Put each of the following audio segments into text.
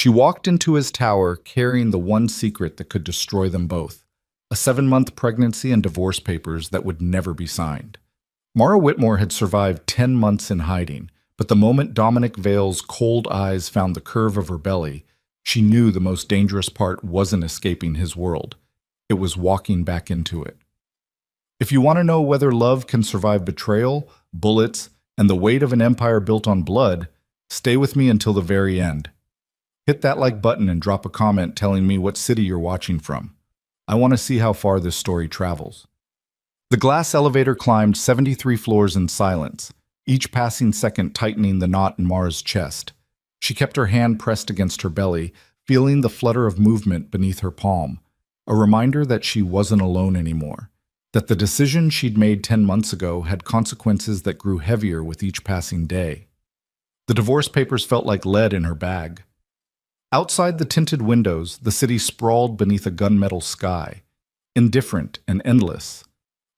She walked into his tower carrying the one secret that could destroy them both, a 7-month pregnancy and divorce papers that would never be signed. Mara Whitmore had survived 10 months in hiding, but the moment Dominic Vale's cold eyes found the curve of her belly, she knew the most dangerous part wasn't escaping his world. It was walking back into it. If you want to know whether love can survive betrayal, bullets, and the weight of an empire built on blood, stay with me until the very end. Hit that like button and drop a comment telling me what city you're watching from. I want to see how far this story travels. The glass elevator climbed 73 floors in silence, each passing second tightening the knot in Mara's chest. She kept her hand pressed against her belly, feeling the flutter of movement beneath her palm, a reminder that she wasn't alone anymore, that the decision she'd made 10 months ago had consequences that grew heavier with each passing day. The divorce papers felt like lead in her bag. Outside the tinted windows, the city sprawled beneath a gunmetal sky, indifferent and endless.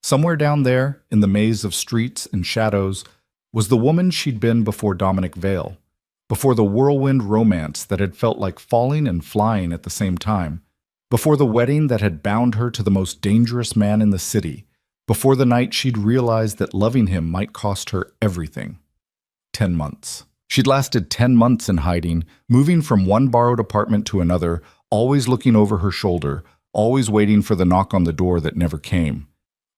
Somewhere down there, in the maze of streets and shadows, was the woman she'd been before Dominic Vale, before the whirlwind romance that had felt like falling and flying at the same time, before the wedding that had bound her to the most dangerous man in the city, before the night she'd realized that loving him might cost her everything. 10 months. She'd lasted 10 months in hiding, moving from one borrowed apartment to another, always looking over her shoulder, always waiting for the knock on the door that never came.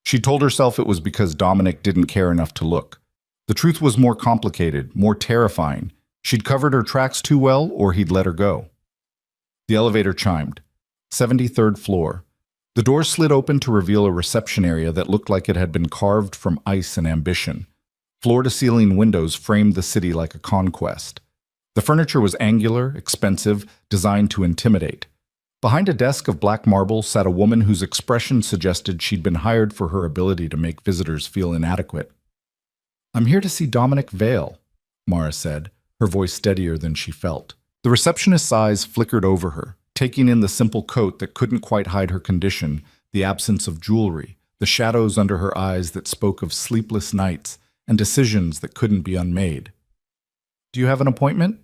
She told herself it was because Dominic didn't care enough to look. The truth was more complicated, more terrifying. She'd covered her tracks too well, or he'd let her go. The elevator chimed. 73rd floor. The door slid open to reveal a reception area that looked like it had been carved from ice and ambition. Floor-to-ceiling windows framed the city like a conquest. The furniture was angular, expensive, designed to intimidate. Behind a desk of black marble sat a woman whose expression suggested she'd been hired for her ability to make visitors feel inadequate. "I'm here to see Dominic Vale," Mara said, her voice steadier than she felt. The receptionist's eyes flickered over her, taking in the simple coat that couldn't quite hide her condition, the absence of jewelry, the shadows under her eyes that spoke of sleepless nights and decisions that couldn't be unmade. "Do you have an appointment?"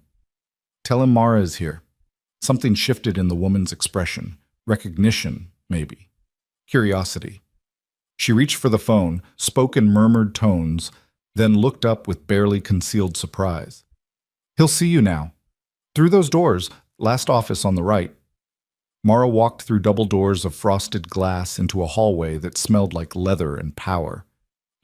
"Tell him Mara is here." Something shifted in the woman's expression. Recognition, maybe. Curiosity. She reached for the phone, spoke in murmured tones, then looked up with barely concealed surprise. "He'll see you now. Through those doors, last office on the right." Mara walked through double doors of frosted glass into a hallway that smelled like leather and power.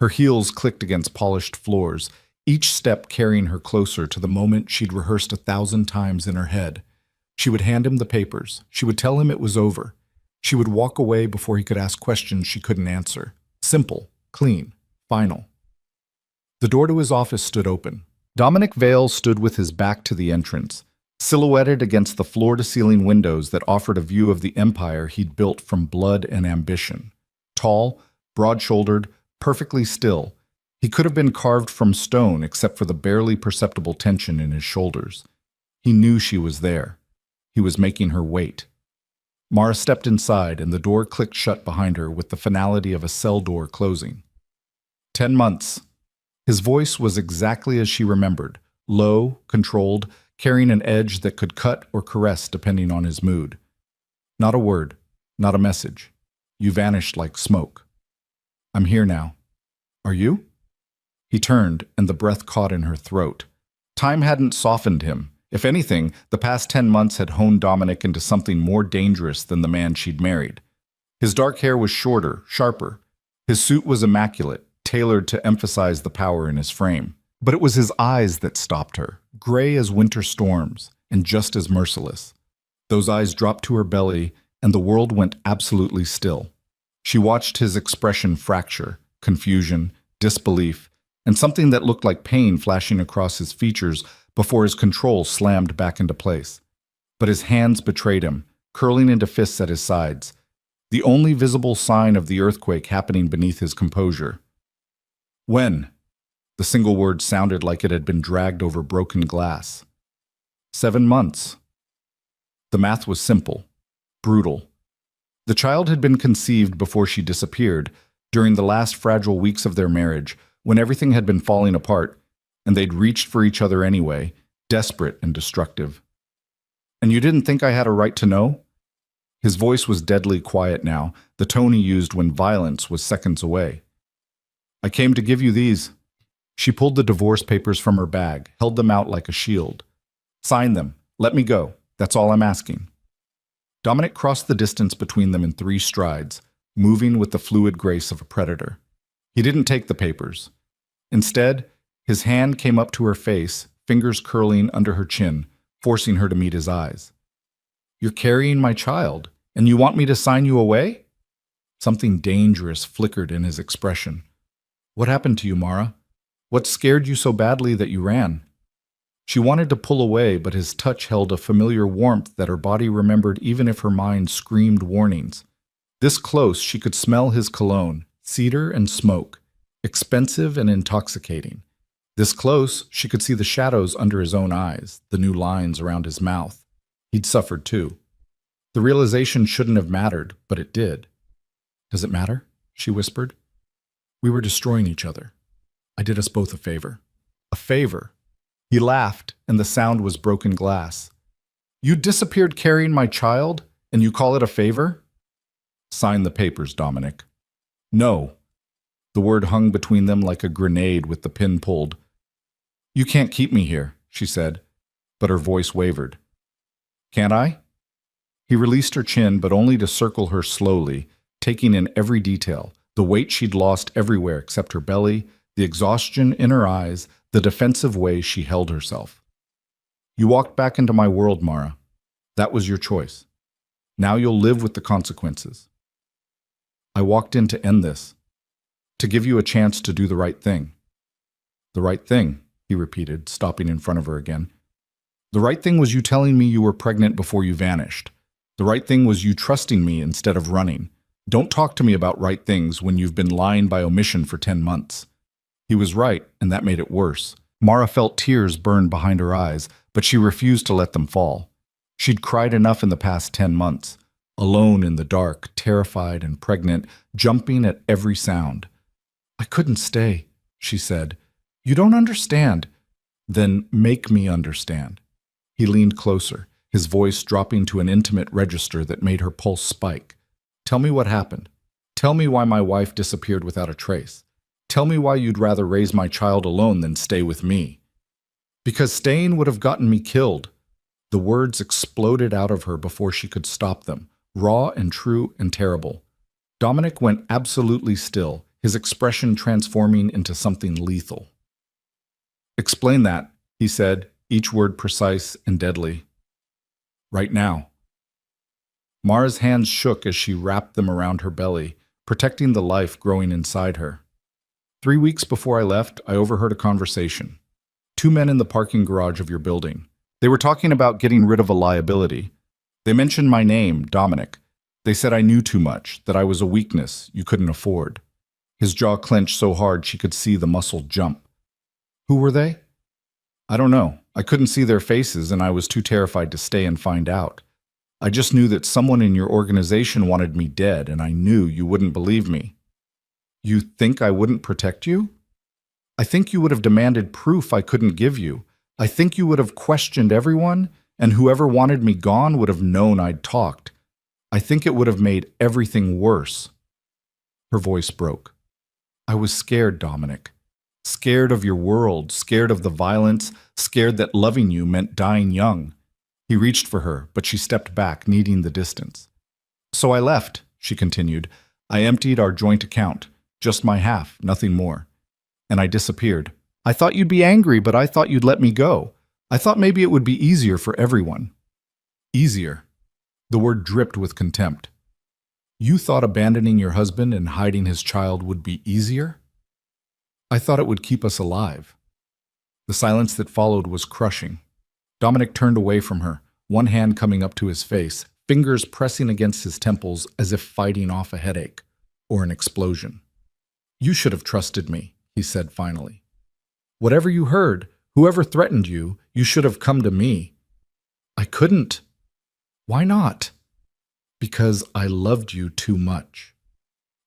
Her heels clicked against polished floors, each step carrying her closer to the moment she'd rehearsed 1,000 times in her head. She would hand him the papers. She would tell him it was over. She would walk away before he could ask questions she couldn't answer. Simple, clean, final. The door to his office stood open. Dominic Vale stood with his back to the entrance, silhouetted against the floor-to-ceiling windows that offered a view of the empire he'd built from blood and ambition. Tall, broad-shouldered, perfectly still, he could have been carved from stone except for the barely perceptible tension in his shoulders. He knew she was there. He was making her wait. Mara stepped inside, and the door clicked shut behind her with the finality of a cell door closing. 10 months. His voice was exactly as she remembered, low, controlled, carrying an edge that could cut or caress depending on his mood. Not a word, not a message. You vanished like smoke. "I'm here now." "Are you?" He turned, and the breath caught in her throat. Time hadn't softened him. If anything, the past 10 months had honed Dominic into something more dangerous than the man she'd married. His dark hair was shorter, sharper. His suit was immaculate, tailored to emphasize the power in his frame. But it was his eyes that stopped her, gray as winter storms, and just as merciless. Those eyes dropped to her belly, and the world went absolutely still. She watched his expression fracture, confusion, disbelief, and something that looked like pain flashing across his features before his control slammed back into place. But his hands betrayed him, curling into fists at his sides, the only visible sign of the earthquake happening beneath his composure. "When?" The single word sounded like it had been dragged over broken glass. 7 months. The math was simple, brutal. The child had been conceived before she disappeared, during the last fragile weeks of their marriage, when everything had been falling apart, and they'd reached for each other anyway, desperate and destructive. And you didn't think I had a right to know? His voice was deadly quiet now, the tone he used when violence was seconds away. I came to give you these. She pulled the divorce papers from her bag, held them out like a shield. Sign them. Let me go. That's all I'm asking. Dominic crossed the distance between them in 3 strides, moving with the fluid grace of a predator. He didn't take the papers. Instead, his hand came up to her face, fingers curling under her chin, forcing her to meet his eyes. You're carrying my child, and you want me to sign you away? Something dangerous flickered in his expression. What happened to you, Mara? What scared you so badly that you ran? She wanted to pull away, but his touch held a familiar warmth that her body remembered even if her mind screamed warnings. This close, she could smell his cologne, cedar and smoke, expensive and intoxicating. This close, she could see the shadows under his own eyes, the new lines around his mouth. He'd suffered too. The realization shouldn't have mattered, but it did. Does it matter? She whispered. We were destroying each other. I did us both a favor. A favor? He laughed, and the sound was broken glass. You disappeared carrying my child, and you call it a favor? Sign the papers, Dominic. No. The word hung between them like a grenade with the pin pulled. You can't keep me here, she said, but her voice wavered. Can't I? He released her chin, but only to circle her slowly, taking in every detail, the weight she'd lost everywhere except her belly, the exhaustion in her eyes, the defensive way she held herself. You walked back into my world, Mara. That was your choice. Now you'll live with the consequences. I walked in to end this, to give you a chance to do the right thing. The right thing, he repeated, stopping in front of her again. The right thing was you telling me you were pregnant before you vanished. The right thing was you trusting me instead of running. Don't talk to me about right things when you've been lying by omission for 10 months. He was right, and that made it worse. Mara felt tears burn behind her eyes, but she refused to let them fall. She'd cried enough in the past 10 months, alone in the dark, terrified and pregnant, jumping at every sound. I couldn't stay, she said. You don't understand. Then make me understand. He leaned closer, his voice dropping to an intimate register that made her pulse spike. Tell me what happened. Tell me why my wife disappeared without a trace. Tell me why you'd rather raise my child alone than stay with me. Because staying would have gotten me killed. The words exploded out of her before she could stop them, raw and true and terrible. Dominic went absolutely still, his expression transforming into something lethal. Explain that, he said, each word precise and deadly. Right now. Mara's hands shook as she wrapped them around her belly, protecting the life growing inside her. 3 weeks before I left, I overheard a conversation. 2 men in the parking garage of your building. They were talking about getting rid of a liability. They mentioned my name, Dominic. They said I knew too much, that I was a weakness you couldn't afford. His jaw clenched so hard she could see the muscle jump. Who were they? I don't know. I couldn't see their faces, and I was too terrified to stay and find out. I just knew that someone in your organization wanted me dead, and I knew you wouldn't believe me. You think I wouldn't protect you? I think you would have demanded proof I couldn't give you. I think you would have questioned everyone, and whoever wanted me gone would have known I'd talked. I think it would have made everything worse. Her voice broke. I was scared, Dominic. Scared of your world, scared of the violence, scared that loving you meant dying young. He reached for her, but she stepped back, needing the distance. So I left, she continued. I emptied our joint account. Just my half, nothing more. And I disappeared. I thought you'd be angry, but I thought you'd let me go. I thought maybe it would be easier for everyone. Easier. The word dripped with contempt. You thought abandoning your husband and hiding his child would be easier? I thought it would keep us alive. The silence that followed was crushing. Dominic turned away from her, one hand coming up to his face, fingers pressing against his temples as if fighting off a headache or an explosion. You should have trusted me, he said finally. Whatever you heard, whoever threatened you, you should have come to me. I couldn't. Why not? Because I loved you too much.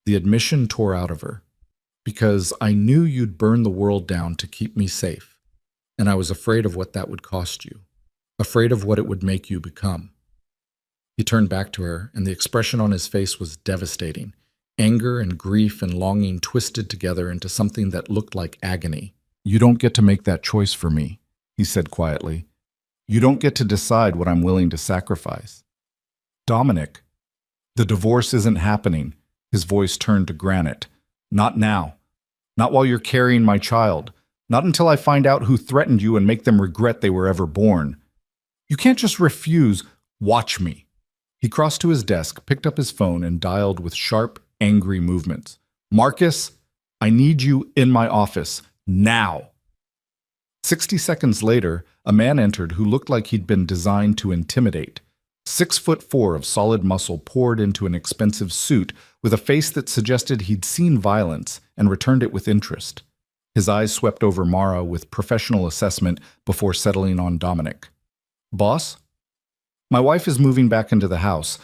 The admission tore out of her. Because I knew you'd burn the world down to keep me safe, and I was afraid of what that would cost you. afraid of what it would make you become. He turned back to her, and the expression on his face was devastating. Anger and grief and longing twisted together into something that looked like agony. "You don't get to make that choice for me," he said quietly. "You don't get to decide what I'm willing to sacrifice." "Dominic, the divorce isn't happening." His voice turned to granite. "Not now. Not while you're carrying my child. Not until I find out who threatened you and make them regret they were ever born. You can't just refuse. Watch me." He crossed to his desk, picked up his phone, and dialed with sharp, angry movements. "Marcus, I need you in my office. Now." 60 seconds later, a man entered who looked like he'd been designed to intimidate. 6'4" of solid muscle poured into an expensive suit with a face that suggested he'd seen violence and returned it with interest. His eyes swept over Mara with professional assessment before settling on Dominic. "Boss? My wife is moving back into the house.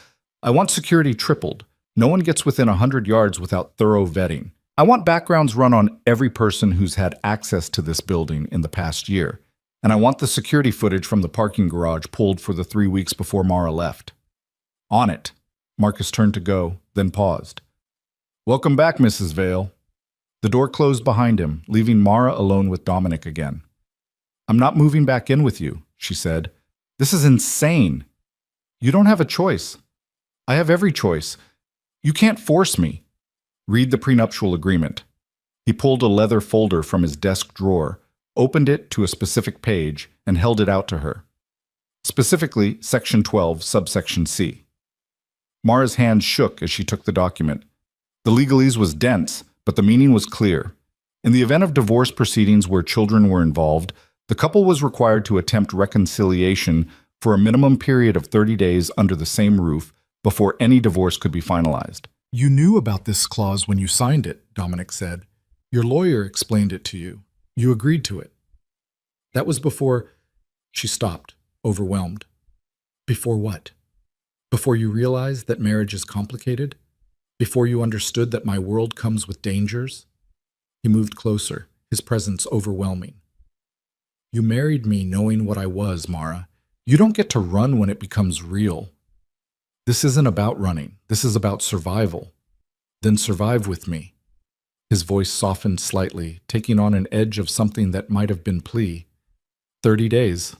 I want security tripled. No one gets within 100 yards without thorough vetting. I want backgrounds run on every person who's had access to this building in the past year. And I want the security footage from the parking garage pulled for the 3 weeks before Mara left." "On it." Marcus turned to go, then paused. "Welcome back, Mrs. Vale." The door closed behind him, leaving Mara alone with Dominic again. "I'm not moving back in with you," she said. "This is insane. You don't have a choice. I have every choice. You can't force me." "Read the prenuptial agreement." He pulled a leather folder from his desk drawer, opened it to a specific page, and held it out to her. Specifically, Section 12, subsection C. Mara's hand shook as she took the document. The legalese was dense, but the meaning was clear. In the event of divorce proceedings where children were involved, the couple was required to attempt reconciliation for a minimum period of 30 days under the same roof before any divorce could be finalized. "You knew about this clause when you signed it," Dominic said. "Your lawyer explained it to you. You agreed to it." "That was before—" She stopped, overwhelmed. "Before what? Before you realized that marriage is complicated? Before you understood that my world comes with dangers?" He moved closer, his presence overwhelming. "You married me knowing what I was, Mara. You don't get to run when it becomes real. This isn't about running. This is about survival. Then survive with me." His voice softened slightly, taking on an edge of something that might have been plea. 30 days.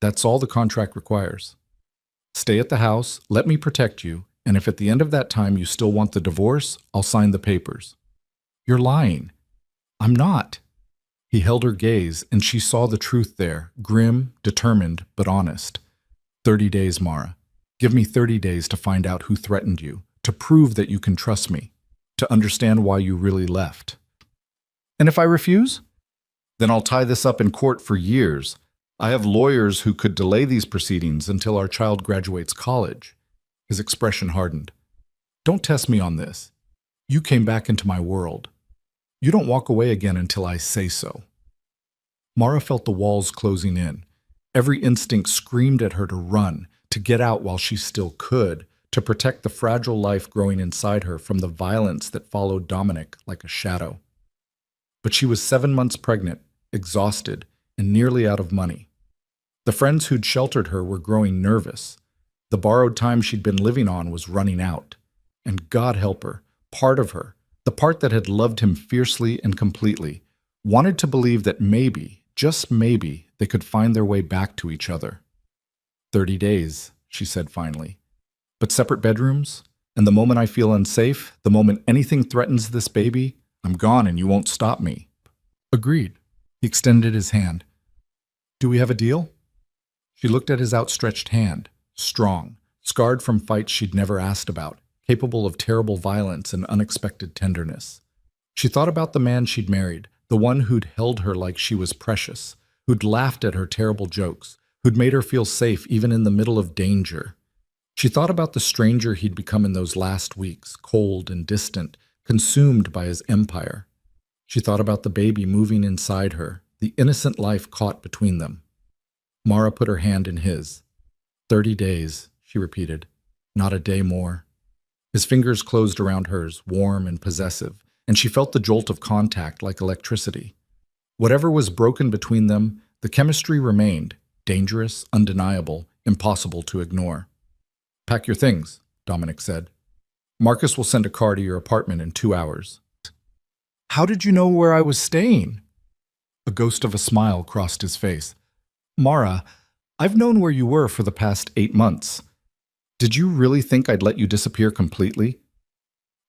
That's all the contract requires. Stay at the house, let me protect you, and if at the end of that time you still want the divorce, I'll sign the papers." "You're lying." "I'm not." He held her gaze, and she saw the truth there, grim, determined, but honest. 30 days, Mara. Give me 30 days to find out who threatened you, to prove that you can trust me, to understand why you really left." "And if I refuse?" "Then I'll tie this up in court for years. I have lawyers who could delay these proceedings until our child graduates college." His expression hardened. "Don't test me on this. You came back into my world. You don't walk away again until I say so." Mara felt the walls closing in. Every instinct screamed at her to run, to get out while she still could, to protect the fragile life growing inside her from the violence that followed Dominic like a shadow. But she was 7 months pregnant, exhausted, and nearly out of money. The friends who'd sheltered her were growing nervous. The borrowed time she'd been living on was running out. And God help her, part of her, the part that had loved him fiercely and completely, wanted to believe that maybe, just maybe, they could find their way back to each other. 30 days, she said finally. But separate bedrooms? And the moment I feel unsafe, the moment anything threatens this baby, I'm gone and you won't stop me. Agreed. He extended his hand. Do we have a deal? She looked at his outstretched hand, strong, scarred from fights she'd never asked about, capable of terrible violence and unexpected tenderness. She thought about the man she'd married, the one who'd held her like she was precious, who'd laughed at her terrible jokes, who'd made her feel safe even in the middle of danger. She thought about the stranger he'd become in those last weeks, cold and distant, consumed by his empire. She thought about the baby moving inside her, the innocent life caught between them. Mara put her hand in his. 30 days, she repeated, not a day more. His fingers closed around hers, warm and possessive, and she felt the jolt of contact like electricity. Whatever was broken between them, the chemistry remained, dangerous, undeniable, impossible to ignore. Pack your things, Dominic said. Marcus will send a car to your apartment in 2 hours. How did you know where I was staying? A ghost of a smile crossed his face. Mara, I've known where you were for the past 8 months. Did you really think I'd let you disappear completely?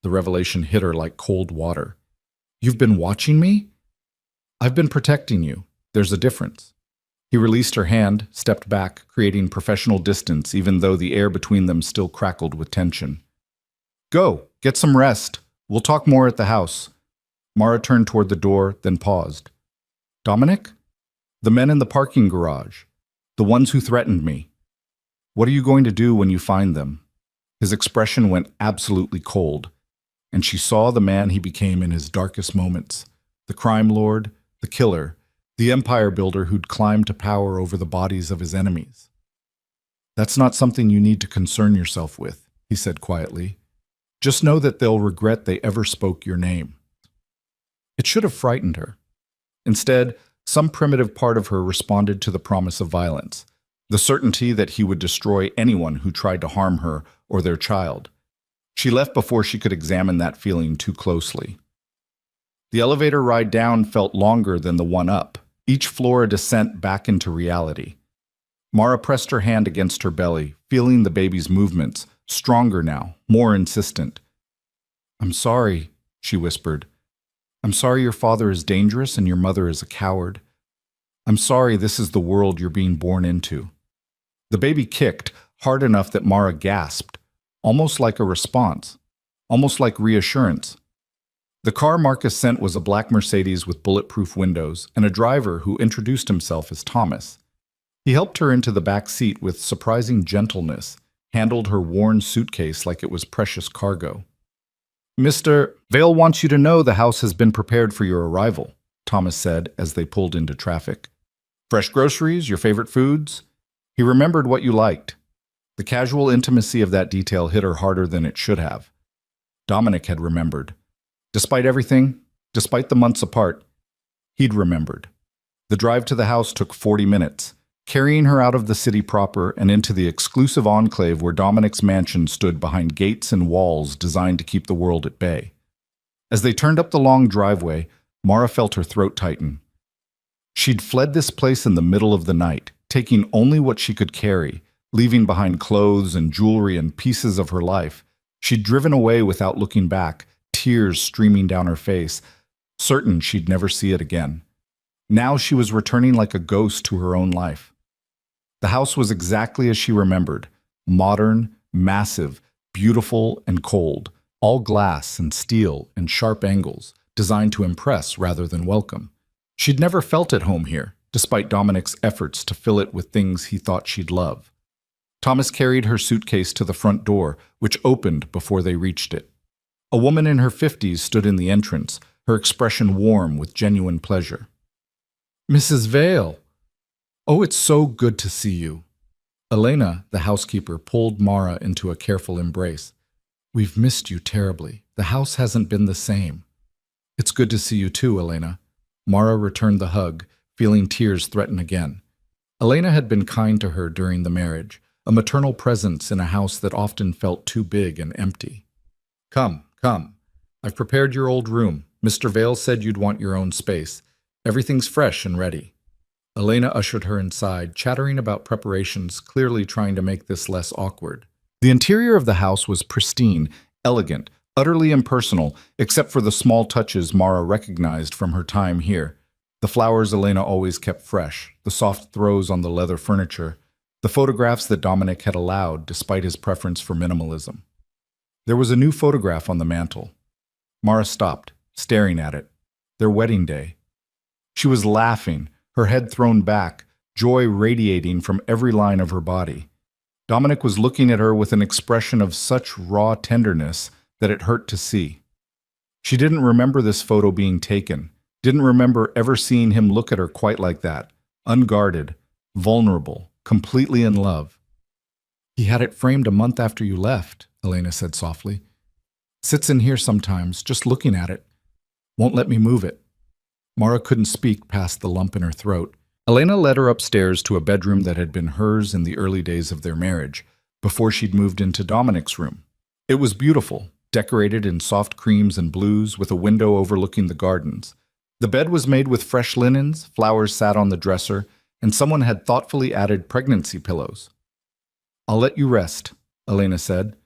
The revelation hit her like cold water. You've been watching me? I've been protecting you. There's a difference. He released her hand, stepped back, creating professional distance even though the air between them still crackled with tension. Go, get some rest. We'll talk more at the house. Mara turned toward the door, then paused. Dominic? The men in the parking garage. The ones who threatened me. What are you going to do when you find them? His expression went absolutely cold, and she saw the man he became in his darkest moments. The crime lord, the killer, the empire builder who'd climbed to power over the bodies of his enemies. That's not something you need to concern yourself with, he said quietly. Just know that they'll regret they ever spoke your name. It should have frightened her. Instead, some primitive part of her responded to the promise of violence, the certainty that he would destroy anyone who tried to harm her or their child. She left before she could examine that feeling too closely. The elevator ride down felt longer than the one up, each floor a descent back into reality. Mara pressed her hand against her belly, feeling the baby's movements, stronger now, more insistent. I'm sorry, she whispered. I'm sorry your father is dangerous and your mother is a coward. I'm sorry this is the world you're being born into. The baby kicked, hard enough that Mara gasped, almost like a response, almost like reassurance. The car Marcus sent was a black Mercedes with bulletproof windows and a driver who introduced himself as Thomas. He helped her into the back seat with surprising gentleness, handled her worn suitcase like it was precious cargo. Mr. Vale wants you to know the house has been prepared for your arrival, Thomas said as they pulled into traffic. Fresh groceries, your favorite foods? He remembered what you liked. The casual intimacy of that detail hit her harder than it should have. Dominic had remembered. Despite everything, despite the months apart, he'd remembered. The drive to the house took 40 minutes, carrying her out of the city proper and into the exclusive enclave where Dominic's mansion stood behind gates and walls designed to keep the world at bay. As they turned up the long driveway, Mara felt her throat tighten. She'd fled this place in the middle of the night, taking only what she could carry, leaving behind clothes and jewelry and pieces of her life. She'd driven away without looking back, tears streaming down her face, certain she'd never see it again. Now she was returning like a ghost to her own life. The house was exactly as she remembered, modern, massive, beautiful, and cold, all glass and steel and sharp angles, designed to impress rather than welcome. She'd never felt at home here, despite Dominic's efforts to fill it with things he thought she'd love. Thomas carried her suitcase to the front door, which opened before they reached it. A woman in her 50s stood in the entrance, her expression warm with genuine pleasure. Mrs. Vale! Oh, it's so good to see you. Elena, the housekeeper, pulled Mara into a careful embrace. We've missed you terribly. The house hasn't been the same. It's good to see you too, Elena. Mara returned the hug, feeling tears threaten again. Elena had been kind to her during the marriage, a maternal presence in a house that often felt too big and empty. Come, come. I've prepared your old room. Mr. Vale said you'd want your own space. Everything's fresh and ready. Elena ushered her inside, chattering about preparations, clearly trying to make this less awkward. The interior of the house was pristine, elegant, utterly impersonal, except for the small touches Mara recognized from her time here. The flowers Elena always kept fresh, the soft throws on the leather furniture, the photographs that Dominic had allowed despite his preference for minimalism. There was a new photograph on the mantel. Mara stopped, staring at it. Their wedding day. She was laughing, her head thrown back, joy radiating from every line of her body. Dominic was looking at her with an expression of such raw tenderness that it hurt to see. She didn't remember this photo being taken, didn't remember ever seeing him look at her quite like that, unguarded, vulnerable, completely in love. He had it framed a month after you left, Elena said softly. Sits in here sometimes, just looking at it. Won't let me move it. Mara couldn't speak past the lump in her throat. Elena led her upstairs to a bedroom that had been hers in the early days of their marriage, before she'd moved into Dominic's room. It was beautiful, decorated in soft creams and blues with a window overlooking the gardens. The bed was made with fresh linens, flowers sat on the dresser, and someone had thoughtfully added pregnancy pillows. "I'll let you rest," Elena said.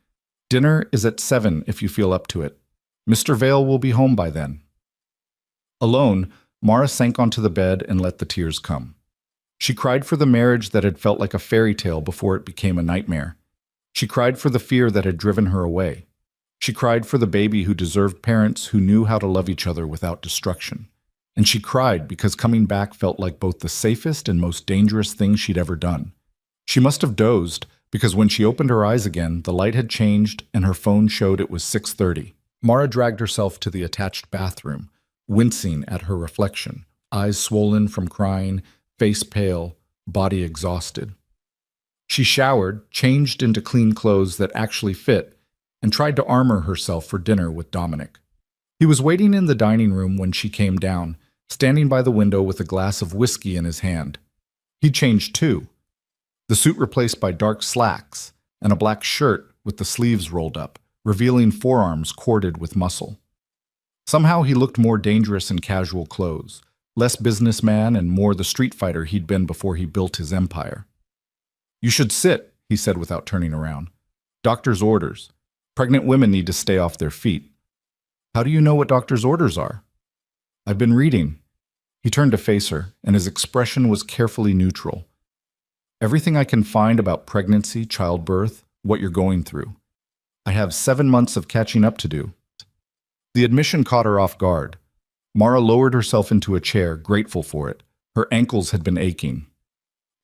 "Dinner is at 7 if you feel up to it. Mr. Vale will be home by then." Alone, Mara sank onto the bed and let the tears come. She cried for the marriage that had felt like a fairy tale before it became a nightmare. She cried for the fear that had driven her away. She cried for the baby who deserved parents who knew how to love each other without destruction. And she cried because coming back felt like both the safest and most dangerous thing she'd ever done. She must have dozed, because when she opened her eyes again, the light had changed and her phone showed it was 6:30. Mara dragged herself to the attached bathroom, wincing at her reflection, eyes swollen from crying, face pale, body exhausted. She showered, changed into clean clothes that actually fit, and tried to armor herself for dinner with Dominic. He was waiting in the dining room when she came down, standing by the window with a glass of whiskey in his hand. He changed too. The suit replaced by dark slacks and a black shirt with the sleeves rolled up, revealing forearms corded with muscle. Somehow he looked more dangerous in casual clothes, less businessman and more the street fighter he'd been before he built his empire. "You should sit," he said without turning around. "Doctor's orders. Pregnant women need to stay off their feet." "How do you know what doctor's orders are?" "I've been reading." He turned to face her, and his expression was carefully neutral. "Everything I can find about pregnancy, childbirth, what you're going through. I have 7 months of catching up to do." The admission caught her off guard. Mara lowered herself into a chair, grateful for it. Her ankles had been aching.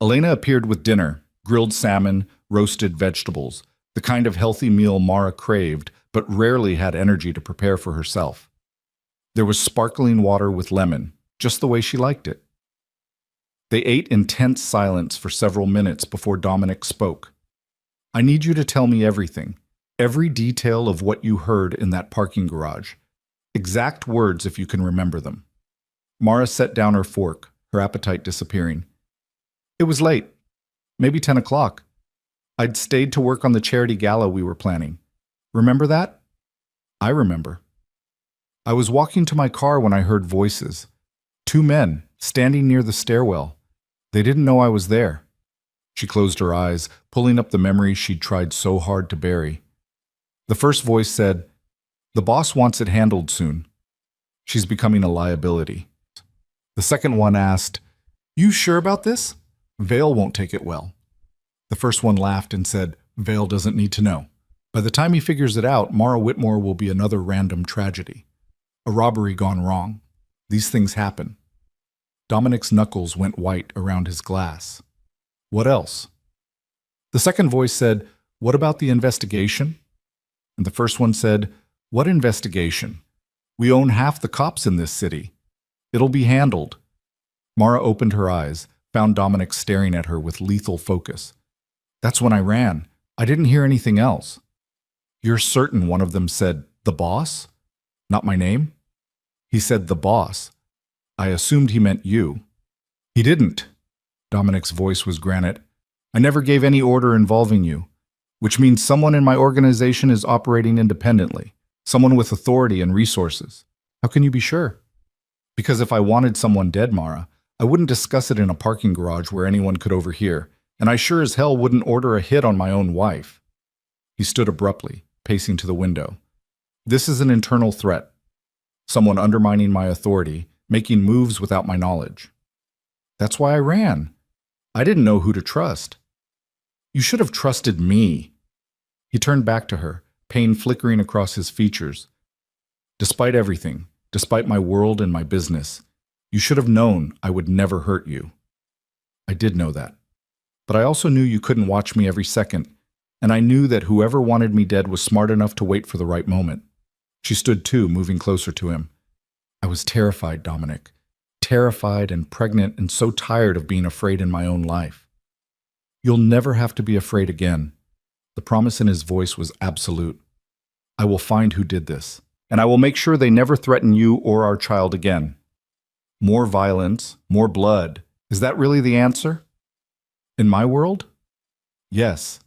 Elena appeared with dinner, grilled salmon, roasted vegetables, the kind of healthy meal Mara craved, but rarely had energy to prepare for herself. There was sparkling water with lemon, just the way she liked it. They ate in tense silence for several minutes before Dominic spoke. "I need you to tell me everything, every detail of what you heard in that parking garage. Exact words if you can remember them." Mara set down her fork, her appetite disappearing. "It was late, maybe 10 o'clock. I'd stayed to work on the charity gala we were planning. Remember that?" "I remember." "I was walking to my car when I heard voices. 2 men, standing near the stairwell. They didn't know I was there." She closed her eyes, pulling up the memories she'd tried so hard to bury. The first voice said, "The boss wants it handled soon. She's becoming a liability." The second one asked, "You sure about this? Vale won't take it well." The first one laughed and said, "Vale doesn't need to know. By the time he figures it out, Mara Whitmore will be another random tragedy. A robbery gone wrong. These things happen." Dominic's knuckles went white around his glass. "What else?" The second voice said, "What about the investigation?" And the first one said, "What investigation? We own half the cops in this city. It'll be handled." Mara opened her eyes, found Dominic staring at her with lethal focus. "That's when I ran. I didn't hear anything else." "You're certain one of them said, 'the boss'? Not my name?" "He said 'the boss.' I assumed he meant you." "He didn't." Dominic's voice was granite. "I never gave any order involving you, which means someone in my organization is operating independently, someone with authority and resources." "How can you be sure?" "Because if I wanted someone dead, Mara, I wouldn't discuss it in a parking garage where anyone could overhear, and I sure as hell wouldn't order a hit on my own wife." He stood abruptly, pacing to the window. "This is an internal threat. Someone undermining my authority, making moves without my knowledge. That's why I ran. I didn't know who to trust." "You should have trusted me." He turned back to her, pain flickering across his features. "Despite everything, despite my world and my business, you should have known I would never hurt you." "I did know that. But I also knew you couldn't watch me every second, and I knew that whoever wanted me dead was smart enough to wait for the right moment." She stood too, moving closer to him. "I was terrified, Dominic. Terrified and pregnant and so tired of being afraid in my own life." "You'll never have to be afraid again." The promise in his voice was absolute. "I will find who did this, and I will make sure they never threaten you or our child again. More violence, more blood, Is that really the answer? In my world? Yes.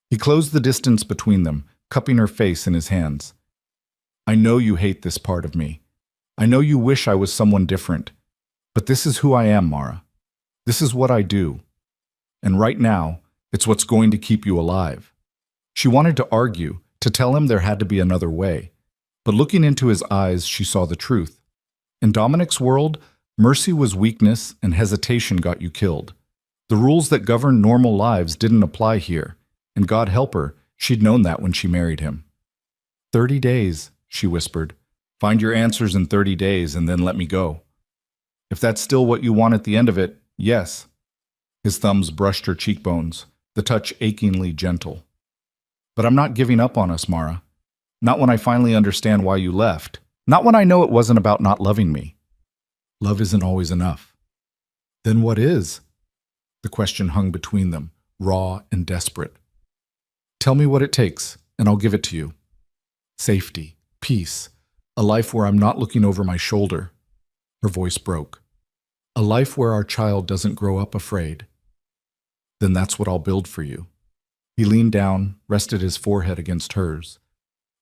He closed the distance between them, cupping her face in his hands. I know you hate this part of me. I know you wish I was someone different. But this is who I am, Mara. This is what I do. And right now, it's what's going to keep you alive. She wanted to argue, to tell him there had to be another way. But looking into his eyes, she saw the truth. In Dominic's world, mercy was weakness and hesitation got you killed. The rules that govern normal lives didn't apply here, and God help her, she'd known that when she married him. 30 days, she whispered. Find your answers in 30 days and then let me go. If that's still what you want at the end of it, yes. His thumbs brushed her cheekbones, the touch achingly gentle. But I'm not giving up on us, Mara. Not when I finally understand why you left. Not when I know it wasn't about not loving me. Love isn't always enough. Then what is? The question hung between them, raw and desperate. Tell me what it takes, and I'll give it to you. Safety, peace, a life where I'm not looking over my shoulder. Her voice broke. A life where our child doesn't grow up afraid. Then that's what I'll build for you. He leaned down, rested his forehead against hers.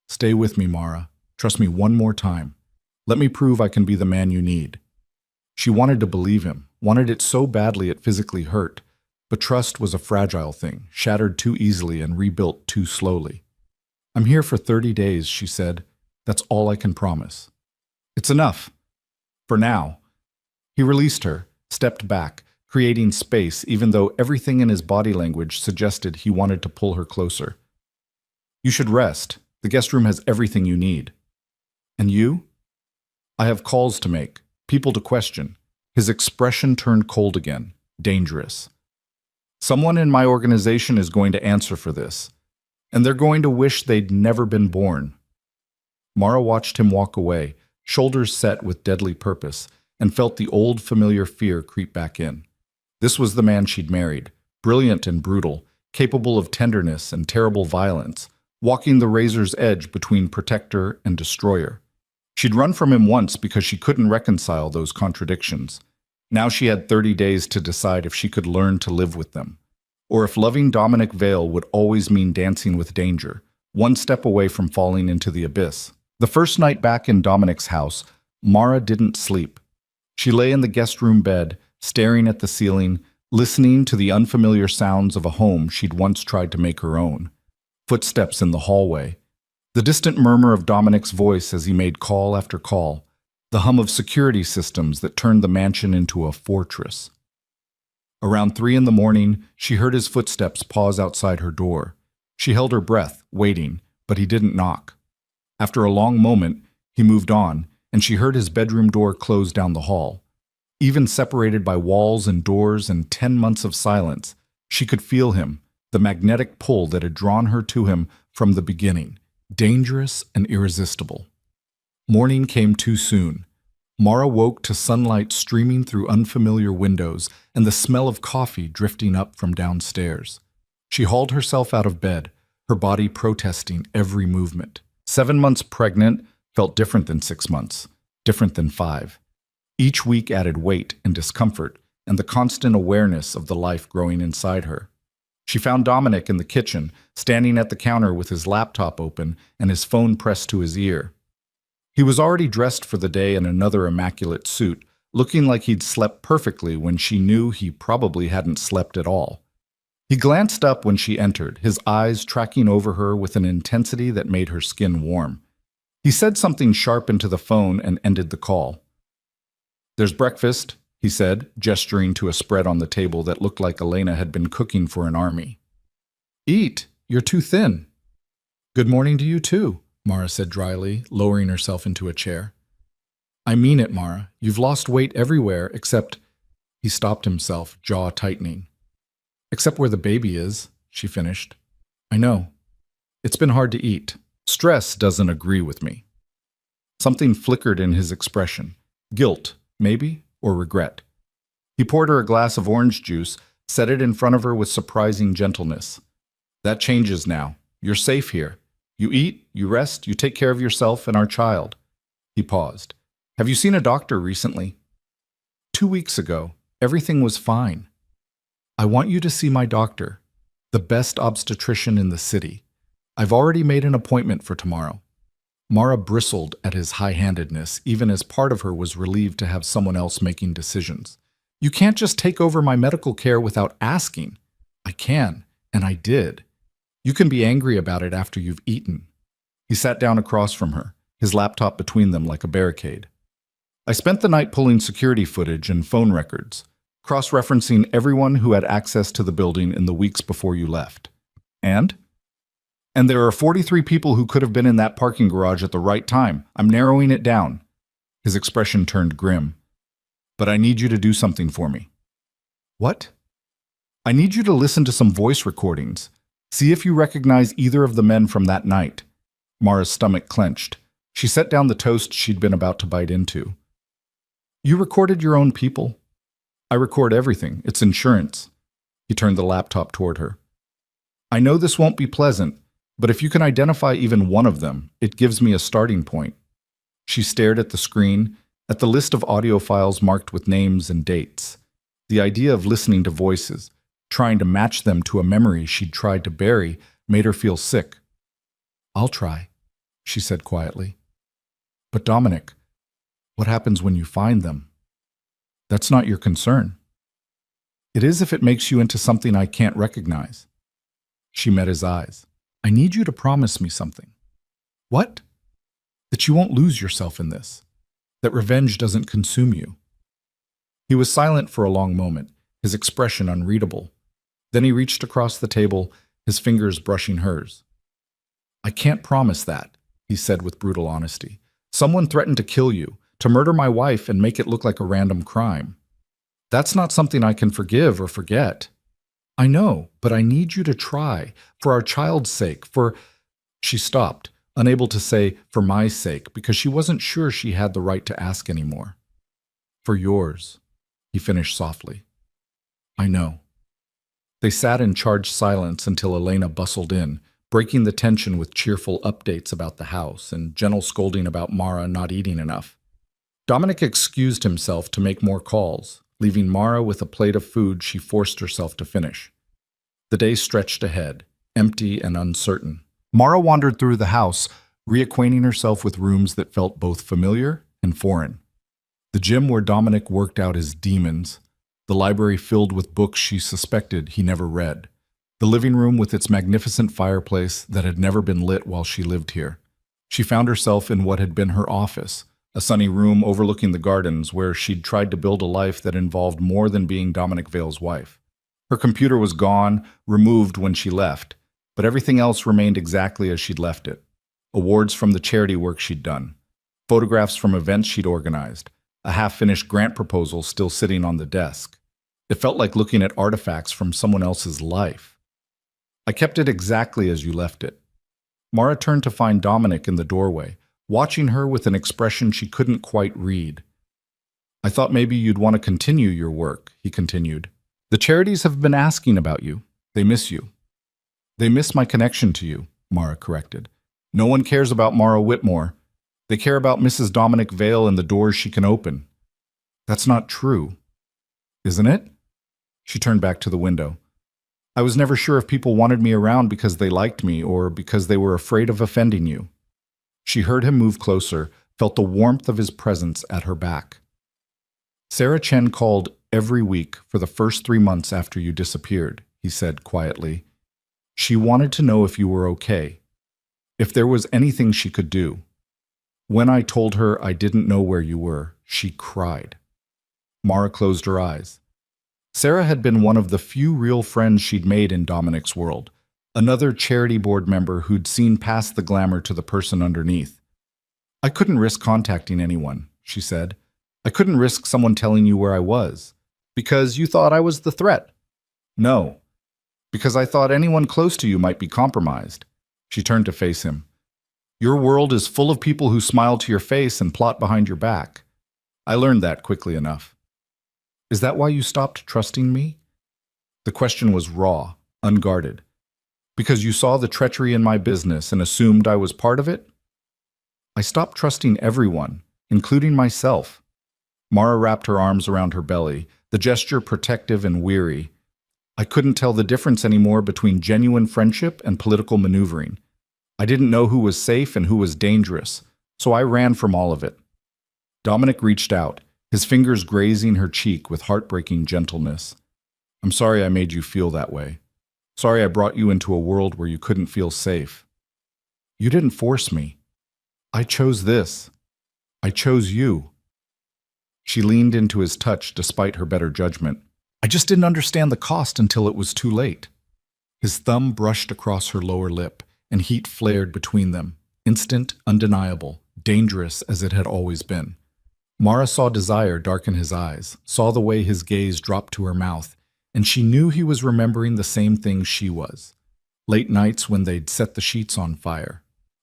Stay with me, Mara. Trust me one more time. Let me prove I can be the man you need. She wanted to believe him, wanted it so badly it physically hurt. But trust was a fragile thing, shattered too easily and rebuilt too slowly. I'm here for 30 days, she said. That's all I can promise. It's enough. For now. He released her, stepped back, creating space even though everything in his body language suggested he wanted to pull her closer. You should rest. The guest room has everything you need. And you? I have calls to make, people to question. His expression turned cold again, dangerous. Someone in my organization is going to answer for this, and they're going to wish they'd never been born. Mara watched him walk away, shoulders set with deadly purpose, and felt the old familiar fear creep back in. This was the man she'd married, brilliant and brutal, capable of tenderness and terrible violence, walking the razor's edge between protector and destroyer. She'd run from him once because she couldn't reconcile those contradictions. Now she had 30 days to decide if she could learn to live with them, or if loving Dominic Vale would always mean dancing with danger, one step away from falling into the abyss. The first night back in Dominic's house, Mara didn't sleep. She lay in the guest room bed, staring at the ceiling, listening to the unfamiliar sounds of a home she'd once tried to make her own. Footsteps in the hallway, the distant murmur of Dominic's voice as he made call after call, the hum of security systems that turned the mansion into a fortress. Around 3 a.m, she heard his footsteps pause outside her door. She held her breath, waiting, but he didn't knock. After a long moment, he moved on, and she heard his bedroom door close down the hall. Even separated by walls and doors and 10 months of silence, she could feel him, the magnetic pull that had drawn her to him from the beginning, dangerous and irresistible. Morning came too soon. Mara woke to sunlight streaming through unfamiliar windows and the smell of coffee drifting up from downstairs. She hauled herself out of bed, her body protesting every movement. 7 months pregnant felt different than 6 months, different than 5. Each week added weight and discomfort and the constant awareness of the life growing inside her. She found Dominic in the kitchen, standing at the counter with his laptop open and his phone pressed to his ear. He was already dressed for the day in another immaculate suit, looking like he'd slept perfectly when she knew he probably hadn't slept at all. He glanced up when she entered, his eyes tracking over her with an intensity that made her skin warm. He said something sharp into the phone and ended the call. "There's breakfast," he said, gesturing to a spread on the table that looked like Elena had been cooking for an army. "Eat, you're too thin." "Good morning to you too," Mara said dryly, lowering herself into a chair. "I mean it, Mara. You've lost weight everywhere except—" He stopped himself, jaw tightening. "Except where the baby is," she finished. "I know. It's been hard to eat. Stress doesn't agree with me." Something flickered in his expression. Guilt, maybe, or regret. He poured her a glass of orange juice, set it in front of her with surprising gentleness. "That changes now. You're safe here. You eat, you rest, you take care of yourself and our child." He paused. "Have you seen a doctor recently?" 2 weeks ago. Everything was fine. I want you to see my doctor, the best obstetrician in the city. I've already made an appointment for tomorrow. Mara bristled at his high-handedness, even as part of her was relieved to have someone else making decisions. You can't just take over my medical care without asking. I can, and I did. You can be angry about it after you've eaten. He sat down across from her, his laptop between them like a barricade. I spent the night pulling security footage and phone records, cross-referencing everyone who had access to the building in the weeks before you left. And there are 43 people who could have been in that parking garage at the right time. I'm narrowing it down. His expression turned grim. But I need you to do something for me. What? I need you to listen to some voice recordings. See if you recognize either of the men from that night. Mara's stomach clenched. She set down the toast she'd been about to bite into. You recorded your own people? I record everything. It's insurance. He turned the laptop toward her. I know this won't be pleasant, but if you can identify even one of them, it gives me a starting point. She stared at the screen, at the list of audio files marked with names and dates. The idea of listening to voices, trying to match them to a memory she'd tried to bury, made her feel sick. I'll try, she said quietly. But Dominic, what happens when you find them? That's not your concern. It is if it makes you into something I can't recognize. She met his eyes. I need you to promise me something. What? That you won't lose yourself in this. That revenge doesn't consume you. He was silent for a long moment, his expression unreadable. Then he reached across the table, his fingers brushing hers. I can't promise that, he said with brutal honesty. Someone threatened to kill you, to murder my wife and make it look like a random crime. That's not something I can forgive or forget. I know, but I need you to try, for our child's sake, for... She stopped, unable to say, for my sake, because she wasn't sure she had the right to ask anymore. For yours, he finished softly. I know. They sat in charged silence until Elena bustled in, breaking the tension with cheerful updates about the house and gentle scolding about Mara not eating enough. Dominic excused himself to make more calls, leaving Mara with a plate of food she forced herself to finish. The day stretched ahead, empty and uncertain. Mara wandered through the house, reacquainting herself with rooms that felt both familiar and foreign. The gym where Dominic worked out his demons, the library filled with books she suspected he never read, the living room with its magnificent fireplace that had never been lit while she lived here. She found herself in what had been her office, a sunny room overlooking the gardens where she'd tried to build a life that involved more than being Dominic Vale's wife. Her computer was gone, removed when she left, but everything else remained exactly as she'd left it. Awards from the charity work she'd done, photographs from events she'd organized, a half-finished grant proposal still sitting on the desk. It felt like looking at artifacts from someone else's life. I kept it exactly as you left it. Mara turned to find Dominic in the doorway, watching her with an expression she couldn't quite read. I thought maybe you'd want to continue your work, he continued. The charities have been asking about you. They miss you. They miss my connection to you, Mara corrected. No one cares about Mara Whitmore. They care about Mrs. Dominic Vale and the doors she can open. That's not true, isn't it? She turned back to the window. I was never sure if people wanted me around because they liked me or because they were afraid of offending you. She heard him move closer, felt the warmth of his presence at her back. Sarah Chen called every week for the first 3 months after you disappeared, he said quietly. She wanted to know if you were okay, if there was anything she could do. When I told her I didn't know where you were, she cried. Mara closed her eyes. Sarah had been one of the few real friends she'd made in Dominic's world, another charity board member who'd seen past the glamour to the person underneath. I couldn't risk contacting anyone, she said. I couldn't risk someone telling you where I was. Because you thought I was the threat. No, because I thought anyone close to you might be compromised. She turned to face him. Your world is full of people who smile to your face and plot behind your back. I learned that quickly enough. Is that why you stopped trusting me? The question was raw, unguarded. Because you saw the treachery in my business and assumed I was part of it? I stopped trusting everyone, including myself. Mara wrapped her arms around her belly, the gesture protective and weary. I couldn't tell the difference anymore between genuine friendship and political maneuvering. I didn't know who was safe and who was dangerous, so I ran from all of it. Dominic reached out, his fingers grazing her cheek with heartbreaking gentleness. I'm sorry I made you feel that way. Sorry I brought you into a world where you couldn't feel safe. You didn't force me. I chose this. I chose you. She leaned into his touch despite her better judgment. I just didn't understand the cost until it was too late. His thumb brushed across her lower lip, and heat flared between them, instant, undeniable, dangerous as it had always been. Mara saw desire darken his eyes, saw the way his gaze dropped to her mouth, and she knew he was remembering the same things she was. Late nights when they'd set the sheets on fire.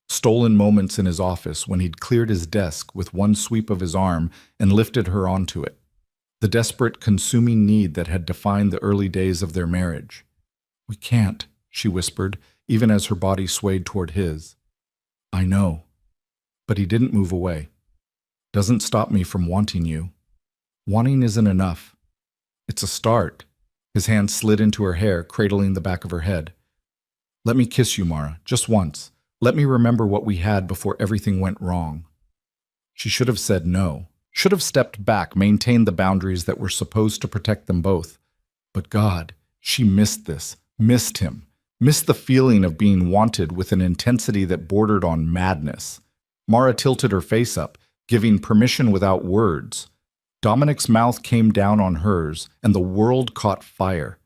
Stolen moments in his office when he'd cleared his desk with one sweep of his arm and lifted her onto it. The desperate, consuming need that had defined the early days of their marriage. We can't, she whispered, even as her body swayed toward his. I know. But he didn't move away. Doesn't stop me from wanting you. Wanting isn't enough. It's a start. His hand slid into her hair, cradling the back of her head. Let me kiss you, Mara, just once. Let me remember what we had before everything went wrong. She should have said no, should have stepped back, maintained the boundaries that were supposed to protect them both. But God, she missed this, missed him, missed the feeling of being wanted with an intensity that bordered on madness. Mara tilted her face up, giving permission without words. Dominic's mouth came down on hers, and the world caught fire.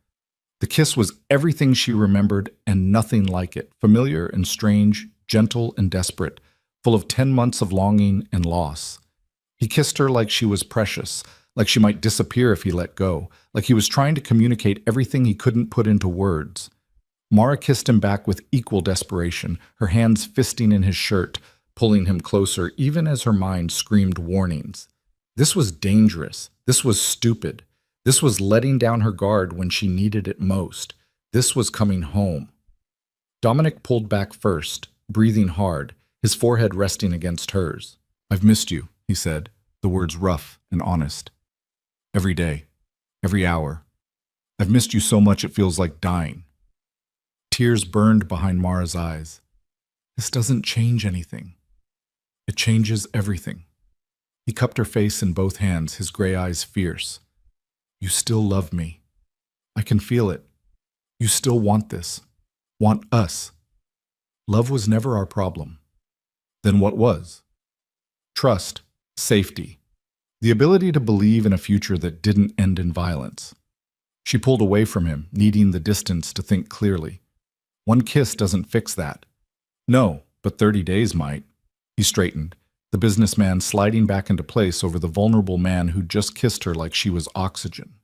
The kiss was everything she remembered and nothing like it, familiar and strange, gentle and desperate, full of 10 months of longing and loss. He kissed her like she was precious, like she might disappear if he let go, like he was trying to communicate everything he couldn't put into words. Mara kissed him back with equal desperation, her hands fisting in his shirt, pulling him closer even as her mind screamed warnings. This was dangerous. This was stupid. This was letting down her guard when she needed it most. This was coming home. Dominic pulled back first, breathing hard, his forehead resting against hers. I've missed you, he said, the words rough and honest. Every day, every hour. I've missed you so much it feels like dying. Tears burned behind Mara's eyes. This doesn't change anything. It changes everything. He cupped her face in both hands, his gray eyes fierce. You still love me. I can feel it. You still want this. Want us. Love was never our problem. Then what was? Trust, safety, the ability to believe in a future that didn't end in violence. She pulled away from him, needing the distance to think clearly. One kiss doesn't fix that. No, but 30 days might. He straightened, the businessman sliding back into place over the vulnerable man who just kissed her like she was oxygen.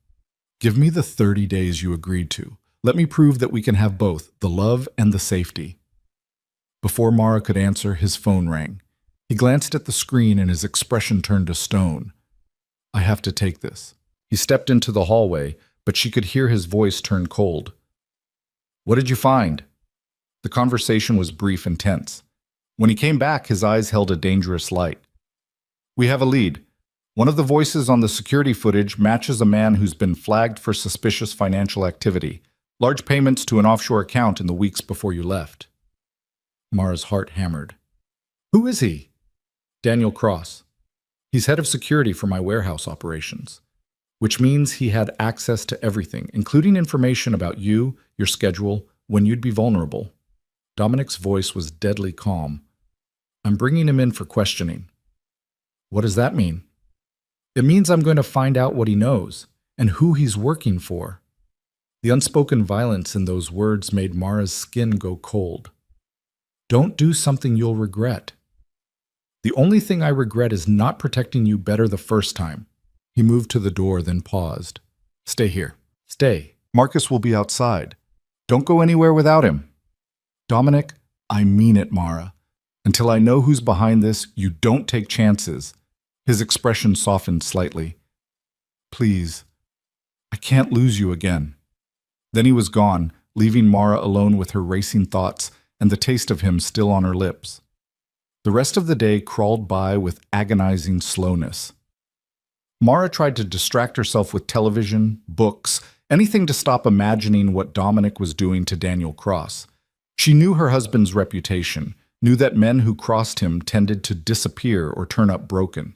Give me the 30 days you agreed to. Let me prove that we can have both, the love and the safety. Before Mara could answer, his phone rang. He glanced at the screen and his expression turned to stone. I have to take this. He stepped into the hallway, but she could hear his voice turn cold. What did you find? The conversation was brief and tense. When he came back, his eyes held a dangerous light. We have a lead. One of the voices on the security footage matches a man who's been flagged for suspicious financial activity. Large payments to an offshore account in the weeks before you left. Mara's heart hammered. Who is he? Daniel Cross. He's head of security for my warehouse operations, which means he had access to everything, including information about you, your schedule, when you'd be vulnerable. Dominic's voice was deadly calm. I'm bringing him in for questioning. What does that mean? It means I'm going to find out what he knows and who he's working for. The unspoken violence in those words made Mara's skin go cold. Don't do something you'll regret. The only thing I regret is not protecting you better the first time. He moved to the door, then paused. Stay here. Stay. Marcus will be outside. Don't go anywhere without him. Dominic, I mean it, Mara. Until I know who's behind this, you don't take chances. His expression softened slightly. Please, I can't lose you again. Then he was gone, leaving Mara alone with her racing thoughts and the taste of him still on her lips. The rest of the day crawled by with agonizing slowness. Mara tried to distract herself with television, books, anything to stop imagining what Dominic was doing to Daniel Cross. She knew her husband's reputation, knew that men who crossed him tended to disappear or turn up broken.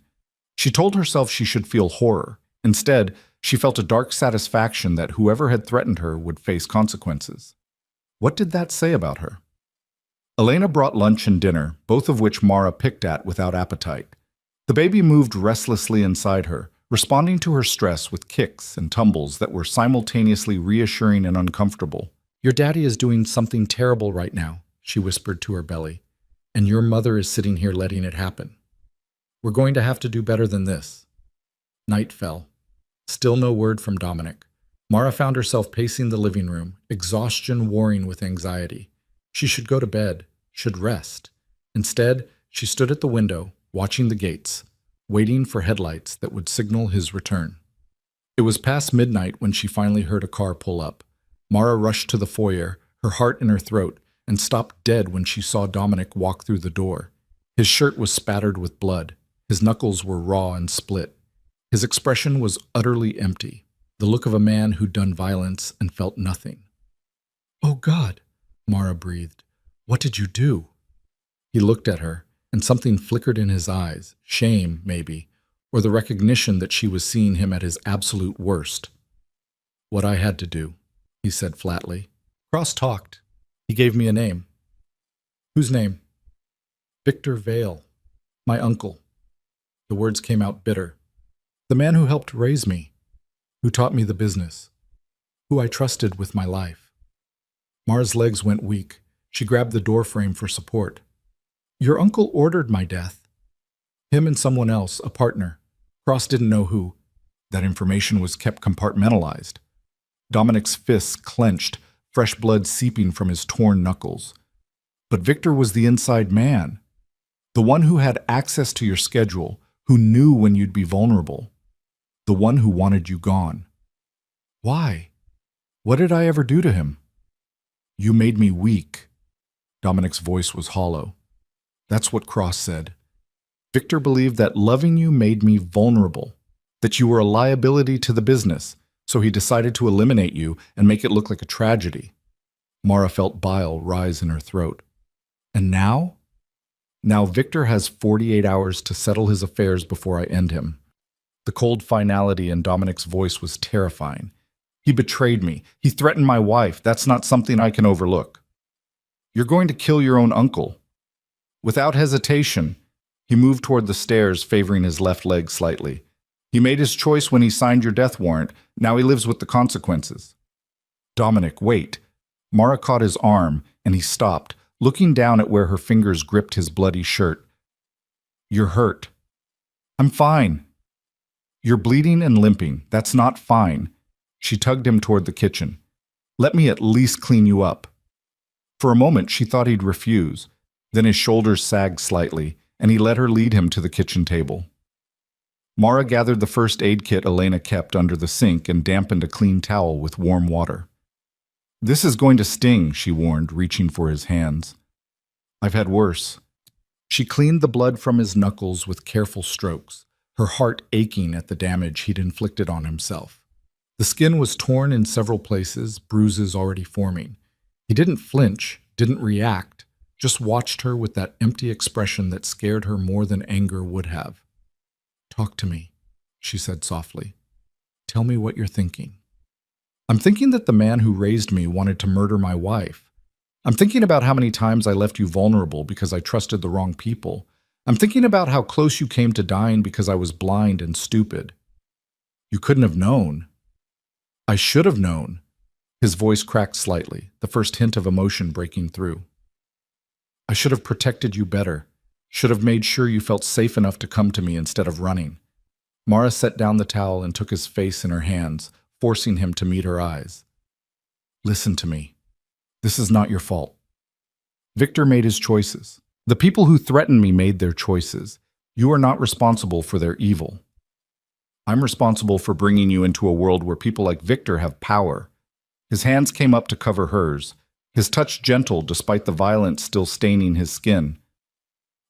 She told herself she should feel horror. Instead, she felt a dark satisfaction that whoever had threatened her would face consequences. What did that say about her? Elena brought lunch and dinner, both of which Mara picked at without appetite. The baby moved restlessly inside her, responding to her stress with kicks and tumbles that were simultaneously reassuring and uncomfortable. "Your daddy is doing something terrible right now," she whispered to her belly, "and your mother is sitting here letting it happen. We're going to have to do better than this." Night fell. Still no word from Dominic. Mara found herself pacing the living room, exhaustion warring with anxiety. She should go to bed, should rest. Instead, she stood at the window, watching the gates, waiting for headlights that would signal his return. It was past midnight when she finally heard a car pull up. Mara rushed to the foyer, her heart in her throat, and stopped dead when she saw Dominic walk through the door. His shirt was spattered with blood. His knuckles were raw and split. His expression was utterly empty, the look of a man who'd done violence and felt nothing. "Oh God," Mara breathed. "What did you do?" He looked at her, and something flickered in his eyes, shame, maybe, or the recognition that she was seeing him at his absolute worst. "What I had to do," he said flatly. Cross talked. He gave me a name. "Whose name?" "Victor Vale. My uncle." The words came out bitter. "The man who helped raise me, who taught me the business, who I trusted with my life." Mara's legs went weak. She grabbed the doorframe for support. "Your uncle ordered my death. Him and someone else, a partner. Cross didn't know who. That information was kept compartmentalized." Dominic's fists clenched, fresh blood seeping from his torn knuckles. "But Victor was the inside man. The one who had access to your schedule, who knew when you'd be vulnerable. The one who wanted you gone." "Why? What did I ever do to him?" "You made me weak." Dominic's voice was hollow. "That's what Cross said. Victor believed that loving you made me vulnerable, that you were a liability to the business, so he decided to eliminate you and make it look like a tragedy." Mara felt bile rise in her throat. "And now? Now Victor has 48 hours to settle his affairs before I end him." The cold finality in Dominic's voice was terrifying. "He betrayed me. He threatened my wife. That's not something I can overlook." "You're going to kill your own uncle." Without hesitation, he moved toward the stairs, favoring his left leg slightly. "He made his choice when he signed your death warrant. Now he lives with the consequences." "Dominic, wait." Mara caught his arm, and he stopped, looking down at where her fingers gripped his bloody shirt. "You're hurt." "I'm fine." "You're bleeding and limping. That's not fine." She tugged him toward the kitchen. "Let me at least clean you up." For a moment, she thought he'd refuse. Then his shoulders sagged slightly, and he let her lead him to the kitchen table. Mara gathered the first aid kit Elena kept under the sink and dampened a clean towel with warm water. "This is going to sting," she warned, reaching for his hands. "I've had worse." She cleaned the blood from his knuckles with careful strokes, her heart aching at the damage he'd inflicted on himself. The skin was torn in several places, bruises already forming. He didn't flinch, didn't react, just watched her with that empty expression that scared her more than anger would have. "Talk to me," she said softly. "Tell me what you're thinking." "I'm thinking that the man who raised me wanted to murder my wife. I'm thinking about how many times I left you vulnerable because I trusted the wrong people. I'm thinking about how close you came to dying because I was blind and stupid. You couldn't have known." "I should have known." His voice cracked slightly, the first hint of emotion breaking through. "I should have protected you better. Should have made sure you felt safe enough to come to me instead of running." Mara set down the towel and took his face in her hands, forcing him to meet her eyes. "Listen to me. This is not your fault. Victor made his choices. The people who threatened me made their choices. You are not responsible for their evil. I'm responsible for bringing you into a world where people like Victor have power." His hands came up to cover hers, his touch gentle despite the violence still staining his skin.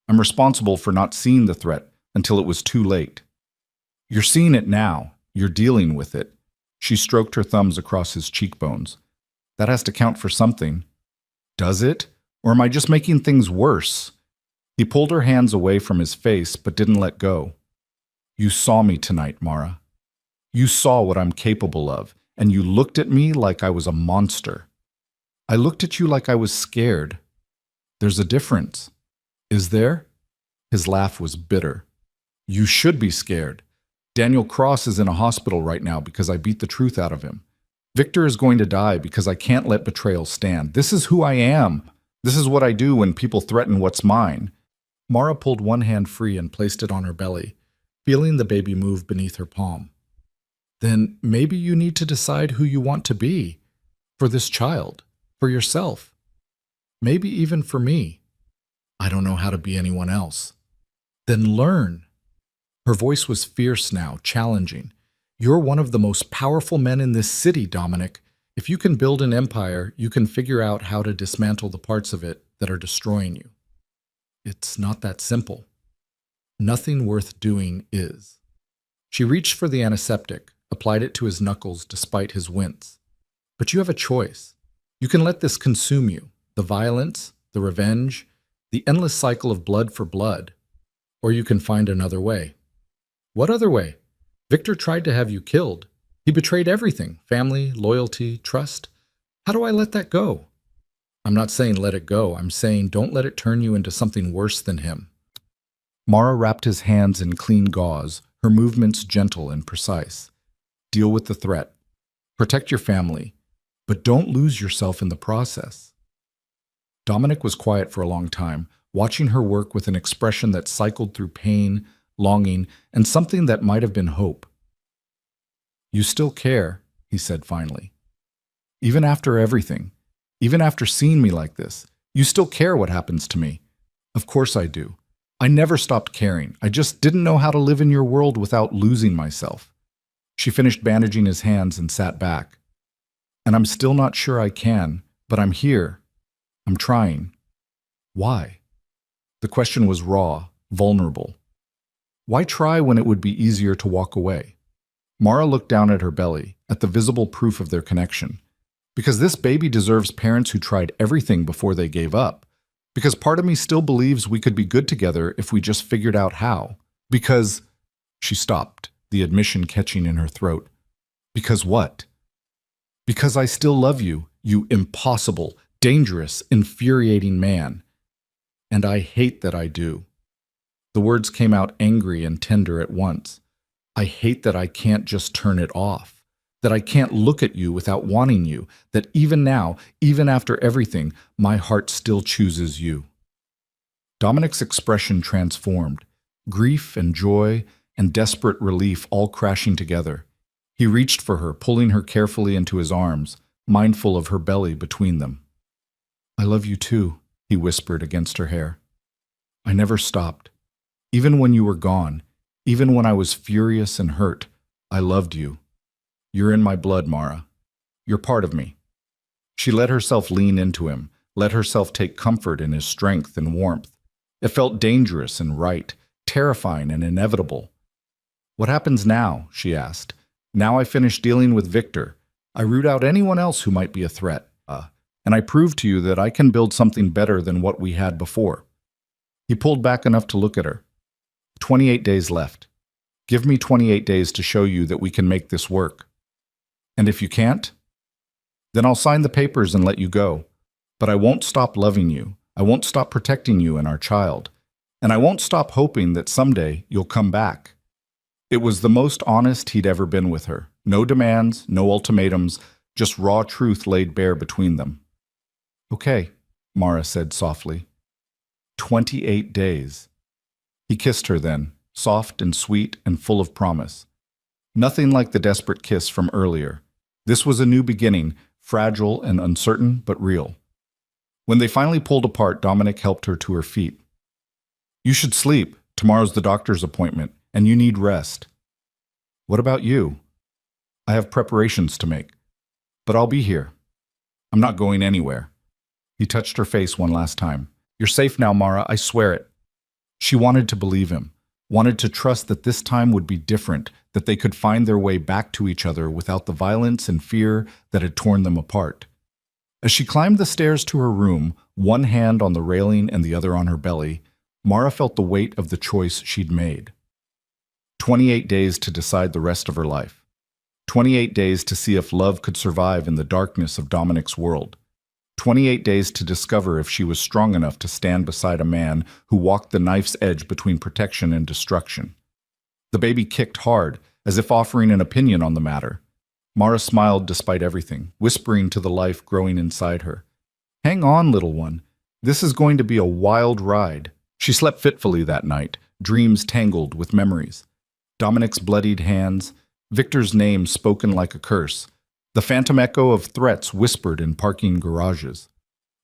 "I'm responsible for not seeing the threat until it was too late." You're seeing it now. You're dealing with it. She stroked her thumbs across his cheekbones. That has to count for something. Does it? Or am I just making things worse? He pulled her hands away from his face, but didn't let go. You saw me tonight, Mara. You saw what I'm capable of, and you looked at me like I was a monster. I looked at you like I was scared. There's a difference. Is there? His laugh was bitter. You should be scared. Daniel Cross is in a hospital right now because I beat the truth out of him. Victor is going to die because I can't let betrayal stand. This is who I am. This is what I do when people threaten what's mine. Mara pulled one hand free and placed it on her belly, feeling the baby move beneath her palm. Then maybe you need to decide who you want to be. For this child. For yourself. Maybe even for me. I don't know how to be anyone else. Then learn. Her voice was fierce now, challenging. You're one of the most powerful men in this city, Dominic. If you can build an empire, you can figure out how to dismantle the parts of it that are destroying you. It's not that simple. Nothing worth doing is. She reached for the antiseptic, applied it to his knuckles despite his wince. But you have a choice. You can let this consume you, the violence, the revenge, the endless cycle of blood for blood. Or you can find another way. What other way? Victor tried to have you killed. He betrayed everything, family, loyalty, trust. How do I let that go? I'm not saying let it go. I'm saying don't let it turn you into something worse than him. Mara wrapped his hands in clean gauze, her movements gentle and precise. Deal with the threat. Protect your family, but don't lose yourself in the process. Dominic was quiet for a long time, watching her work with an expression that cycled through pain, longing, and something that might have been hope. You still care, he said finally. Even after everything, even after seeing me like this, you still care what happens to me. Of course I do. I never stopped caring. I just didn't know how to live in your world without losing myself. She finished bandaging his hands and sat back. And I'm still not sure I can, but I'm here. I'm trying. Why? The question was raw, vulnerable. Why try when it would be easier to walk away? Mara looked down at her belly, at the visible proof of their connection. Because this baby deserves parents who tried everything before they gave up. Because part of me still believes we could be good together if we just figured out how. Because... She stopped, the admission catching in her throat. Because what? Because I still love you, you impossible, dangerous, infuriating man. And I hate that I do. The words came out angry and tender at once. I hate that I can't just turn it off. That I can't look at you without wanting you. That even now, even after everything, my heart still chooses you. Dominic's expression transformed. Grief and joy and desperate relief all crashing together. He reached for her, pulling her carefully into his arms, mindful of her belly between them. I love you too, he whispered against her hair. I never stopped. Even when you were gone, even when I was furious and hurt, I loved you. You're in my blood, Mara. You're part of me. She let herself lean into him, let herself take comfort in his strength and warmth. It felt dangerous and right, terrifying and inevitable. What happens now? She asked. Now I finish dealing with Victor. I root out anyone else who might be a threat. And I prove to you that I can build something better than what we had before. He pulled back enough to look at her. 28 days left. Give me 28 days to show you that we can make this work. And if you can't, then I'll sign the papers and let you go. But I won't stop loving you. I won't stop protecting you and our child. And I won't stop hoping that someday you'll come back. It was the most honest he'd ever been with her. No demands, no ultimatums, just raw truth laid bare between them. Okay, Mara said softly. 28 days. He kissed her then, soft and sweet and full of promise. Nothing like the desperate kiss from earlier. This was a new beginning, fragile and uncertain, but real. When they finally pulled apart, Dominic helped her to her feet. You should sleep. Tomorrow's the doctor's appointment, and you need rest. What about you? I have preparations to make, but I'll be here. I'm not going anywhere. He touched her face one last time. You're safe now, Mara, I swear it. She wanted to believe him. wanted to trust that this time would be different, that they could find their way back to each other without the violence and fear that had torn them apart. As she climbed the stairs to her room, one hand on the railing and the other on her belly, Mara felt the weight of the choice she'd made. 28 days to decide the rest of her life. 28 days to see if love could survive in the darkness of Dominic's world. 28 days to discover if she was strong enough to stand beside a man who walked the knife's edge between protection and destruction. The baby kicked hard, as if offering an opinion on the matter. Mara smiled despite everything, whispering to the life growing inside her. "Hang on, little one. This is going to be a wild ride." She slept fitfully that night, dreams tangled with memories. Dominic's bloodied hands, Victor's name spoken like a curse, the phantom echo of threats whispered in parking garages.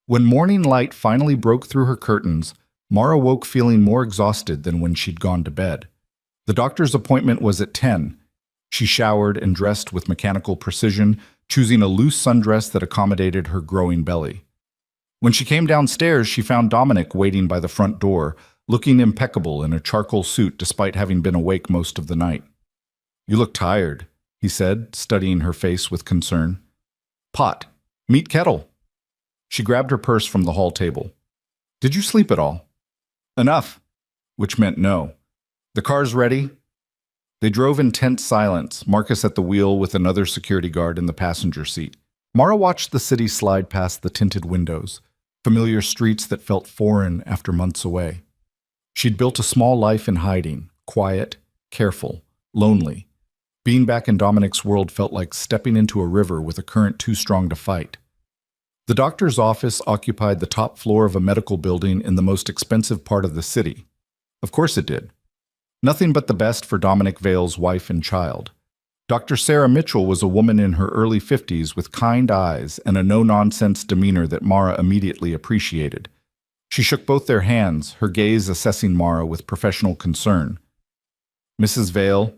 When morning light finally broke through her curtains, Mara woke feeling more exhausted than when she'd gone to bed. The doctor's appointment was at 10. She showered and dressed with mechanical precision, choosing a loose sundress that accommodated her growing belly. When she came downstairs, she found Dominic waiting by the front door, looking impeccable in a charcoal suit despite having been awake most of the night. "You look tired," he said, studying her face with concern. "Pot. Meet kettle." She grabbed her purse from the hall table. "Did you sleep at all?" "Enough," which meant no. "The car's ready?" They drove in tense silence, Marcus at the wheel with another security guard in the passenger seat. Mara watched the city slide past the tinted windows, familiar streets that felt foreign after months away. She'd built a small life in hiding, quiet, careful, lonely. Being back in Dominic's world felt like stepping into a river with a current too strong to fight. The doctor's office occupied the top floor of a medical building in the most expensive part of the city. Of course it did. Nothing but the best for Dominic Vale's wife and child. Dr. Sarah Mitchell was a woman in her early 50s with kind eyes and a no-nonsense demeanor that Mara immediately appreciated. She shook both their hands, her gaze assessing Mara with professional concern. "Mrs. Vale,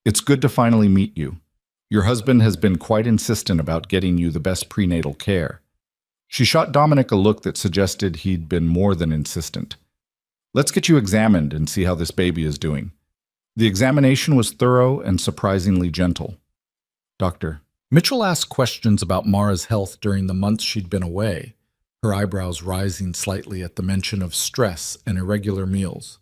it's good to finally meet you. Your husband has been quite insistent about getting you the best prenatal care." She shot Dominic a look that suggested he'd been more than insistent. "Let's get you examined and see how this baby is doing." The examination was thorough and surprisingly gentle. "Doctor." Mitchell asked questions about Mara's health during the months she'd been away, her eyebrows rising slightly at the mention of stress and irregular meals.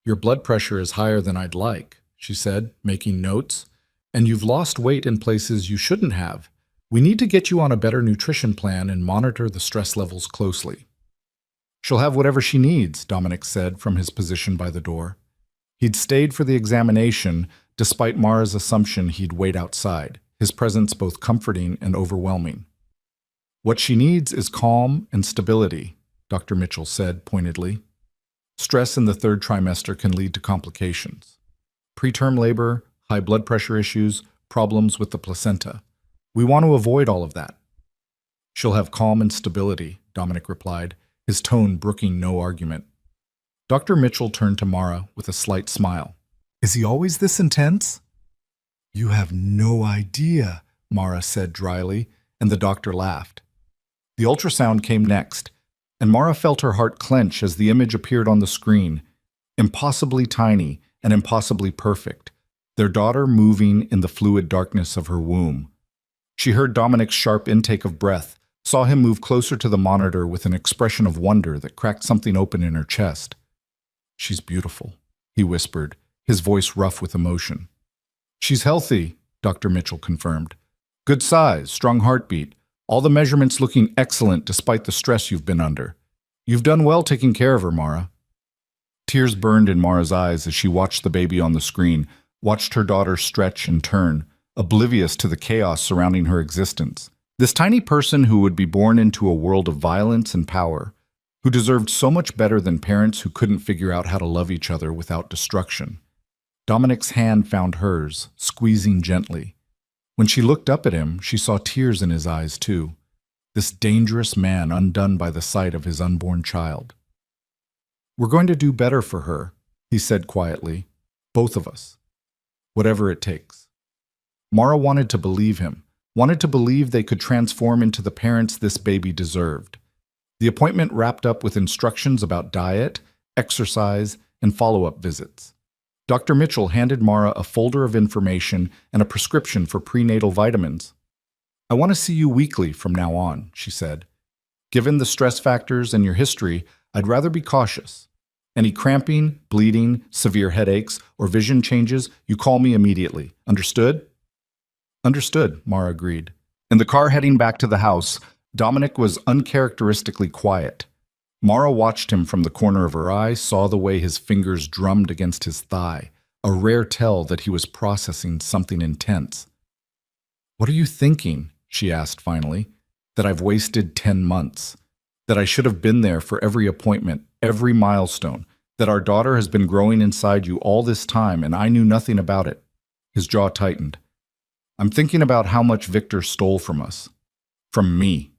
"Your blood pressure is higher than I'd like," she said, making notes, "and you've lost weight in places you shouldn't have. We need to get you on a better nutrition plan and monitor the stress levels closely." "She'll have whatever she needs," Dominic said from his position by the door. He'd stayed for the examination, despite Mara's assumption he'd wait outside, his presence both comforting and overwhelming. "What she needs is calm and stability," Dr. Mitchell said pointedly. "Stress in the third trimester can lead to complications. Preterm labor, high blood pressure issues, problems with the placenta. We want to avoid all of that." "She'll have calm and stability," Dominic replied, his tone brooking no argument. Dr. Mitchell turned to Mara with a slight smile. "Is he always this intense?" "You have no idea," Mara said dryly, and the doctor laughed. The ultrasound came next, and Mara felt her heart clench as the image appeared on the screen, impossibly tiny and impossibly perfect, their daughter moving in the fluid darkness of her womb. She heard Dominic's sharp intake of breath, saw him move closer to the monitor with an expression of wonder that cracked something open in her chest. "She's beautiful," he whispered, his voice rough with emotion. "She's healthy," Dr. Mitchell confirmed. "Good size, strong heartbeat, all the measurements looking excellent despite the stress you've been under. You've done well taking care of her, Mara." Tears burned in Mara's eyes as she watched the baby on the screen, watched her daughter stretch and turn, oblivious to the chaos surrounding her existence. This tiny person who would be born into a world of violence and power, who deserved so much better than parents who couldn't figure out how to love each other without destruction. Dominic's hand found hers, squeezing gently. When she looked up at him, she saw tears in his eyes too. This dangerous man undone by the sight of his unborn child. "We're going to do better for her," he said quietly. "Both of us. Whatever it takes." Mara wanted to believe him, wanted to believe they could transform into the parents this baby deserved. The appointment wrapped up with instructions about diet, exercise, and follow-up visits. Dr. Mitchell handed Mara a folder of information and a prescription for prenatal vitamins. I want to see you weekly from now on, she said. Given the stress factors and your history, I'd rather be cautious. Any cramping, bleeding, severe headaches, or vision changes, you call me immediately. Understood? Understood, Mara agreed. In the car heading back to the house, Dominic was uncharacteristically quiet. Mara watched him from the corner of her eye, saw the way his fingers drummed against his thigh, a rare tell that he was processing something intense. What are you thinking? She asked finally. That I've wasted 10 months. That I should have been there for every appointment, every milestone. That our daughter has been growing inside you all this time and I knew nothing about it. His jaw tightened. I'm thinking about how much Victor stole from us. From me.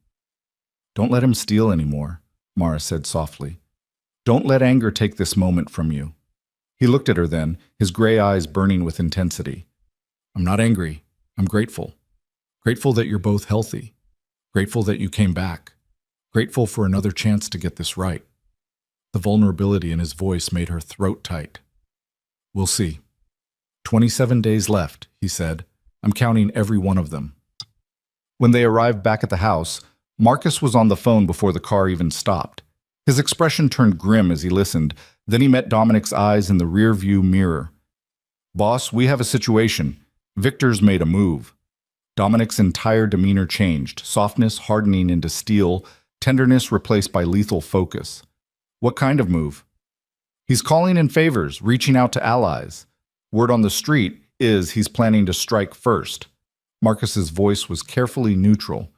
Don't let him steal anymore, Mara said softly. Don't let anger take this moment from you. He looked at her then, his gray eyes burning with intensity. I'm not angry. I'm grateful. Grateful that you're both healthy. Grateful that you came back. Grateful for another chance to get this right. The vulnerability in his voice made her throat tight. We'll see. 27 days left, he said. I'm counting every one of them. When they arrived back at the house, Marcus was on the phone before the car even stopped. His expression turned grim as he listened. Then he met Dominic's eyes in the rear-view mirror. Boss, we have a situation. Victor's made a move. Dominic's entire demeanor changed, softness hardening into steel, tenderness replaced by lethal focus. What kind of move? He's calling in favors, reaching out to allies. Word on the street is he's planning to strike first. Marcus's voice was carefully neutral.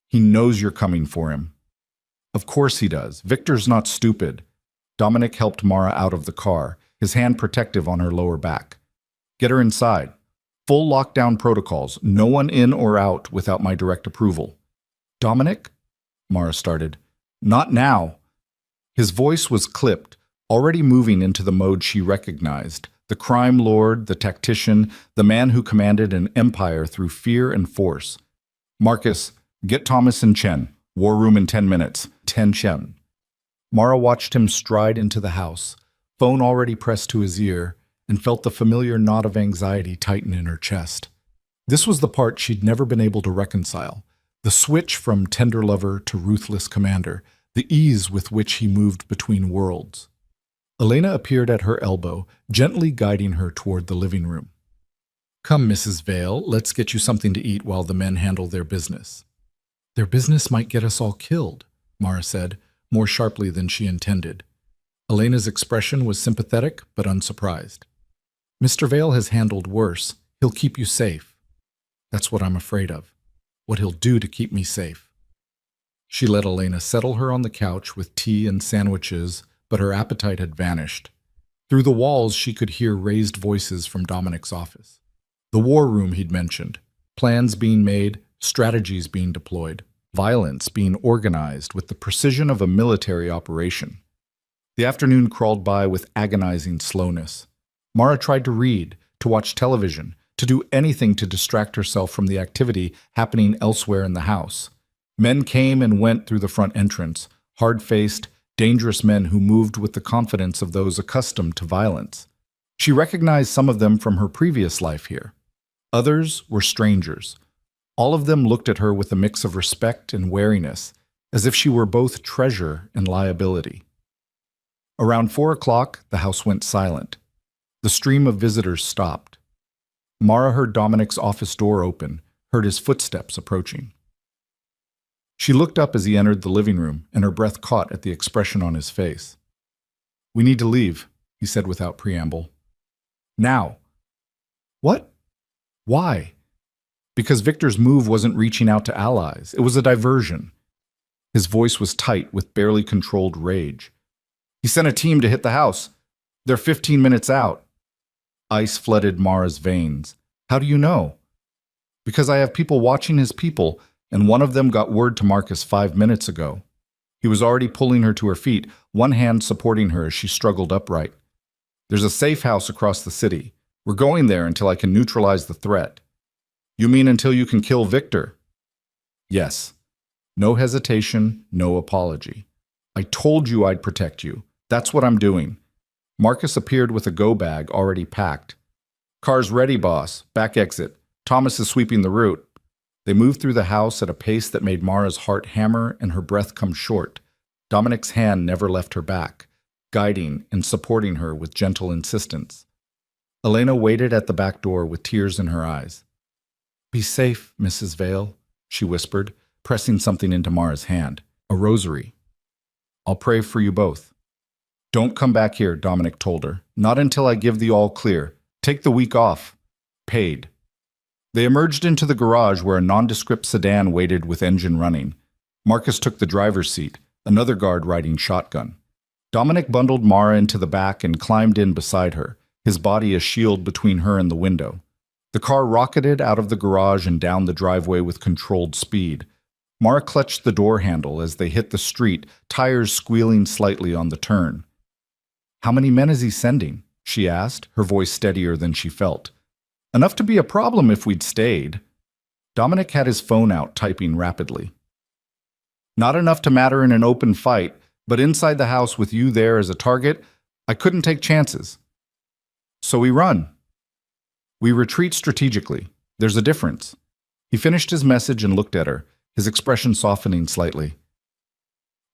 He knows you're coming for him. Of course he does. Victor's not stupid. Dominic helped Mara out of the car, his hand protective on her lower back. Get her inside. Full lockdown protocols, no one in or out without my direct approval. Dominic? Mara started. Not now. His voice was clipped, already moving into the mode she recognized. The crime lord, the tactician, the man who commanded an empire through fear and force. Marcus, get Thomas and Chen. War room in 10 minutes. 10 Chen. Mara watched him stride into the house, phone already pressed to his ear, and felt the familiar knot of anxiety tighten in her chest. This was the part she'd never been able to reconcile. The switch from tender lover to ruthless commander, the ease with which he moved between worlds. Elena appeared at her elbow, gently guiding her toward the living room. Come, Mrs. Vale, let's get you something to eat while the men handle their business. Their business might get us all killed, Mara said, more sharply than she intended. Elena's expression was sympathetic but unsurprised. Mr. Vale has handled worse. He'll keep you safe. That's what I'm afraid of. What he'll do to keep me safe. She let Elena settle her on the couch with tea and sandwiches, but her appetite had vanished. Through the walls, she could hear raised voices from Dominic's office. The war room he'd mentioned. Plans being made, strategies being deployed, violence being organized with the precision of a military operation. The afternoon crawled by with agonizing slowness. Mara tried to read, to watch television, to do anything to distract herself from the activity happening elsewhere in the house. Men came and went through the front entrance, hard-faced, dangerous men who moved with the confidence of those accustomed to violence. She recognized some of them from her previous life here. Others were strangers. All of them looked at her with a mix of respect and wariness, as if she were both treasure and liability. Around 4 o'clock, the house went silent. The stream of visitors stopped. Mara heard Dominic's office door open, heard his footsteps approaching. She looked up as he entered the living room, and her breath caught at the expression on his face. We need to leave, he said without preamble. Now. What? Why? Because Victor's move wasn't reaching out to allies. It was a diversion. His voice was tight with barely controlled rage. He sent a team to hit the house. They're 15 minutes out. Ice flooded Mara's veins. How do you know? Because I have people watching his people, and one of them got word to Marcus 5 minutes ago. He was already pulling her to her feet, one hand supporting her as she struggled upright. There's a safe house across the city. We're going there until I can neutralize the threat. You mean until you can kill Victor? Yes. No hesitation, no apology. I told you I'd protect you. That's what I'm doing. Marcus appeared with a go bag already packed. "Car's ready, boss. Back exit. Thomas is sweeping the route." They moved through the house at a pace that made Mara's heart hammer and her breath come short. Dominic's hand never left her back, guiding and supporting her with gentle insistence. Elena waited at the back door with tears in her eyes. "Be safe, Mrs. Vale," she whispered, pressing something into Mara's hand. A rosary. "I'll pray for you both." "Don't come back here," Dominic told her. "Not until I give the all clear. Take the week off. Paid." They emerged into the garage where a nondescript sedan waited with engine running. Marcus took the driver's seat, another guard riding shotgun. Dominic bundled Mara into the back and climbed in beside her, his body a shield between her and the window. The car rocketed out of the garage and down the driveway with controlled speed. Mara clutched the door handle as they hit the street, tires squealing slightly on the turn. "How many men is he sending?" she asked, her voice steadier than she felt. "Enough to be a problem if we'd stayed." Dominic had his phone out, typing rapidly. "Not enough to matter in an open fight, but inside the house with you there as a target, I couldn't take chances. So we run. We retreat strategically. There's a difference." He finished his message and looked at her, his expression softening slightly.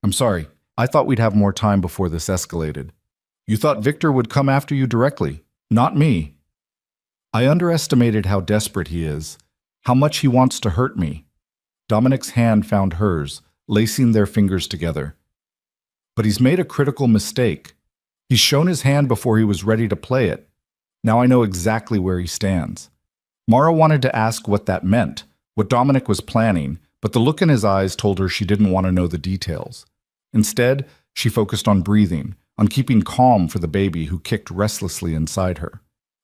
"I'm sorry. I thought we'd have more time before this escalated. You thought Victor would come after you directly, not me. I underestimated how desperate he is, how much he wants to hurt me." Dominic's hand found hers, lacing their fingers together. "But he's made a critical mistake. He's shown his hand before he was ready to play it. Now I know exactly where he stands." Mara wanted to ask what that meant, what Dominic was planning, but the look in his eyes told her she didn't want to know the details. Instead, she focused on breathing, on keeping calm for the baby who kicked restlessly inside her.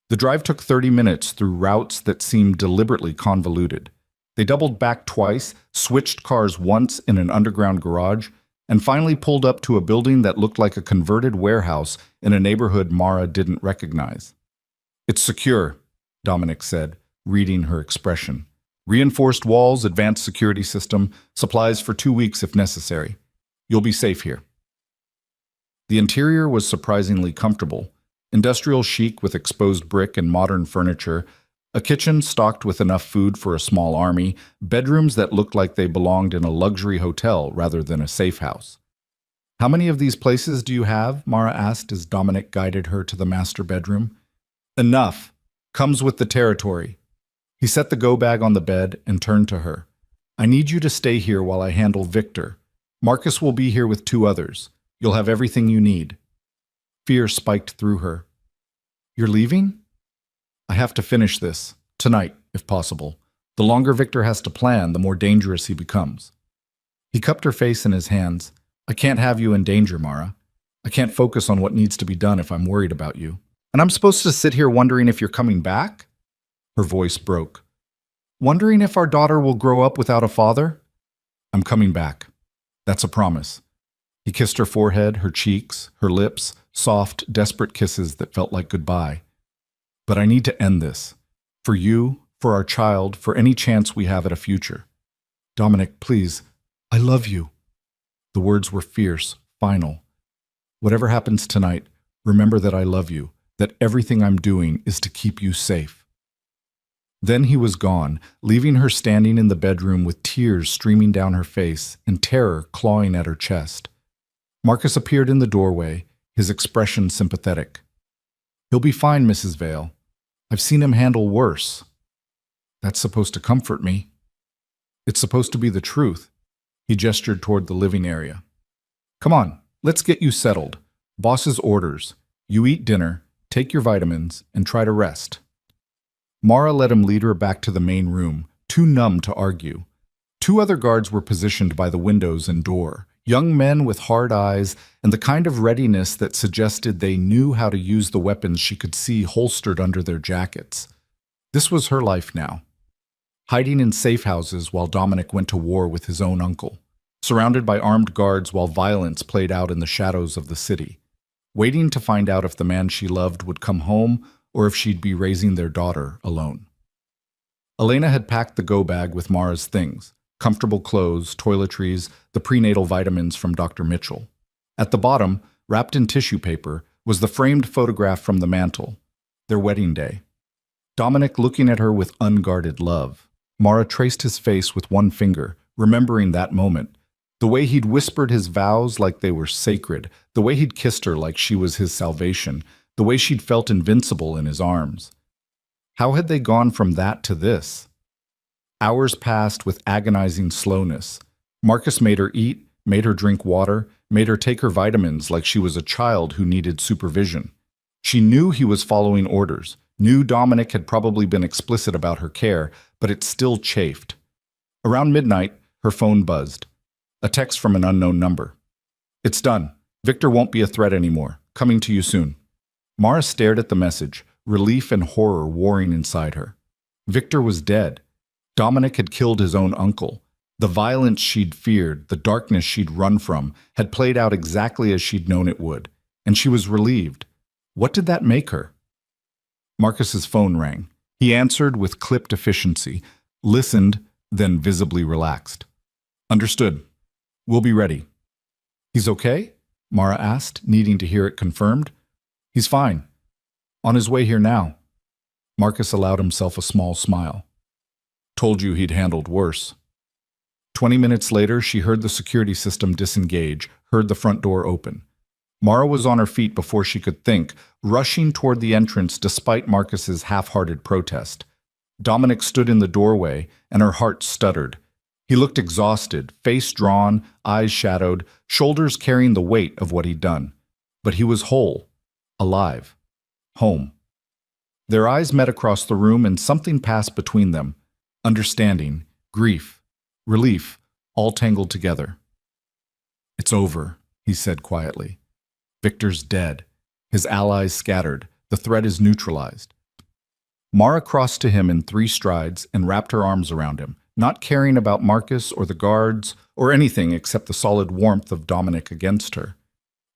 The drive took 30 minutes through routes that seemed deliberately convoluted. They doubled back twice, switched cars once in an underground garage, and finally pulled up to a building that looked like a converted warehouse in a neighborhood Mara didn't recognize. "It's secure," Dominic said, reading her expression. "Reinforced walls, advanced security system, supplies for 2 weeks if necessary. You'll be safe here." The interior was surprisingly comfortable. Industrial chic with exposed brick and modern furniture, a kitchen stocked with enough food for a small army, bedrooms that looked like they belonged in a luxury hotel rather than a safe house. "How many of these places do you have?" Mara asked as Dominic guided her to the master bedroom. "Enough. Comes with the territory." He set the go bag on the bed and turned to her. "I need you to stay here while I handle Victor. Marcus will be here with 2 others. You'll have everything you need." Fear spiked through her. "You're leaving?" "I have to finish this. Tonight, if possible. The longer Victor has to plan, the more dangerous he becomes." He cupped her face in his hands. "I can't have you in danger, Mara. I can't focus on what needs to be done if I'm worried about you. And I'm supposed to sit here wondering if you're coming back?" Her voice broke. "Wondering if our daughter will grow up without a father?" "I'm coming back. That's a promise." He kissed her forehead, her cheeks, her lips, soft, desperate kisses that felt like goodbye. "But I need to end this. For you, for our child, for any chance we have at a future. Dominic, please, I love you." The words were fierce, final. "Whatever happens tonight, remember that I love you, that everything I'm doing is to keep you safe." Then he was gone, leaving her standing in the bedroom with tears streaming down her face and terror clawing at her chest. Marcus appeared in the doorway, his expression sympathetic. "He'll be fine, Mrs. Vale. I've seen him handle worse." "That's supposed to comfort me." "It's supposed to be the truth." He gestured toward the living area. "Come on, let's get you settled. Boss's orders. You eat dinner, take your vitamins, and try to rest." Mara let him lead her back to the main room, too numb to argue. 2 other guards were positioned by the windows and door, young men with hard eyes and the kind of readiness that suggested they knew how to use the weapons she could see holstered under their jackets. This was her life now. Hiding in safe houses while Dominic went to war with his own uncle. Surrounded by armed guards while violence played out in the shadows of the city. Waiting to find out if the man she loved would come home or if she'd be raising their daughter alone. Elena had packed the go bag with Mara's things. Comfortable clothes, toiletries, the prenatal vitamins from Dr. Mitchell. At the bottom, wrapped in tissue paper, was the framed photograph from the mantel, their wedding day. Dominic looking at her with unguarded love. Mara traced his face with one finger, remembering that moment. The way he'd whispered his vows like they were sacred, the way he'd kissed her like she was his salvation, the way she'd felt invincible in his arms. How had they gone from that to this? Hours passed with agonizing slowness. Marcus made her eat, made her drink water, made her take her vitamins like she was a child who needed supervision. She knew he was following orders, knew Dominic had probably been explicit about her care, but it still chafed. Around midnight, her phone buzzed. A text from an unknown number. "It's done. Victor won't be a threat anymore. Coming to you soon." Mara stared at the message, relief and horror warring inside her. Victor was dead. Dominic had killed his own uncle. The violence she'd feared, the darkness she'd run from, had played out exactly as she'd known it would, and she was relieved. What did that make her? Marcus's phone rang. He answered with clipped efficiency, listened, then visibly relaxed. "Understood. We'll be ready." "He's okay?" Mara asked, needing to hear it confirmed. "He's fine. On his way here now." Marcus allowed himself a small smile. "Told you he'd handled worse." 20 minutes later, she heard the security system disengage, heard the front door open. Mara was on her feet before she could think, rushing toward the entrance despite Marcus's half-hearted protest. Dominic stood in the doorway, and her heart stuttered. He looked exhausted, face drawn, eyes shadowed, shoulders carrying the weight of what he'd done. But he was whole, alive, home. Their eyes met across the room, and something passed between them. Understanding, grief, relief, all tangled together. "It's over," he said quietly. "Victor's dead. His allies scattered. The threat is neutralized." Mara crossed to him in 3 strides and wrapped her arms around him, not caring about Marcus or the guards or anything except the solid warmth of Dominic against her.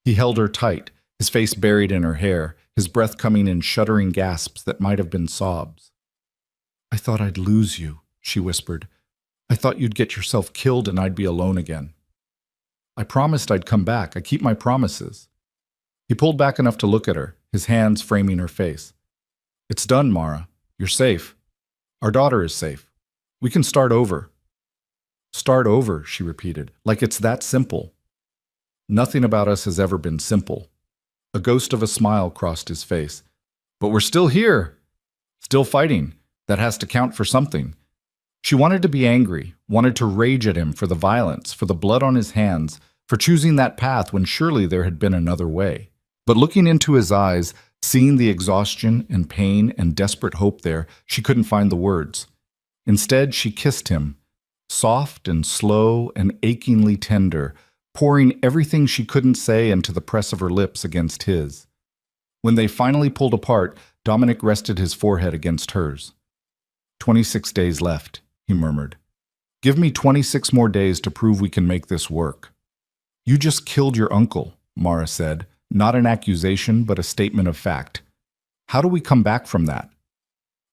He held her tight, his face buried in her hair, his breath coming in shuddering gasps that might have been sobs. "I thought I'd lose you," she whispered. "I thought you'd get yourself killed and I'd be alone again." "I promised I'd come back. I keep my promises." He pulled back enough to look at her, his hands framing her face. "It's done, Mara. You're safe. Our daughter is safe. We can start over." "Start over," she repeated, "like it's that simple." "Nothing about us has ever been simple." A ghost of a smile crossed his face. "But we're still here. Still fighting. That has to count for something." She wanted to be angry, wanted to rage at him for the violence, for the blood on his hands, for choosing that path when surely there had been another way. But looking into his eyes, seeing the exhaustion and pain and desperate hope there, she couldn't find the words. Instead, she kissed him, soft and slow and achingly tender, pouring everything she couldn't say into the press of her lips against his. When they finally pulled apart, Dominic rested his forehead against hers. 26 days left, he murmured. "Give me 26 more days to prove we can make this work." "You just killed your uncle," Mara said, not an accusation but a statement of fact. "How do we come back from that?"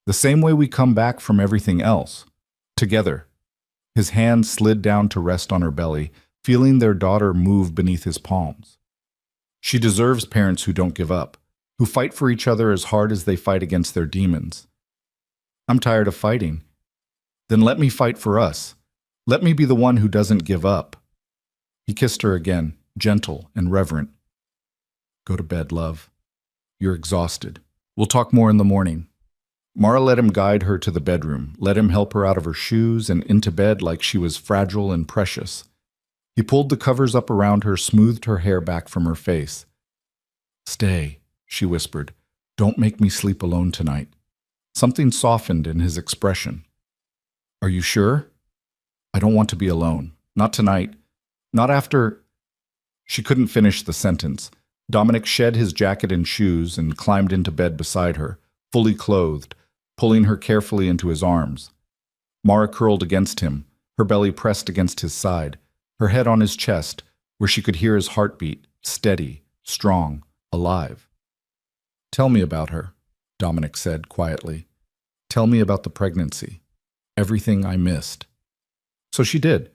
"The same way we come back from everything else. Together." His hand slid down to rest on her belly, feeling their daughter move beneath his palms. She deserves parents who don't give up, who fight for each other as hard as they fight against their demons. "I'm tired of fighting." "Then let me fight for us. Let me be the one who doesn't give up." He kissed her again, gentle and reverent. "Go to bed, love. You're exhausted. We'll talk more in the morning." Mara let him guide her to the bedroom, let him help her out of her shoes and into bed like she was fragile and precious. He pulled the covers up around her, smoothed her hair back from her face. "Stay," she whispered. "Don't make me sleep alone tonight." Something softened in his expression. "Are you sure?" "I don't want to be alone. Not tonight. Not after—" She couldn't finish the sentence. Dominic shed his jacket and shoes and climbed into bed beside her, fully clothed, pulling her carefully into his arms. Mara curled against him, her belly pressed against his side, her head on his chest, where she could hear his heartbeat, steady, strong, alive. "Tell me about her," Dominic said quietly. "Tell me about the pregnancy. Everything I missed." So she did.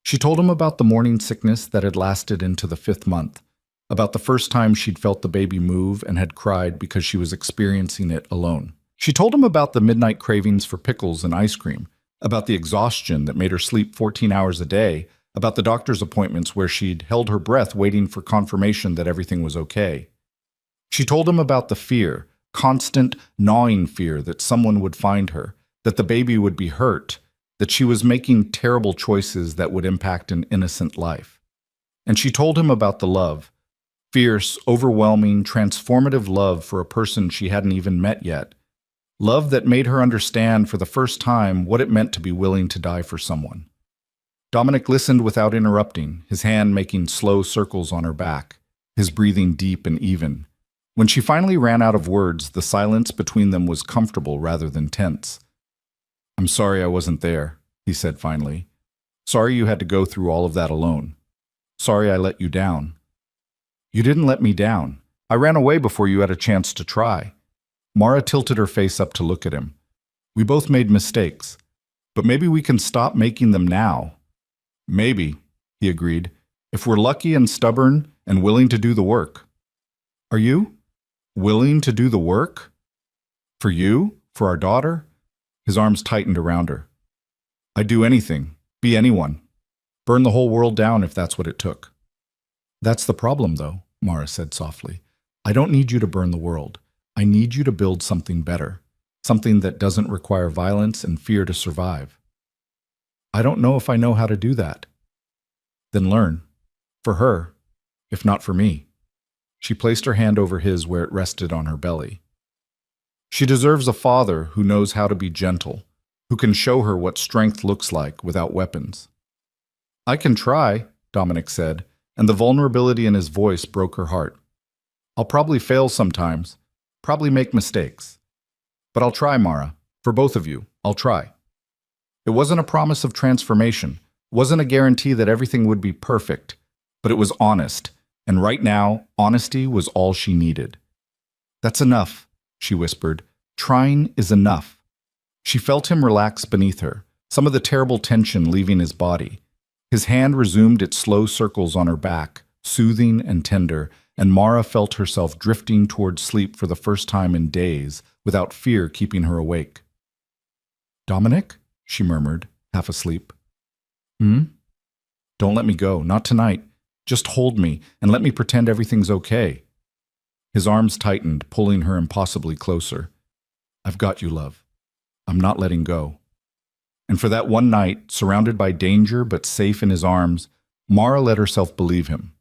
She told him about the morning sickness that had lasted into the 5th month, about the first time she'd felt the baby move and had cried because she was experiencing it alone. She told him about the midnight cravings for pickles and ice cream, about the exhaustion that made her sleep 14 hours a day, about the doctor's appointments where she'd held her breath waiting for confirmation that everything was okay. She told him about the fear, constant, gnawing fear that someone would find her, that the baby would be hurt, that she was making terrible choices that would impact an innocent life. And she told him about the love, fierce, overwhelming, transformative love for a person she hadn't even met yet. Love that made her understand for the first time what it meant to be willing to die for someone. Dominic listened without interrupting, his hand making slow circles on her back, his breathing deep and even. When she finally ran out of words, the silence between them was comfortable rather than tense. "I'm sorry I wasn't there," he said finally. "Sorry you had to go through all of that alone. Sorry I let you down." "You didn't let me down. I ran away before you had a chance to try." Mara tilted her face up to look at him. "We both made mistakes, but maybe we can stop making them now." "Maybe," he agreed, "if we're lucky and stubborn and willing to do the work." "Are you? Willing to do the work? For you? For our daughter?" His arms tightened around her. "I'd do anything, be anyone. Burn the whole world down if that's what it took." "That's the problem, though," Mara said softly. "I don't need you to burn the world. I need you to build something better, something that doesn't require violence and fear to survive." "I don't know if I know how to do that." "Then learn. For her, if not for me." She placed her hand over his where it rested on her belly. "She deserves a father who knows how to be gentle, who can show her what strength looks like without weapons." "I can try," Dominic said, and the vulnerability in his voice broke her heart. "I'll probably fail sometimes, probably make mistakes. But I'll try, Mara. For both of you, I'll try." It wasn't a promise of transformation, wasn't a guarantee that everything would be perfect, but it was honest, and right now, honesty was all she needed. "That's enough," she whispered. "Trying is enough." She felt him relax beneath her, some of the terrible tension leaving his body. His hand resumed its slow circles on her back, soothing and tender, and Mara felt herself drifting toward sleep for the first time in days, without fear keeping her awake. "Dominic?" she murmured, half asleep. "Hmm? Don't let me go, not tonight. Just hold me, and let me pretend everything's okay." His arms tightened, pulling her impossibly closer. "I've got you, love. I'm not letting go." And for that one night, surrounded by danger but safe in his arms, Mara let herself believe him.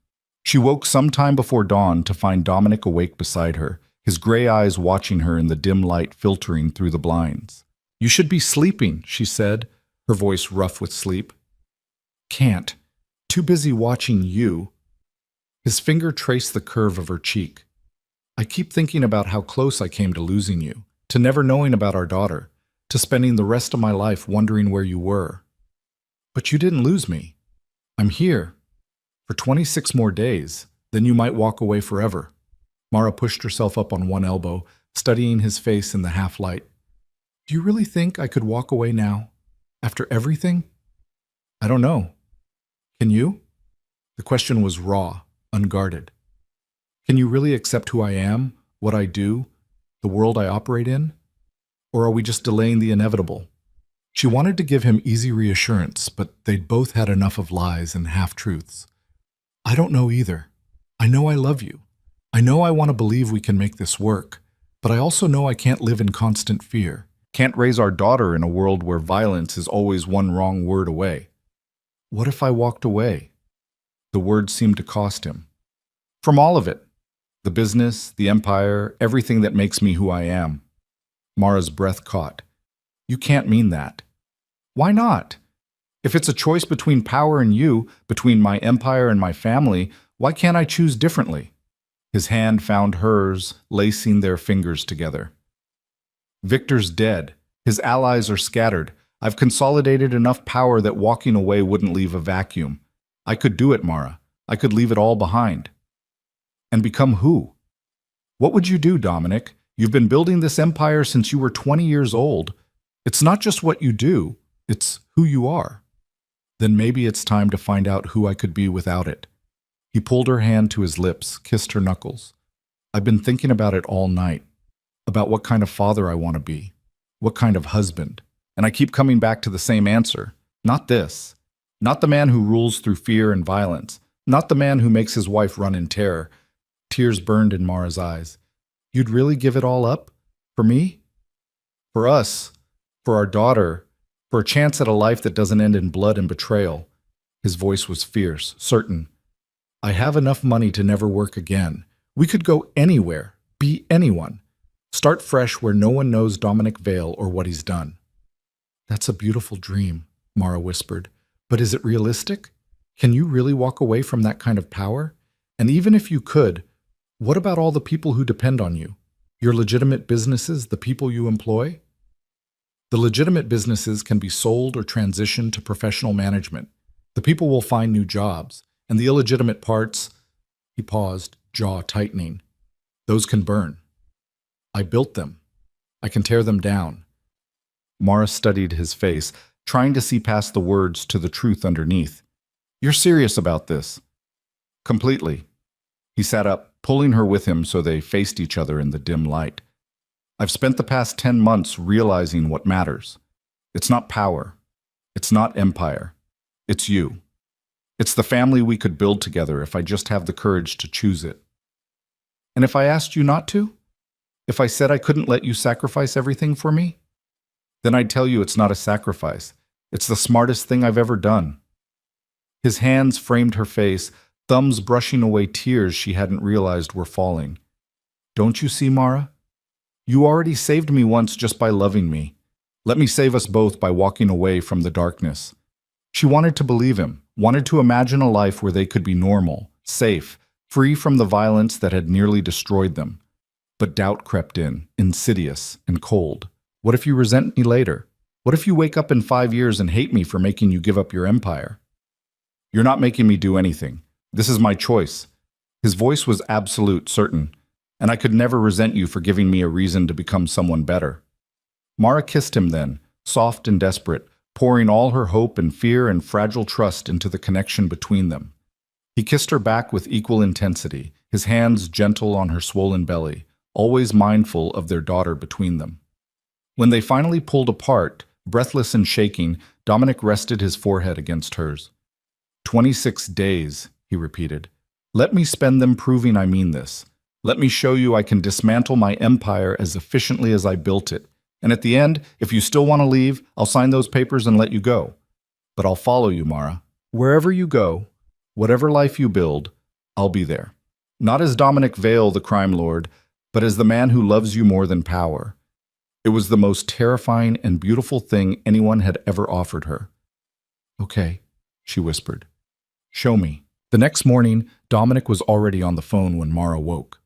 She woke sometime before dawn to find Dominic awake beside her, his gray eyes watching her in the dim light filtering through the blinds. "You should be sleeping," she said, her voice rough with sleep. "Can't. Too busy watching you." His finger traced the curve of her cheek. "I keep thinking about how close I came to losing you, to never knowing about our daughter, to spending the rest of my life wondering where you were. But you didn't lose me. I'm here. For 26 more days, then you might walk away forever." Mara pushed herself up on one elbow, studying his face in the half-light. "Do you really think I could walk away now? After everything?" "I don't know. Can you?" The question was raw, unguarded. "Can you really accept who I am, what I do, the world I operate in? Or are we just delaying the inevitable?" She wanted to give him easy reassurance, but they'd both had enough of lies and half-truths. "I don't know either. I know I love you. I know I want to believe we can make this work, but I also know I can't live in constant fear. Can't raise our daughter in a world where violence is always one wrong word away." "What if I walked away?" The word seemed to cost him. "From all of it. The business, the empire, everything that makes me who I am." Mara's breath caught. "You can't mean that." "Why not? If it's a choice between power and you, between my empire and my family, why can't I choose differently?" His hand found hers, lacing their fingers together. "Victor's dead. His allies are scattered. I've consolidated enough power that walking away wouldn't leave a vacuum. I could do it, Mara. I could leave it all behind." "And become who? What would you do, Dominic? You've been building this empire since you were 20 years old. It's not just what you do, it's who you are." "Then maybe it's time to find out who I could be without it." He pulled her hand to his lips, kissed her knuckles. I've been thinking about it all night, about what kind of father I want to be, what kind of husband. And I keep coming back to the same answer. Not this. Not the man who rules through fear and violence. Not the man who makes his wife run in terror. Tears burned in Mara's eyes. You'd really give it all up? For me? For us? For our daughter? For a chance at a life that doesn't end in blood and betrayal? His voice was fierce, certain. I have enough money to never work again. We could go anywhere, be anyone. Start fresh where no one knows Dominic Vale or what he's done. That's a beautiful dream, Mara whispered. But is it realistic? Can you really walk away from that kind of power? And even if you could, what about all the people who depend on you? Your legitimate businesses, the people you employ? The legitimate businesses can be sold or transitioned to professional management. The people will find new jobs. And the illegitimate parts, he paused, jaw tightening, those can burn. I built them. I can tear them down. Mara studied his face, trying to see past the words to the truth underneath. You're serious about this? Completely. He sat up, pulling her with him so they faced each other in the dim light. I've spent the past 10 months realizing what matters. It's not power. It's not empire. It's you. It's the family we could build together if I just have the courage to choose it. And if I asked you not to? If I said I couldn't let you sacrifice everything for me? Then I'd tell you it's not a sacrifice. It's the smartest thing I've ever done. His hands framed her face, thumbs brushing away tears she hadn't realized were falling. Don't you see, Mara? You already saved me once just by loving me. Let me save us both by walking away from the darkness. She wanted to believe him, wanted to imagine a life where they could be normal, safe, free from the violence that had nearly destroyed them. But doubt crept in, insidious and cold. What if you resent me later? What if you wake up in 5 years and hate me for making you give up your empire? You're not making me do anything. This is my choice. His voice was absolute, certain, and I could never resent you for giving me a reason to become someone better. Mara kissed him then, soft and desperate, pouring all her hope and fear and fragile trust into the connection between them. He kissed her back with equal intensity, his hands gentle on her swollen belly, always mindful of their daughter between them. When they finally pulled apart, breathless and shaking, Dominic rested his forehead against hers. 26 days, he repeated. Let me spend them proving I mean this. Let me show you I can dismantle my empire as efficiently as I built it. And at the end, if you still want to leave, I'll sign those papers and let you go. But I'll follow you, Mara. Wherever you go, whatever life you build, I'll be there. Not as Dominic Vale, the crime lord, but as the man who loves you more than power. It was the most terrifying and beautiful thing anyone had ever offered her. Okay, she whispered. Show me. The next morning, Dominic was already on the phone when Mara woke.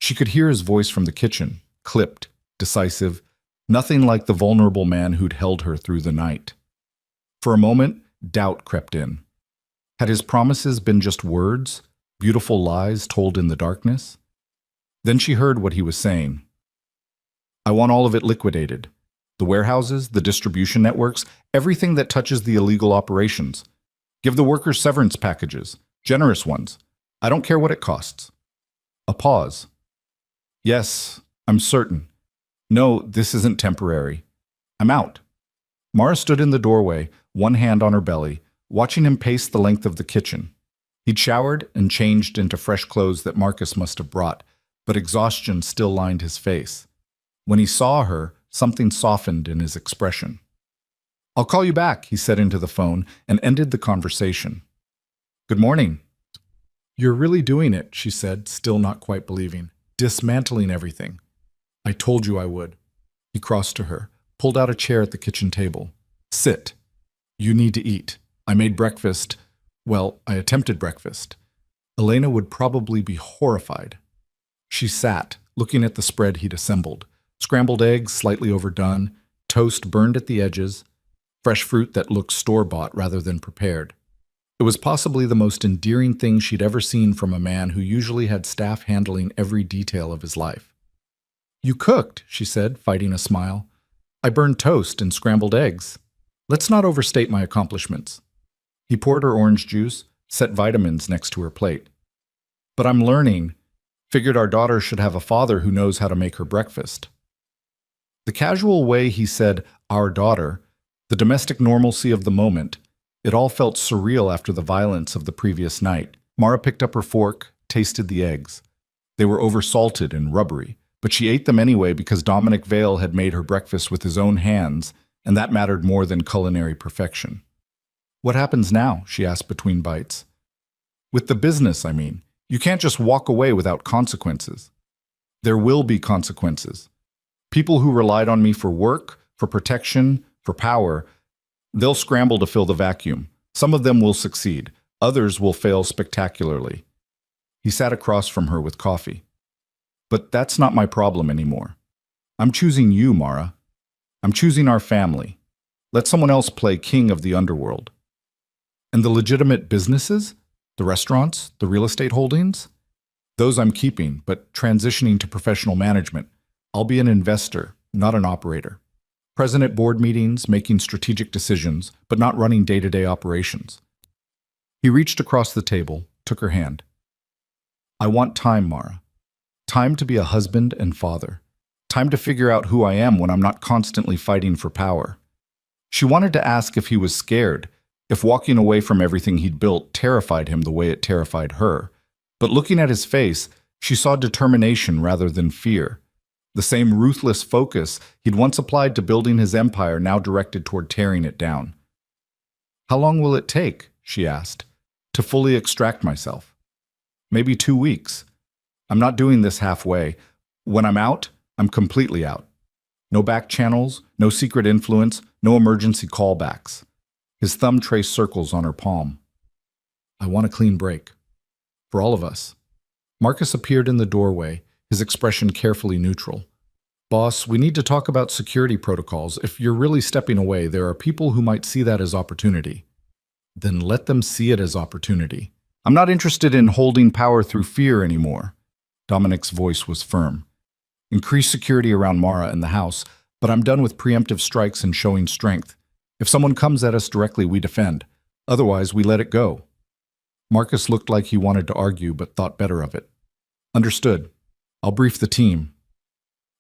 She could hear his voice from the kitchen, clipped, decisive, nothing like the vulnerable man who'd held her through the night. For a moment, doubt crept in. Had his promises been just words, beautiful lies told in the darkness? Then she heard what he was saying. I want all of it liquidated. The warehouses, the distribution networks, everything that touches the illegal operations. Give the workers severance packages, generous ones. I don't care what it costs. A pause. Yes, I'm certain. No, this isn't temporary. I'm out. Mara stood in the doorway, one hand on her belly, watching him pace the length of the kitchen. He'd showered and changed into fresh clothes that Marcus must have brought, but exhaustion still lined his face. When he saw her, something softened in his expression. I'll call you back, he said into the phone, and ended the conversation. Good morning. You're really doing it, she said, still not quite believing. Dismantling everything. I told you I would. He crossed to her, pulled out a chair at the kitchen table. Sit. You need to eat. I made breakfast. Well, I attempted breakfast. Elena would probably be horrified. She sat, looking at the spread he'd assembled. Scrambled eggs slightly overdone, toast burned at the edges, fresh fruit that looked store-bought rather than prepared. It was possibly the most endearing thing she'd ever seen from a man who usually had staff handling every detail of his life. You cooked, she said, fighting a smile. I burned toast and scrambled eggs. Let's not overstate my accomplishments. He poured her orange juice, set vitamins next to her plate. But I'm learning. Figured our daughter should have a father who knows how to make her breakfast. The casual way he said, our daughter, the domestic normalcy of the moment, it all felt surreal after the violence of the previous night. Mara picked up her fork, tasted the eggs. They were oversalted and rubbery, but she ate them anyway because Dominic Vale had made her breakfast with his own hands, and that mattered more than culinary perfection. What happens now? She asked between bites. With the business, I mean. You can't just walk away without consequences. There will be consequences. People who relied on me for work, for protection, for power, they'll scramble to fill the vacuum. Some of them will succeed. Others will fail spectacularly. He sat across from her with coffee. But that's not my problem anymore. I'm choosing you, Mara. I'm choosing our family. Let someone else play king of the underworld. And the legitimate businesses? The restaurants? The real estate holdings? Those I'm keeping, but transitioning to professional management. I'll be an investor, not an operator. Present at board meetings, making strategic decisions, but not running day-to-day operations. He reached across the table, took her hand. I want time, Mara. Time to be a husband and father. Time to figure out who I am when I'm not constantly fighting for power. She wanted to ask if he was scared, if walking away from everything he'd built terrified him the way it terrified her. But looking at his face, she saw determination rather than fear. The same ruthless focus he'd once applied to building his empire now directed toward tearing it down. How long will it take, she asked, to fully extract myself? Maybe 2 weeks. I'm not doing this halfway. When I'm out, I'm completely out. No back channels, no secret influence, no emergency callbacks. His thumb traced circles on her palm. I want a clean break. For all of us. Marcus appeared in the doorway, his expression carefully neutral. Boss, we need to talk about security protocols. If you're really stepping away, there are people who might see that as opportunity. Then let them see it as opportunity. I'm not interested in holding power through fear anymore. Dominic's voice was firm. Increase security around Mara and the house, but I'm done with preemptive strikes and showing strength. If someone comes at us directly, we defend. Otherwise, we let it go. Marcus looked like he wanted to argue, but thought better of it. Understood. I'll brief the team.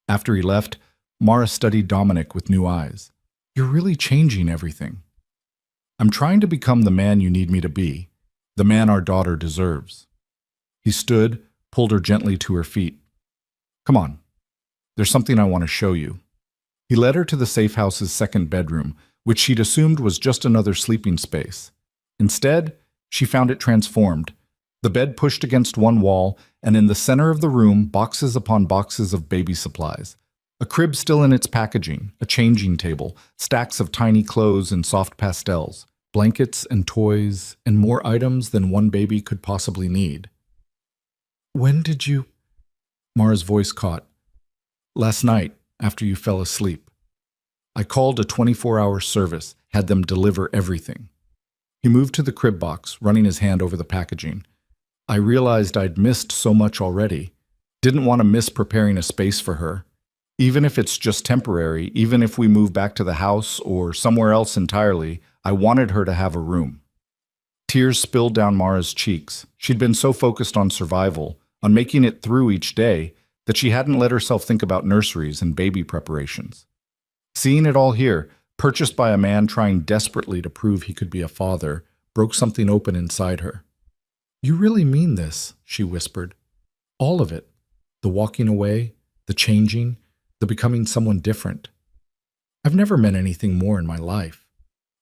After he left, Mara studied Dominic with new eyes. You're really changing everything. I'm trying to become the man you need me to be, the man our daughter deserves. He stood, pulled her gently to her feet. Come on. There's something I want to show you. He led her to the safe house's second bedroom, which she'd assumed was just another sleeping space. Instead, she found it transformed. The bed pushed against one wall, and in the center of the room, boxes upon boxes of baby supplies. A crib still in its packaging, a changing table, stacks of tiny clothes and soft pastels, blankets and toys, and more items than one baby could possibly need. When did you... Mara's voice caught. Last night, after you fell asleep. I called a 24-hour service, had them deliver everything. He moved to the crib box, running his hand over the packaging. I realized I'd missed so much already. Didn't want to miss preparing a space for her. Even if it's just temporary, even if we move back to the house or somewhere else entirely, I wanted her to have a room. Tears spilled down Mara's cheeks. She'd been so focused on survival, on making it through each day, that she hadn't let herself think about nurseries and baby preparations. Seeing it all here, purchased by a man trying desperately to prove he could be a father, broke something open inside her. You really mean this, she whispered. All of it. The walking away, the changing, the becoming someone different. I've never meant anything more in my life.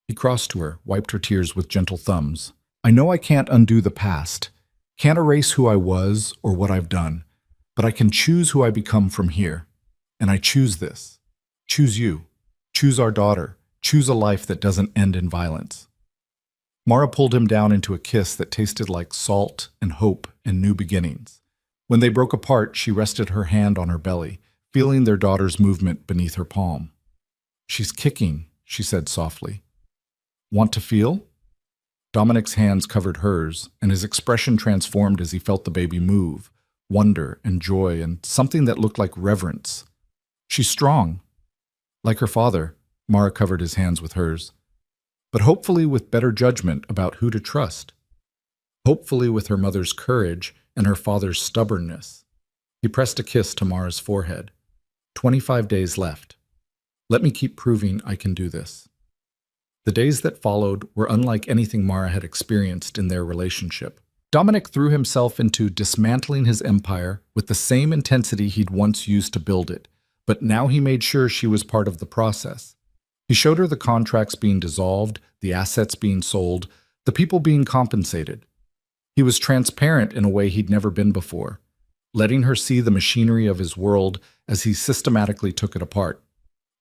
He crossed to her, wiped her tears with gentle thumbs. I know I can't undo the past, can't erase who I was or what I've done, but I can choose who I become from here. And I choose this. Choose you. Choose our daughter. Choose a life that doesn't end in violence. Mara pulled him down into a kiss that tasted like salt and hope and new beginnings. When they broke apart, she rested her hand on her belly, feeling their daughter's movement beneath her palm. She's kicking, she said softly. Want to feel? Dominic's hands covered hers, and his expression transformed as he felt the baby move, wonder and joy and something that looked like reverence. She's strong. Like her father, Mara covered his hands with hers, but hopefully with better judgment about who to trust. Hopefully with her mother's courage and her father's stubbornness. He pressed a kiss to Mara's forehead. 25 days left. Let me keep proving I can do this. The days that followed were unlike anything Mara had experienced in their relationship. Dominic threw himself into dismantling his empire with the same intensity he'd once used to build it, but now he made sure she was part of the process. He showed her the contracts being dissolved, the assets being sold, the people being compensated. He was transparent in a way he'd never been before, letting her see the machinery of his world as he systematically took it apart.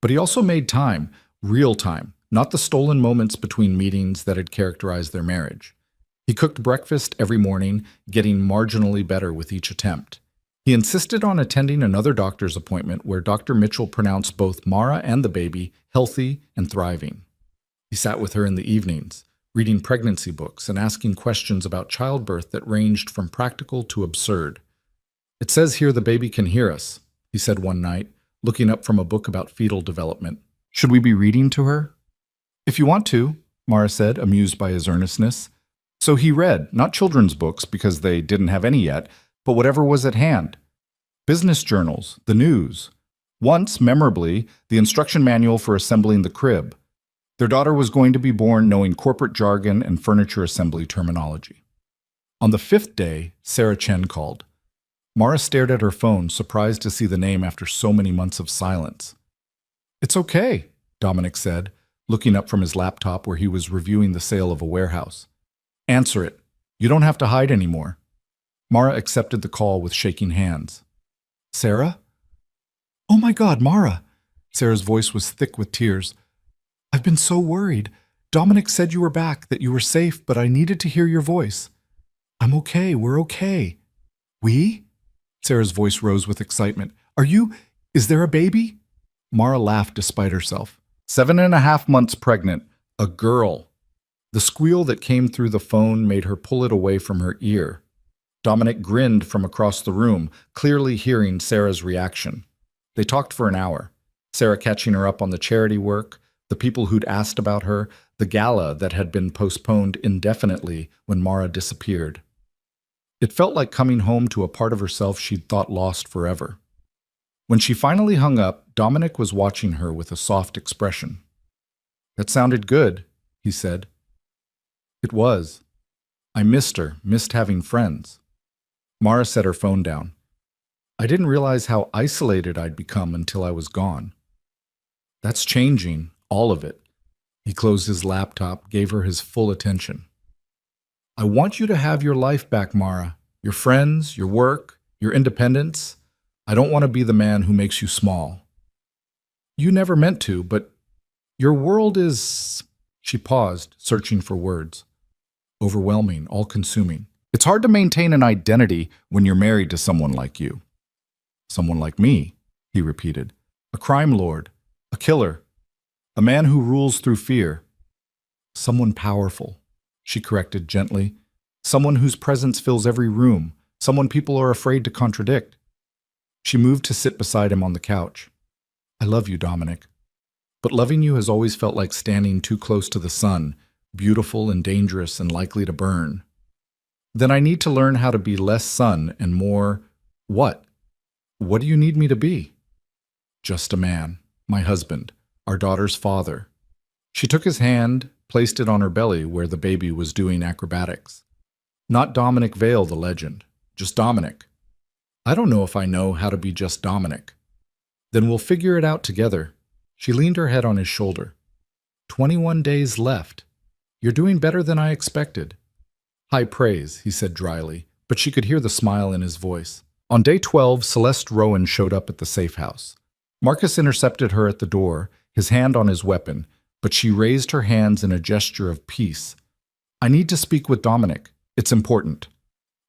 But he also made time, real time, not the stolen moments between meetings that had characterized their marriage. He cooked breakfast every morning, getting marginally better with each attempt. He insisted on attending another doctor's appointment where Dr. Mitchell pronounced both Mara and the baby healthy and thriving. He sat with her in the evenings, reading pregnancy books and asking questions about childbirth that ranged from practical to absurd. "It says here the baby can hear us," he said one night, looking up from a book about fetal development. "Should we be reading to her?" "If you want to," Mara said, amused by his earnestness. So he read, not children's books because they didn't have any yet, but whatever was at hand. Business journals, the news. Once, memorably, the instruction manual for assembling the crib. Their daughter was going to be born knowing corporate jargon and furniture assembly terminology. On the 5th day, Sarah Chen called. Mara stared at her phone, surprised to see the name after so many months of silence. "It's okay," Dominic said, looking up from his laptop where he was reviewing the sale of a warehouse. "Answer it. You don't have to hide anymore." Mara accepted the call with shaking hands. "Sarah?" "Oh my God, Mara!" Sarah's voice was thick with tears. "I've been so worried. Dominic said you were back, that you were safe, but I needed to hear your voice." "I'm okay, we're okay." "We?" Sarah's voice rose with excitement. Is there a baby?" Mara laughed despite herself. 7.5 months pregnant. A girl. The squeal that came through the phone made her pull it away from her ear. Dominic grinned from across the room, clearly hearing Sarah's reaction. They talked for an hour, Sarah catching her up on the charity work, the people who'd asked about her, the gala that had been postponed indefinitely when Mara disappeared. It felt like coming home to a part of herself she'd thought lost forever. When she finally hung up, Dominic was watching her with a soft expression. "That sounded good," he said. "It was. I missed her, missed having friends." Mara set her phone down. "I didn't realize how isolated I'd become until I was gone." "That's changing, all of it." He closed his laptop, gave her his full attention. "I want you to have your life back, Mara. Your friends, your work, your independence. I don't want to be the man who makes you small." "You never meant to, but your world is—" She paused, searching for words. "Overwhelming, all-consuming. It's hard to maintain an identity when you're married to someone like you." "Someone like me," he repeated. "A crime lord, a killer, a man who rules through fear." "Someone powerful," she corrected gently. "Someone whose presence fills every room, someone people are afraid to contradict." She moved to sit beside him on the couch. "I love you, Dominic. But loving you has always felt like standing too close to the sun, beautiful and dangerous and likely to burn. Then I need to learn how to be less sun and more— What? What do you need me to be?" "Just a man, my husband, our daughter's father." She took his hand, placed it on her belly where the baby was doing acrobatics. "Not Dominic Vale, the legend, just Dominic." "I don't know if I know how to be just Dominic." "Then we'll figure it out together." She leaned her head on his shoulder. 21 days left. You're doing better than I expected." "High praise," he said dryly, but she could hear the smile in his voice. On day 12, Celeste Rowan showed up at the safe house. Marcus intercepted her at the door, his hand on his weapon, but she raised her hands in a gesture of peace. "I need to speak with Dominic. It's important."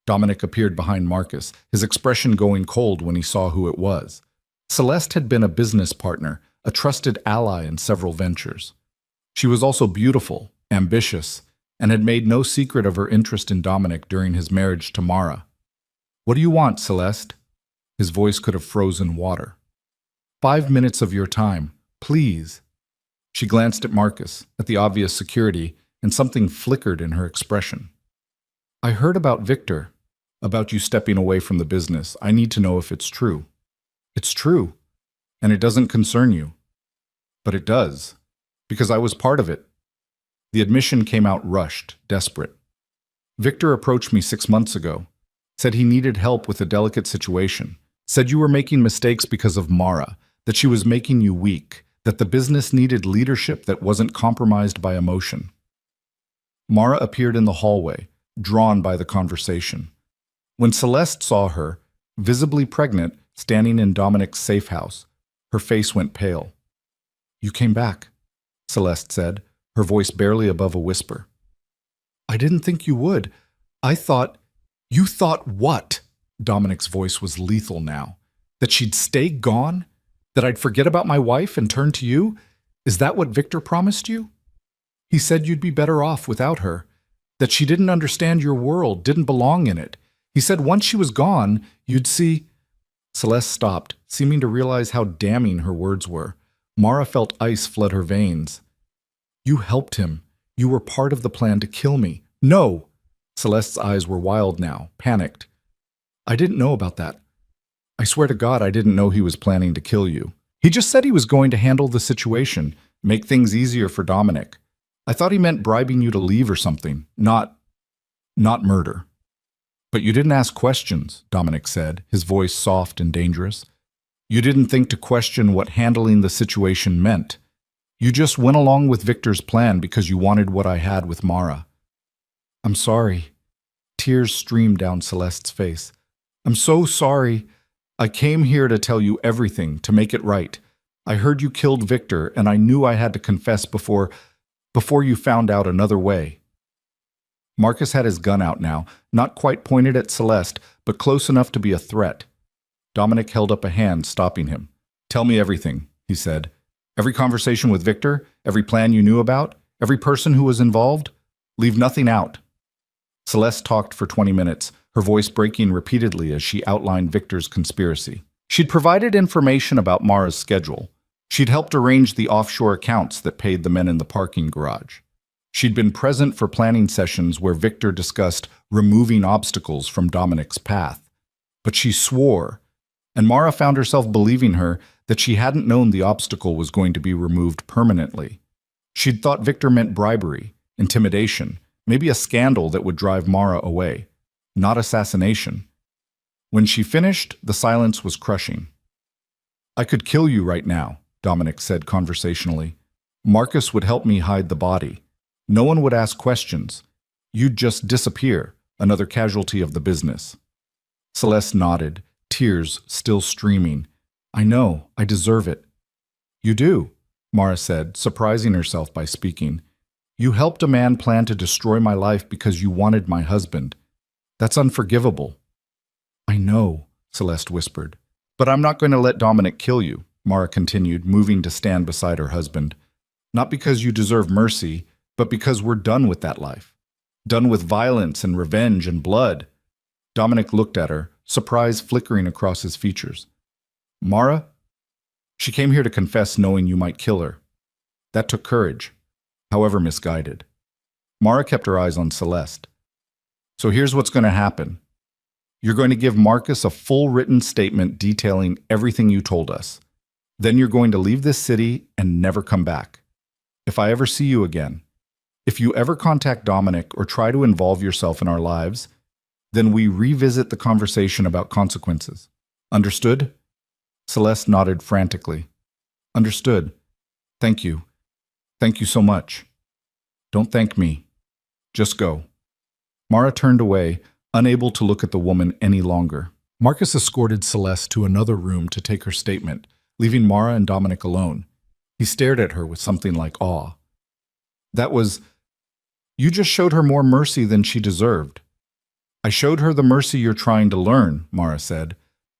Dominic appeared behind Marcus, his expression going cold when he saw who it was. Celeste had been a business partner, a trusted ally in several ventures. She was also beautiful, ambitious, and had made no secret of her interest in Dominic during his marriage to Mara. "What do you want, Celeste?" His voice could have frozen water. 5 minutes of your time, please." She glanced at Marcus, at the obvious security, and something flickered in her expression. "I heard about Victor. About you stepping away from the business. I need to know if it's true. It's true, and it doesn't concern you. But it does, because I was part of it. The admission came out rushed, desperate. Victor approached me 6 months ago, said he needed help with a delicate situation, said you were making mistakes because of Mara, that she was making you weak, that the business needed leadership that wasn't compromised by emotion. Mara appeared in the hallway, drawn by the conversation. When Celeste saw her, visibly pregnant, standing in Dominic's safe house, her face went pale. "You came back," Celeste said, her voice barely above a whisper. "I didn't think you would. I thought—" "You thought what?" Dominic's voice was lethal now. "That she'd stay gone? That I'd forget about my wife and turn to you? Is that what Victor promised you? He said you'd be better off without her, that she didn't understand your world, didn't belong in it. He said once she was gone, you'd see—" Celeste stopped, seeming to realize how damning her words were. Mara felt ice flood her veins. "You helped him. You were part of the plan to kill me." "No!" Celeste's eyes were wild now, panicked. "I didn't know about that. I swear to God I didn't know he was planning to kill you. He just said he was going to handle the situation, make things easier for Dominic. I thought he meant bribing you to leave or something, not murder." "But you didn't ask questions," Dominic said, his voice soft and dangerous. "You didn't think to question what handling the situation meant. You just went along with Victor's plan because you wanted what I had with Mara." "I'm sorry." Tears streamed down Celeste's face. "I'm so sorry. I came here to tell you everything, to make it right. I heard you killed Victor, and I knew I had to confess before you found out another way." Marcus had his gun out now, not quite pointed at Celeste, but close enough to be a threat. Dominic held up a hand, stopping him. "Tell me everything," he said. "Every conversation with Victor, every plan you knew about, every person who was involved. Leave nothing out." Celeste talked for 20 minutes, her voice breaking repeatedly as she outlined Victor's conspiracy. She'd provided information about Mara's schedule. She'd helped arrange the offshore accounts that paid the men in the parking garage. She'd been present for planning sessions where Victor discussed removing obstacles from Dominic's path. But she swore, and Mara found herself believing her, that she hadn't known the obstacle was going to be removed permanently. She'd thought Victor meant bribery, intimidation, maybe a scandal that would drive Mara away, not assassination. When she finished, the silence was crushing. "I could kill you right now," Dominic said conversationally. "Marcus would help me hide the body. No one would ask questions. You'd just disappear, another casualty of the business." Celeste nodded, tears still streaming. "I know, I deserve it." "You do," Mara said, surprising herself by speaking. "You helped a man plan to destroy my life because you wanted my husband. That's unforgivable." "I know," Celeste whispered. "But I'm not going to let Dominic kill you," Mara continued, moving to stand beside her husband. "Not because you deserve mercy, but because we're done with that life. Done with violence and revenge and blood." Dominic looked at her, surprise flickering across his features. "Mara? She came here to confess knowing you might kill her. That took courage, however misguided." Mara kept her eyes on Celeste. "So here's what's going to happen. You're going to give Marcus a full written statement detailing everything you told us. Then you're going to leave this city and never come back. If I ever see you again, if you ever contact Dominic or try to involve yourself in our lives, then we revisit the conversation about consequences. Understood?" Celeste nodded frantically. "Understood. Thank you. Thank you so much." "Don't thank me. Just go." Mara turned away, unable to look at the woman any longer. Marcus escorted Celeste to another room to take her statement, leaving Mara and Dominic alone. He stared at her with something like awe. "You just showed her more mercy than she deserved." "I showed her the mercy you're trying to learn," Mara said.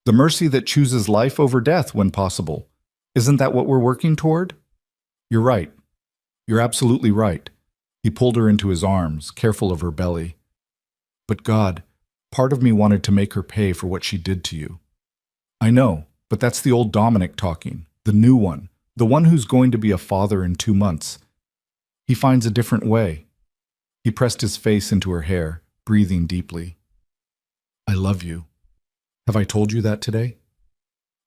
"The mercy that chooses life over death when possible. Isn't that what we're working toward?" "You're right. You're absolutely right." He pulled her into his arms, careful of her belly. "But God, part of me wanted to make her pay for what she did to you." "I know, but that's the old Dominic talking, the new one, the one who's going to be a father in 2 months. He finds a different way." He pressed his face into her hair, breathing deeply. I love you. Have I told you that today?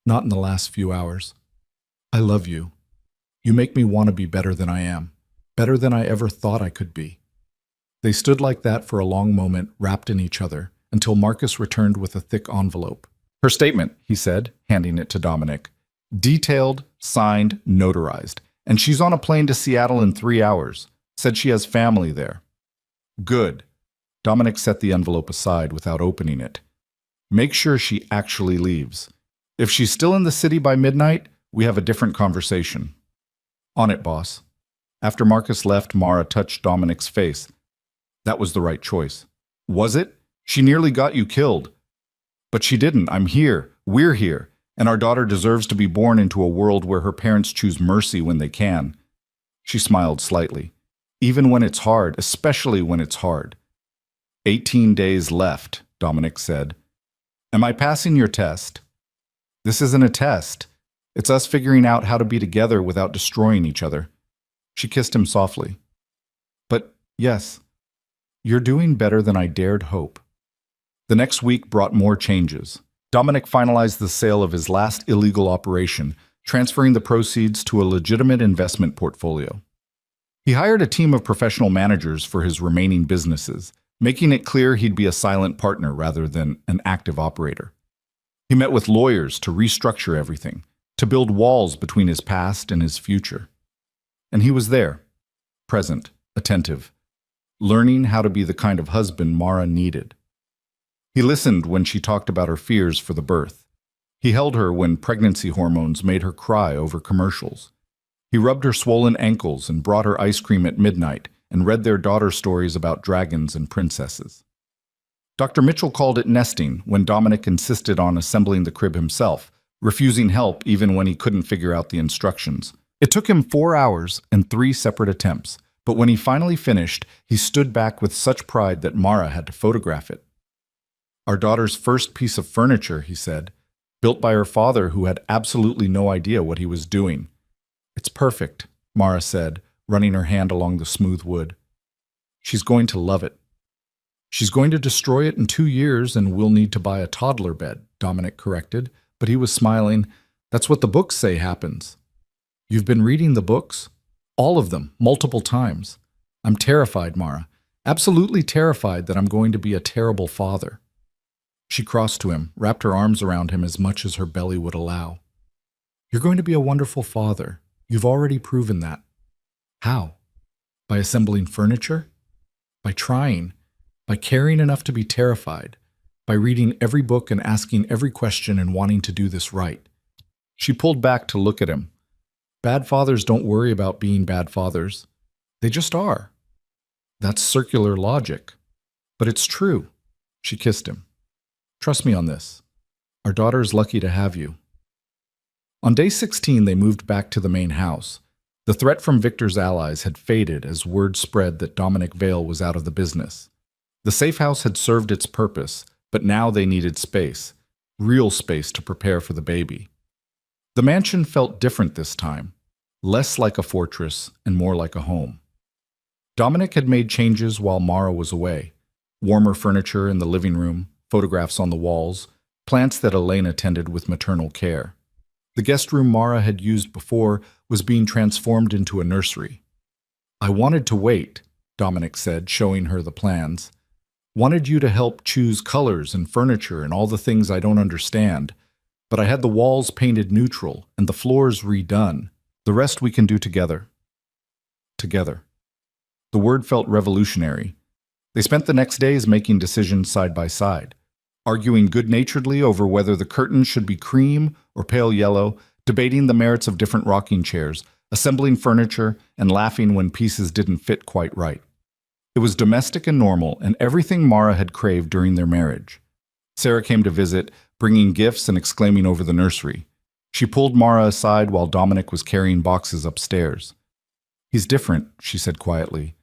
Not in the last few hours. I love you. You make me want to be better than I am, better than I ever thought I could be. They stood like that for a long moment, wrapped in each other, until Marcus returned with a thick envelope. Her statement, he said, handing it to Dominic. Detailed, signed, notarized. And she's on a plane to Seattle in 3 hours. Said she has family there. Good. Dominic set the envelope aside without opening it. Make sure she actually leaves. If she's still in the city by midnight, we have a different conversation. On it, boss. After Marcus left, Mara touched Dominic's face. That was the right choice. Was it? She nearly got you killed. But she didn't. I'm here. We're here. And our daughter deserves to be born into a world where her parents choose mercy when they can. She smiled slightly. Even when it's hard, especially when it's hard. 18 days left, Dominic said. Am I passing your test? This isn't a test. It's us figuring out how to be together without destroying each other. She kissed him softly. But yes, you're doing better than I dared hope. The next week brought more changes. Dominic finalized the sale of his last illegal operation, transferring the proceeds to a legitimate investment portfolio. He hired a team of professional managers for his remaining businesses, making it clear he'd be a silent partner rather than an active operator. He met with lawyers to restructure everything, to build walls between his past and his future. And he was there, present, attentive, learning how to be the kind of husband Mara needed. He listened when she talked about her fears for the birth. He held her when pregnancy hormones made her cry over commercials. He rubbed her swollen ankles and brought her ice cream at midnight and read their daughter stories about dragons and princesses. Dr. Mitchell called it nesting when Dominic insisted on assembling the crib himself, refusing help even when he couldn't figure out the instructions. It took him 4 hours and 3 separate attempts, but when he finally finished, he stood back with such pride that Mara had to photograph it. Our daughter's first piece of furniture, he said, built by her father who had absolutely no idea what he was doing. It's perfect, Mara said, running her hand along the smooth wood. She's going to love it. She's going to destroy it in 2 years and we'll need to buy a toddler bed, Dominic corrected, but he was smiling. That's what the books say happens. You've been reading the books? All of them, multiple times. I'm terrified, Mara. Absolutely terrified that I'm going to be a terrible father. She crossed to him, wrapped her arms around him as much as her belly would allow. You're going to be a wonderful father. You've already proven that. How? By assembling furniture? By trying? By caring enough to be terrified? By reading every book and asking every question and wanting to do this right? She pulled back to look at him. Bad fathers don't worry about being bad fathers. They just are. That's circular logic. But it's true. She kissed him. Trust me on this. Our daughter is lucky to have you. On day 16, they moved back to the main house. The threat from Victor's allies had faded as word spread that Dominic Vale was out of the business. The safe house had served its purpose, but now they needed space, real space to prepare for the baby. The mansion felt different this time, less like a fortress and more like a home. Dominic had made changes while Mara was away. Warmer furniture in the living room, photographs on the walls, plants that Elena tended with maternal care. The guest room Mara had used before was being transformed into a nursery. I wanted to wait, Dominic said, showing her the plans. Wanted you to help choose colors and furniture and all the things I don't understand, but I had the walls painted neutral and the floors redone. The rest we can do together. Together. The word felt revolutionary. They spent the next days making decisions side by side, arguing good-naturedly over whether the curtains should be cream or pale yellow, debating the merits of different rocking chairs, assembling furniture, and laughing when pieces didn't fit quite right. It was domestic and normal, and everything Mara had craved during their marriage. Sarah came to visit, bringing gifts and exclaiming over the nursery. She pulled Mara aside while Dominic was carrying boxes upstairs. He's different, she said quietly.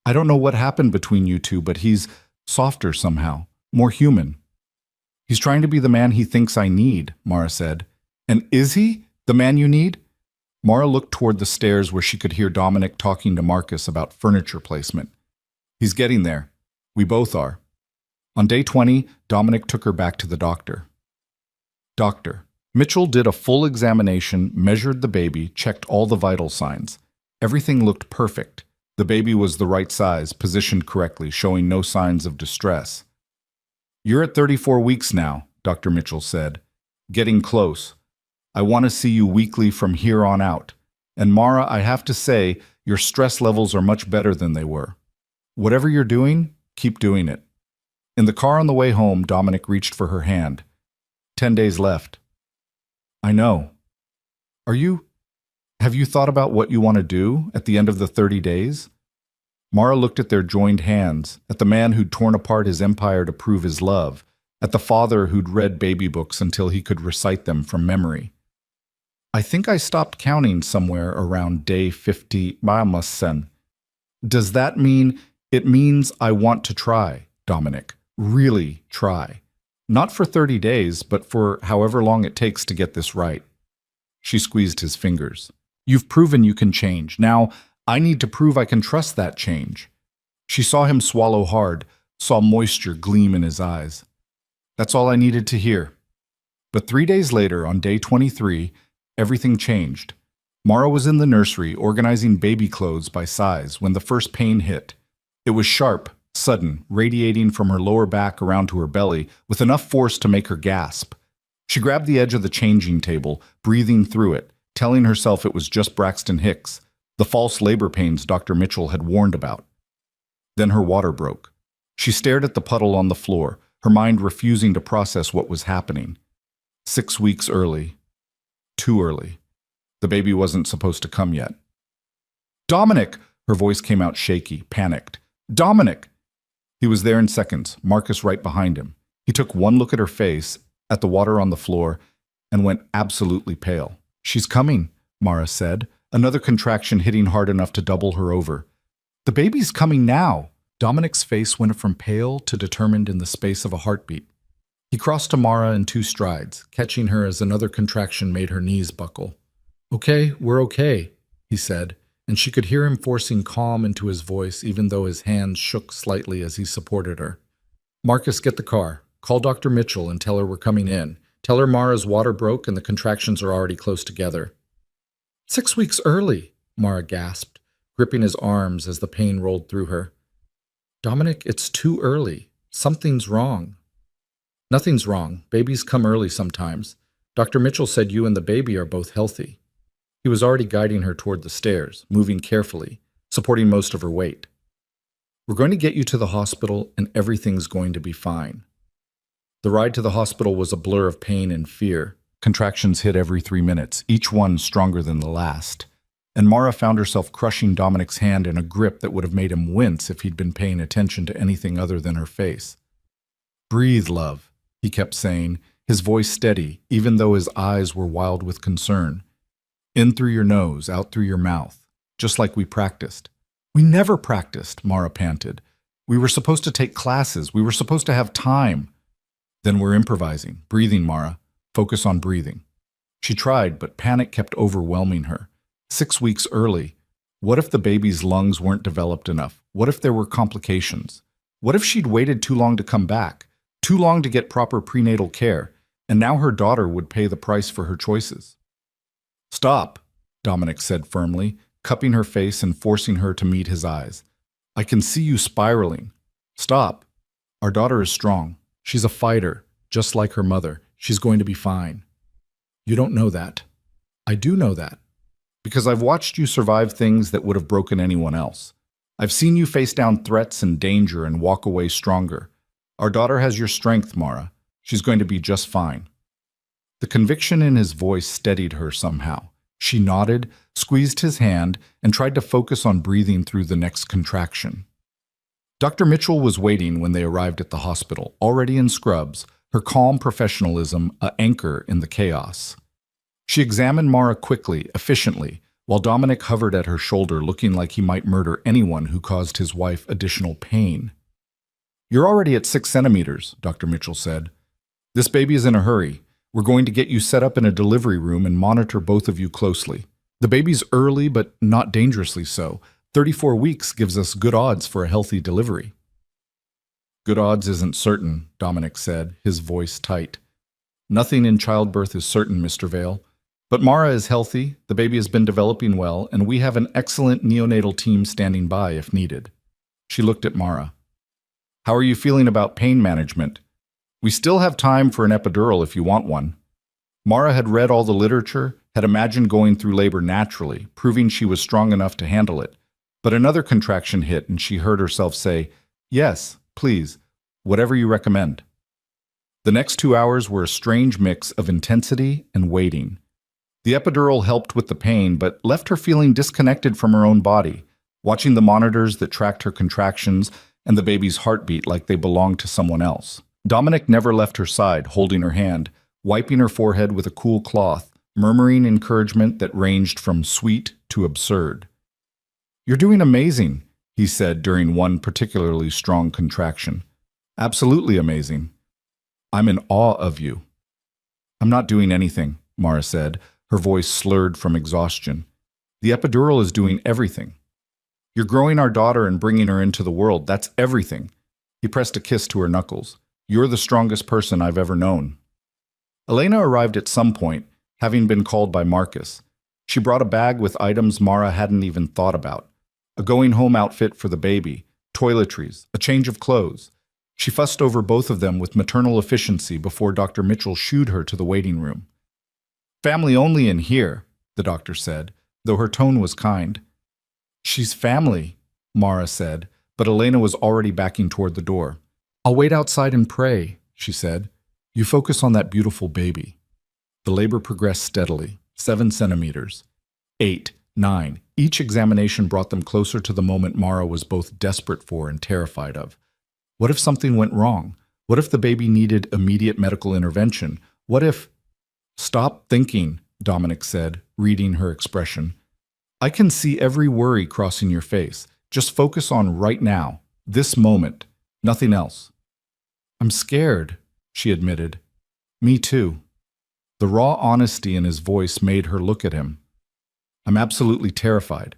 I don't know what happened between you two, but he's softer somehow, more human. He's trying to be the man he thinks I need, Mara said. And is he the man you need? Mara looked toward the stairs where she could hear Dominic talking to Marcus about furniture placement. He's getting there. We both are. On day 20, Dominic took her back to the doctor. Doctor. Mitchell did a full examination, measured the baby, checked all the vital signs. Everything looked perfect. The baby was the right size, positioned correctly, showing no signs of distress. You're at 34 weeks now, Dr. Mitchell said. Getting close. I want to see you weekly from here on out. And Mara, I have to say, your stress levels are much better than they were. Whatever you're doing, keep doing it. In the car on the way home, Dominic reached for her hand. 10 days left. I know. Have you thought about what you want to do at the end of the 30 days? Mara looked at their joined hands, at the man who'd torn apart his empire to prove his love, at the father who'd read baby books until he could recite them from memory. I think I stopped counting somewhere around day 50. Does that mean? It means I want to try, Dominic. Really try. Not for 30 days, but for however long it takes to get this right. She squeezed his fingers. You've proven you can change. Now, I need to prove I can trust that change. She saw him swallow hard, saw moisture gleam in his eyes. That's all I needed to hear. But 3 days later, on day 23, everything changed. Mara was in the nursery, organizing baby clothes by size, when the first pain hit. It was sharp, sudden, radiating from her lower back around to her belly, with enough force to make her gasp. She grabbed the edge of the changing table, breathing through it, telling herself it was just Braxton Hicks, the false labor pains Dr. Mitchell had warned about. Then her water broke. She stared at the puddle on the floor, her mind refusing to process what was happening. 6 weeks early. Too early. The baby wasn't supposed to come yet. Dominic! Her voice came out shaky, panicked. Dominic! He was there in seconds, Marcus right behind him. He took one look at her face, at the water on the floor, and went absolutely pale. She's coming, Mara said, another contraction hitting hard enough to double her over. The baby's coming now. Dominic's face went from pale to determined in the space of a heartbeat. He crossed to Mara in 2 strides, catching her as another contraction made her knees buckle. Okay, we're okay, he said, and she could hear him forcing calm into his voice even though his hands shook slightly as he supported her. Marcus, get the car. Call Dr. Mitchell and tell her we're coming in. Tell her Mara's water broke and the contractions are already close together. 6 weeks early, Mara gasped, gripping his arms as the pain rolled through her. Dominic, it's too early. Something's wrong. Nothing's wrong. Babies come early sometimes. Dr. Mitchell said you and the baby are both healthy. He was already guiding her toward the stairs, moving carefully, supporting most of her weight. We're going to get you to the hospital and everything's going to be fine. The ride to the hospital was a blur of pain and fear. Contractions hit every 3 minutes, each one stronger than the last. And Mara found herself crushing Dominic's hand in a grip that would have made him wince if he'd been paying attention to anything other than her face. Breathe, love, he kept saying, his voice steady, even though his eyes were wild with concern. In through your nose, out through your mouth, just like we practiced. We never practiced, Mara panted. We were supposed to take classes. We were supposed to have time. Then we're improvising. Breathing, Mara. Focus on breathing. She tried, but panic kept overwhelming her. 6 weeks early. What if the baby's lungs weren't developed enough? What if there were complications? What if she'd waited too long to come back? Too long to get proper prenatal care? And now her daughter would pay the price for her choices. Stop, Dominic said firmly, cupping her face and forcing her to meet his eyes. I can see you spiraling. Stop. Our daughter is strong. She's a fighter, just like her mother. She's going to be fine. You don't know that. I do know that. Because I've watched you survive things that would have broken anyone else. I've seen you face down threats and danger and walk away stronger. Our daughter has your strength, Mara. She's going to be just fine. The conviction in his voice steadied her somehow. She nodded, squeezed his hand, and tried to focus on breathing through the next contraction. Dr. Mitchell was waiting when they arrived at the hospital, already in scrubs, her calm professionalism an anchor in the chaos. She examined Mara quickly, efficiently, while Dominic hovered at her shoulder looking like he might murder anyone who caused his wife additional pain. You're already at 6 centimeters, Dr. Mitchell said. This baby is in a hurry. We're going to get you set up in a delivery room and monitor both of you closely. The baby's early, but not dangerously so. 34 weeks gives us good odds for a healthy delivery. Good odds isn't certain, Dominic said, his voice tight. Nothing in childbirth is certain, Mr. Vale. But Mara is healthy, the baby has been developing well, and we have an excellent neonatal team standing by if needed. She looked at Mara. How are you feeling about pain management? We still have time for an epidural if you want one. Mara had read all the literature, had imagined going through labor naturally, proving she was strong enough to handle it. But another contraction hit and she heard herself say, Yes, please, whatever you recommend. The next 2 hours were a strange mix of intensity and waiting. The epidural helped with the pain, but left her feeling disconnected from her own body, watching the monitors that tracked her contractions and the baby's heartbeat like they belonged to someone else. Dominic never left her side, holding her hand, wiping her forehead with a cool cloth, murmuring encouragement that ranged from sweet to absurd. You're doing amazing, he said during one particularly strong contraction. Absolutely amazing. I'm in awe of you. I'm not doing anything, Mara said, her voice slurred from exhaustion. The epidural is doing everything. You're growing our daughter and bringing her into the world. That's everything. He pressed a kiss to her knuckles. You're the strongest person I've ever known. Elena arrived at some point, having been called by Marcus. She brought a bag with items Mara hadn't even thought about. A going-home outfit for the baby, toiletries, a change of clothes. She fussed over both of them with maternal efficiency before Dr. Mitchell shooed her to the waiting room. Family only in here, the doctor said, though her tone was kind. She's family, Mara said, but Elena was already backing toward the door. I'll wait outside and pray, she said. You focus on that beautiful baby. The labor progressed steadily, 7 centimeters, 8, 9. Each examination brought them closer to the moment Mara was both desperate for and terrified of. What if something went wrong? What if the baby needed immediate medical intervention? What if... Stop thinking, Dominic said, reading her expression. I can see every worry crossing your face. Just focus on right now, this moment, nothing else. I'm scared, she admitted. Me too. The raw honesty in his voice made her look at him. I'm absolutely terrified.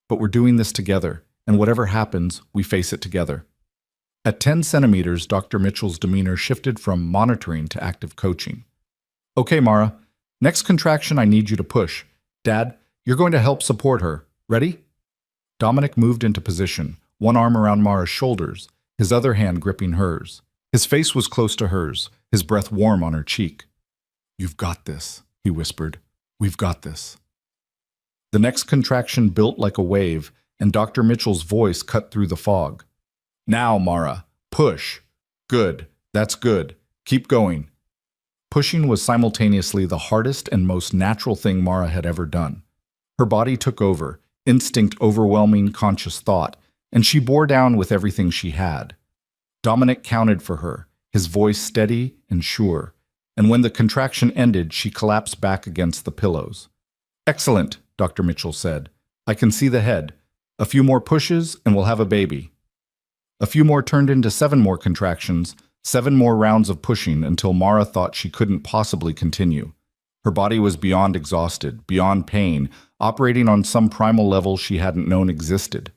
But we're doing this together, and whatever happens, we face it together. At 10 centimeters, Dr. Mitchell's demeanor shifted from monitoring to active coaching. Okay, Mara, next contraction I need you to push. Dad, you're going to help support her. Ready? Dominic moved into position, one arm around Mara's shoulders, his other hand gripping hers. His face was close to hers, his breath warm on her cheek. You've got this, he whispered. We've got this. The next contraction built like a wave, and Dr. Mitchell's voice cut through the fog. Now, Mara, push. Good, that's good. Keep going. Pushing was simultaneously the hardest and most natural thing Mara had ever done. Her body took over, instinct overwhelming conscious thought, and she bore down with everything she had. Dominic counted for her, his voice steady and sure, and when the contraction ended, she collapsed back against the pillows. Excellent, Dr. Mitchell said. I can see the head. A few more pushes and we'll have a baby. A few more turned into 7 more contractions, 7 more rounds of pushing until Mara thought she couldn't possibly continue. Her body was beyond exhausted, beyond pain, operating on some primal level she hadn't known existed.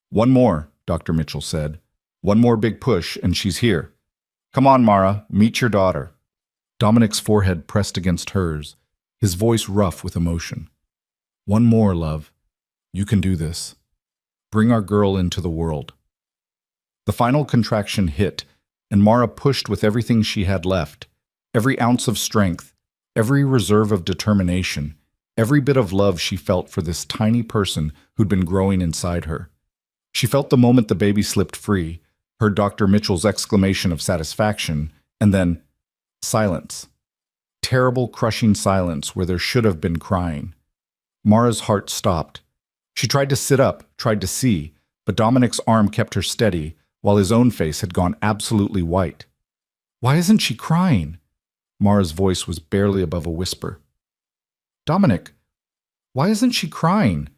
One more, Dr. Mitchell said. One more big push and she's here. Come on, Mara, meet your daughter. Dominic's forehead pressed against hers, his voice rough with emotion. One more, love. You can do this. Bring our girl into the world. The final contraction hit, and Mara pushed with everything she had left, every ounce of strength, every reserve of determination, every bit of love she felt for this tiny person who'd been growing inside her. She felt the moment the baby slipped free, heard Dr. Mitchell's exclamation of satisfaction, and then silence. Terrible, crushing silence where there should have been crying. Mara's heart stopped. She tried to sit up, tried to see, but Dominic's arm kept her steady, while his own face had gone absolutely white. Why isn't she crying? Mara's voice was barely above a whisper. Dominic, why isn't she crying?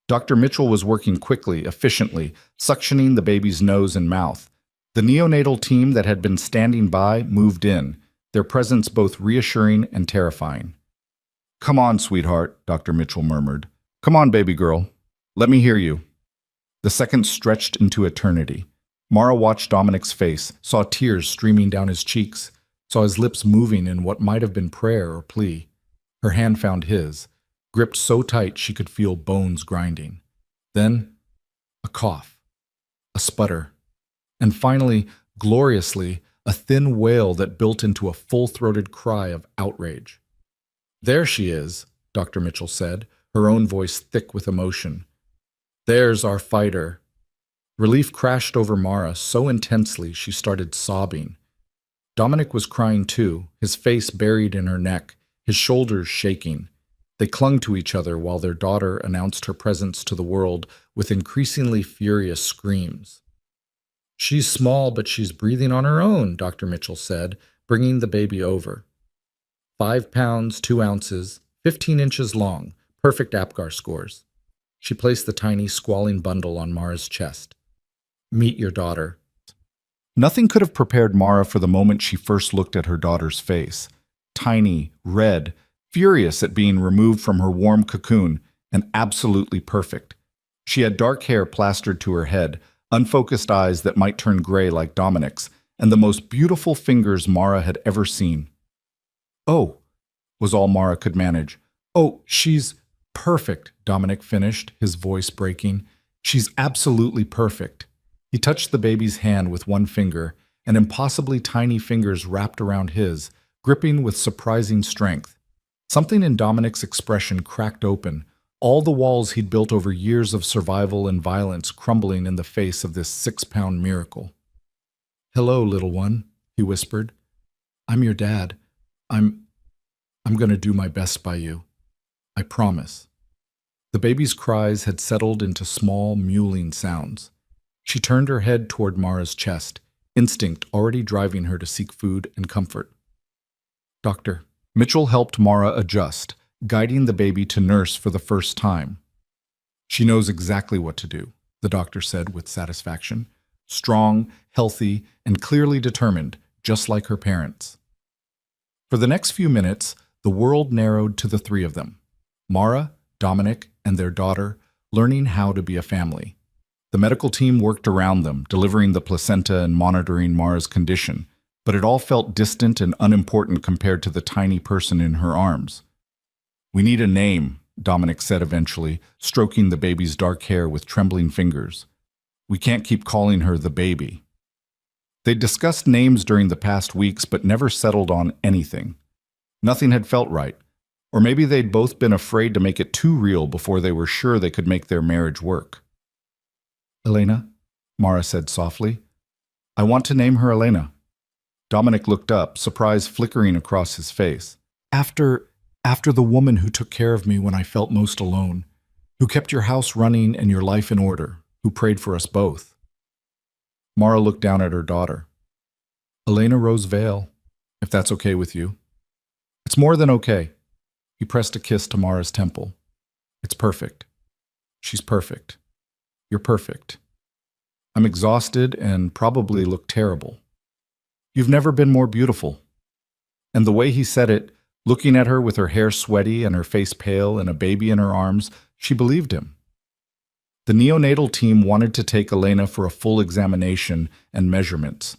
Dr. Mitchell was working quickly, efficiently, suctioning the baby's nose and mouth. The neonatal team that had been standing by moved in, their presence both reassuring and terrifying. Come on, sweetheart, Dr. Mitchell murmured. Come on, baby girl. Let me hear you. The seconds stretched into eternity. Mara watched Dominic's face, saw tears streaming down his cheeks, saw his lips moving in what might have been prayer or plea. Her hand found his, gripped so tight she could feel bones grinding. Then, a cough, a sputter, and finally, gloriously, a thin wail that built into a full-throated cry of outrage. "There she is," Dr. Mitchell said, her own voice thick with emotion. "There's our fighter." Relief crashed over Mara so intensely she started sobbing. Dominic was crying too, his face buried in her neck, his shoulders shaking. They clung to each other while their daughter announced her presence to the world with increasingly furious screams. "She's small, but she's breathing on her own," Dr. Mitchell said, bringing the baby over. 5 pounds, 2 ounces, 15 inches long, perfect APGAR scores. She placed the tiny, squalling bundle on Mara's chest. "Meet your daughter." Nothing could have prepared Mara for the moment she first looked at her daughter's face. Tiny, red, furious at being removed from her warm cocoon, and absolutely perfect. She had dark hair plastered to her head, unfocused eyes that might turn gray like Dominic's, and the most beautiful fingers Mara had ever seen. "Oh," was all Mara could manage. "Oh, she's perfect," Dominic finished, his voice breaking. "She's absolutely perfect." He touched the baby's hand with one finger, and impossibly tiny fingers wrapped around his, gripping with surprising strength. Something in Dominic's expression cracked open, all the walls he'd built over years of survival and violence crumbling in the face of this 6-pound miracle. "Hello, little one," he whispered. "I'm your dad. I'm going to do my best by you. I promise." The baby's cries had settled into small, mewling sounds. She turned her head toward Mara's chest, instinct already driving her to seek food and comfort. Dr. Mitchell helped Mara adjust, guiding the baby to nurse for the first time. "She knows exactly what to do," the doctor said with satisfaction. "Strong, healthy, and clearly determined, just like her parents." For the next few minutes, the world narrowed to the three of them. Mara, Dominic, and their daughter, learning how to be a family. The medical team worked around them, delivering the placenta and monitoring Mara's condition, but it all felt distant and unimportant compared to the tiny person in her arms. "We need a name," Dominic said eventually, stroking the baby's dark hair with trembling fingers. "We can't keep calling her the baby." They'd discussed names during the past weeks, but never settled on anything. Nothing had felt right. Or maybe they'd both been afraid to make it too real before they were sure they could make their marriage work. "Elena," Mara said softly. "I want to name her Elena." Dominic looked up, surprise flickering across his face. After the woman who took care of me when I felt most alone, who kept your house running and your life in order, who prayed for us both." Mara looked down at her daughter. "Elena Rose Vale, if that's okay with you." "It's more than okay." He pressed a kiss to Mara's temple. "It's perfect. She's perfect. You're perfect. I'm exhausted and probably look terrible. You've never been more beautiful." And the way he said it, looking at her with her hair sweaty and her face pale and a baby in her arms, she believed him. The neonatal team wanted to take Elena for a full examination and measurements.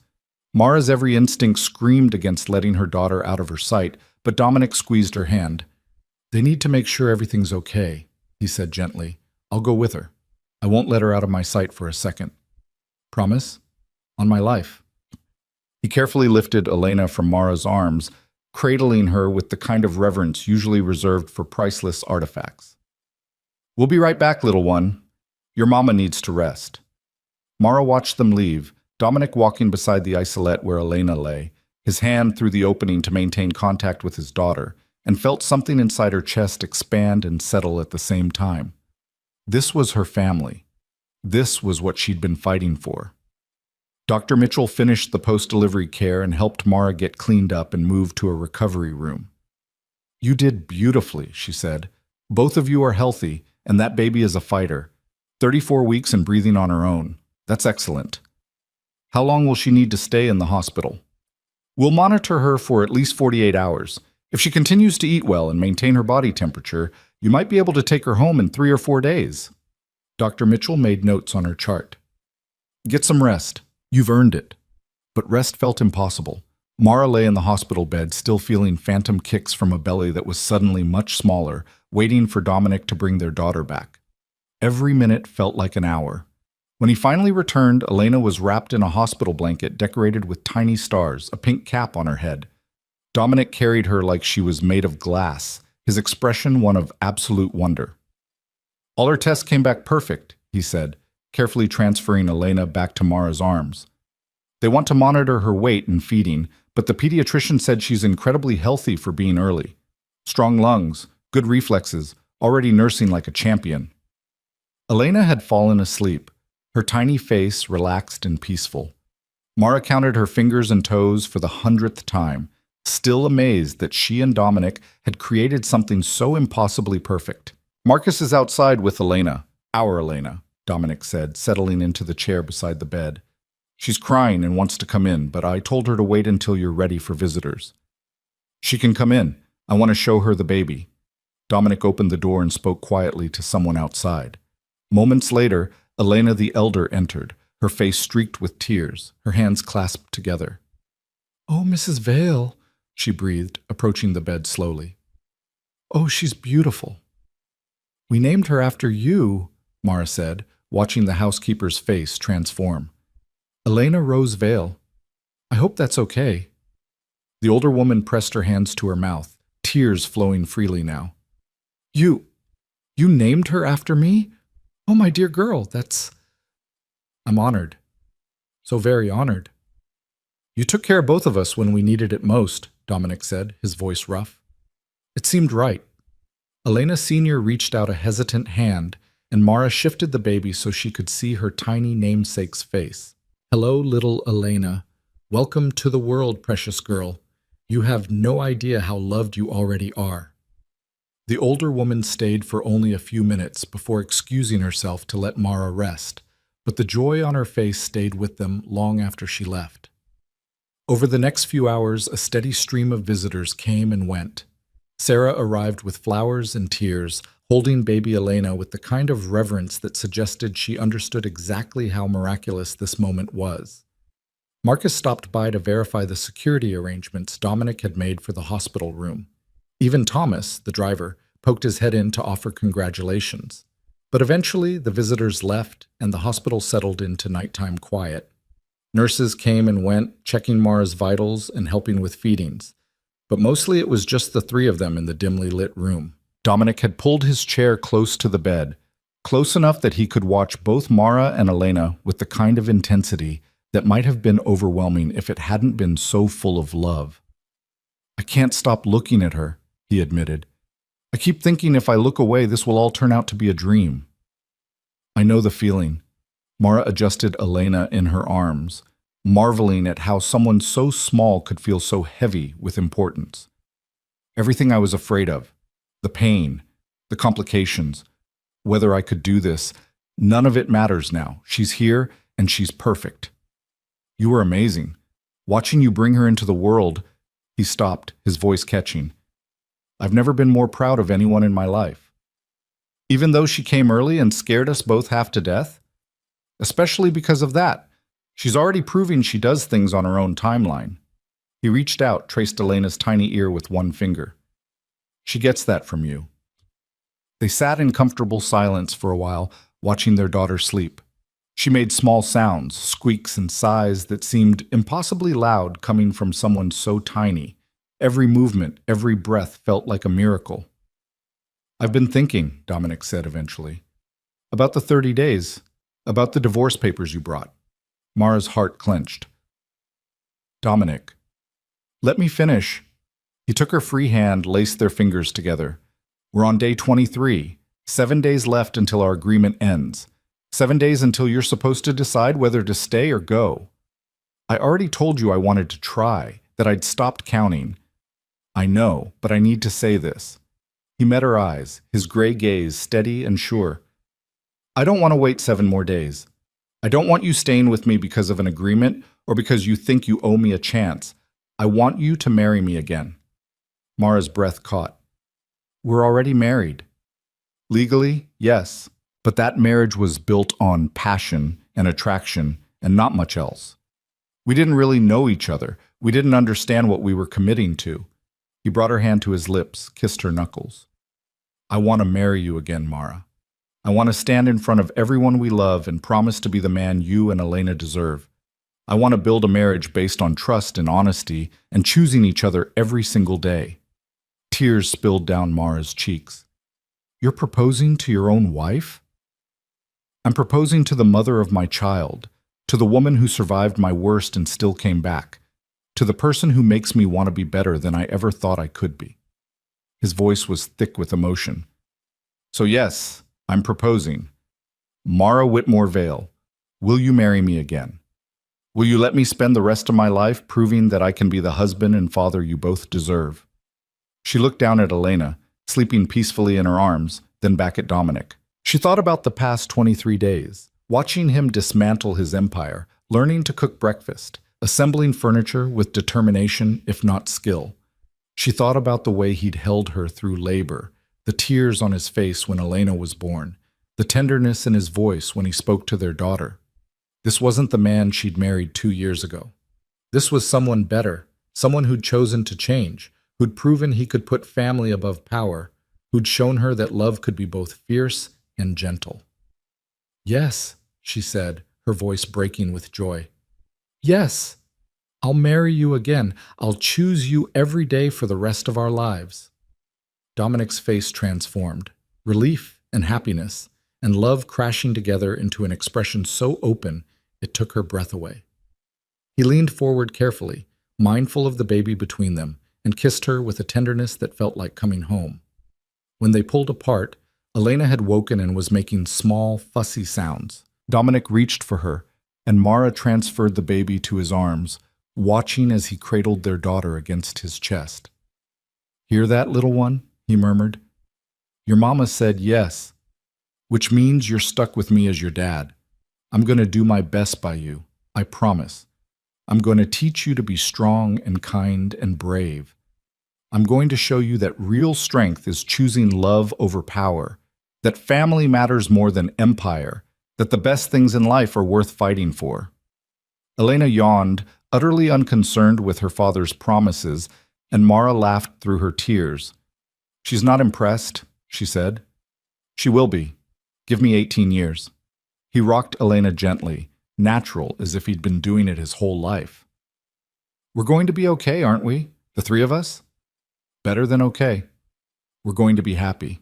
Mara's every instinct screamed against letting her daughter out of her sight, but Dominic squeezed her hand. "They need to make sure everything's okay," he said gently. "I'll go with her. I won't let her out of my sight for a second. Promise? On my life." He carefully lifted Elena from Mara's arms, cradling her with the kind of reverence usually reserved for priceless artifacts. "We'll be right back, little one. Your mama needs to rest." Mara watched them leave, Dominic walking beside the isolette where Elena lay, his hand through the opening to maintain contact with his daughter, and felt something inside her chest expand and settle at the same time. This was her family. This was what she'd been fighting for. Dr. Mitchell finished the post-delivery care and helped Mara get cleaned up and moved to a recovery room. "You did beautifully," she said. "Both of you are healthy, and that baby is a fighter. 34 weeks and breathing on her own. That's excellent. How long will she need to stay in the hospital?" "We'll monitor her for at least 48 hours. If she continues to eat well and maintain her body temperature, you might be able to take her home in 3 or 4 days." Dr. Mitchell made notes on her chart. "Get some rest. You've earned it. But rest felt impossible. Mara lay in the hospital bed, still feeling phantom kicks from a belly that was suddenly much smaller, waiting for Dominic to bring their daughter back. Every minute felt like an hour. When he finally returned, Elena was wrapped in a hospital blanket decorated with tiny stars, a pink cap on her head. Dominic carried her like she was made of glass, his expression one of absolute wonder. All her tests came back perfect, he said, carefully transferring Elena back to Mara's arms. They want to monitor her weight and feeding, but the pediatrician said she's incredibly healthy for being early. Strong lungs, good reflexes, already nursing like a champion. Elena had fallen asleep, her tiny face relaxed and peaceful. Mara counted her fingers and toes for the 100th time, still amazed that she and Dominic had created something so impossibly perfect. Marcus is outside with Elena, our Elena, Dominic said, settling into the chair beside the bed. She's crying and wants to come in, but I told her to wait until you're ready for visitors. She can come in. I want to show her the baby. Dominic opened the door and spoke quietly to someone outside. Moments later, Elena the elder entered, her face streaked with tears, her hands clasped together. "Oh, Mrs. Vale," she breathed, approaching the bed slowly. "Oh, she's beautiful." "We named her after you," Mara said, watching the housekeeper's face transform. "Elena Rose Vale. I hope that's okay." The older woman pressed her hands to her mouth, tears flowing freely now. You named her after me? Oh, my dear girl, I'm honored. So very honored." "You took care of both of us when we needed it most," Dominic said, his voice rough. "It seemed right." Elena Sr. reached out a hesitant hand, and Mara shifted the baby so she could see her tiny namesake's face. "Hello, little Elena. Welcome to the world, precious girl. You have no idea how loved you already are." The older woman stayed for only a few minutes before excusing herself to let Mara rest, but the joy on her face stayed with them long after she left. Over the next few hours, a steady stream of visitors came and went. Sarah arrived with flowers and tears, holding baby Elena with the kind of reverence that suggested she understood exactly how miraculous this moment was. Marcus stopped by to verify the security arrangements Dominic had made for the hospital room. Even Thomas, the driver, poked his head in to offer congratulations. But eventually, the visitors left, and the hospital settled into nighttime quiet. Nurses came and went, checking Mara's vitals and helping with feedings. But mostly it was just the three of them in the dimly lit room. Dominic had pulled his chair close to the bed, close enough that he could watch both Mara and Elena with the kind of intensity that might have been overwhelming if it hadn't been so full of love. "I can't stop looking at her," he admitted. "I keep thinking if I look away, this will all turn out to be a dream." "I know the feeling." Mara adjusted Elena in her arms, marveling at how someone so small could feel so heavy with importance. "Everything I was afraid of, the pain, the complications, whether I could do this, none of it matters now. She's here, and she's perfect. You were amazing. Watching you bring her into the world," he stopped, his voice catching. "I've never been more proud of anyone in my life. Even though she came early and scared us both half to death? Especially because of that. She's already proving she does things on her own timeline." He reached out, traced Elena's tiny ear with one finger. "She gets that from you." They sat in comfortable silence for a while, watching their daughter sleep. She made small sounds, squeaks and sighs that seemed impossibly loud coming from someone so tiny. Every movement, every breath felt like a miracle. "I've been thinking," Dominic said eventually, "about the 30 days, about the divorce papers you brought." Mara's heart clenched. "Dominic, let me finish." He took her free hand, laced their fingers together. "We're on day 23, 7 days left until our agreement ends. 7 days until you're supposed to decide whether to stay or go. I already told you I wanted to try, that I'd stopped counting. I know, but I need to say this." He met her eyes, his gray gaze steady and sure. "I don't want to wait 7 more days. I don't want you staying with me because of an agreement or because you think you owe me a chance. I want you to marry me again." Mara's breath caught. "We're already married." "Legally, yes. But that marriage was built on passion and attraction and not much else. We didn't really know each other. We didn't understand what we were committing to. He brought her hand to his lips, kissed her knuckles. I want to marry you again, Mara. I want to stand in front of everyone we love and promise to be the man you and Elena deserve. I want to build a marriage based on trust and honesty and choosing each other every single day. Tears spilled down Mara's cheeks. You're proposing to your own wife? I'm proposing to the mother of my child, to the woman who survived my worst and still came back, to the person who makes me want to be better than I ever thought I could be. His voice was thick with emotion. So yes, I'm proposing. Mara Whitmore Vale, will you marry me again? Will you let me spend the rest of my life proving that I can be the husband and father you both deserve? She looked down at Elena, sleeping peacefully in her arms, then back at Dominic. She thought about the past 23 days, watching him dismantle his empire, learning to cook breakfast, assembling furniture with determination, if not skill. She thought about the way he'd held her through labor, the tears on his face when Elena was born, the tenderness in his voice when he spoke to their daughter. This wasn't the man she'd married 2 years ago. This was someone better, someone who'd chosen to change, who'd proven he could put family above power, who'd shown her that love could be both fierce and gentle. Yes, she said, her voice breaking with joy. Yes, I'll marry you again. I'll choose you every day for the rest of our lives. Dominic's face transformed, relief and happiness, and love crashing together into an expression so open it took her breath away. He leaned forward carefully, mindful of the baby between them, and kissed her with a tenderness that felt like coming home. When they pulled apart, Elena had woken and was making small, fussy sounds. Dominic reached for her, and Mara transferred the baby to his arms, watching as he cradled their daughter against his chest. Hear that, little one? He murmured. Your mama said yes, which means you're stuck with me as your dad. I'm going to do my best by you, I promise. I'm going to teach you to be strong and kind and brave. I'm going to show you that real strength is choosing love over power, that family matters more than empire, that the best things in life are worth fighting for. Elena yawned, utterly unconcerned with her father's promises, and Mara laughed through her tears. She's not impressed, she said. She will be. Give me 18 years. He rocked Elena gently, natural as if he'd been doing it his whole life. We're going to be okay, aren't we? The three of us? Better than okay. We're going to be happy.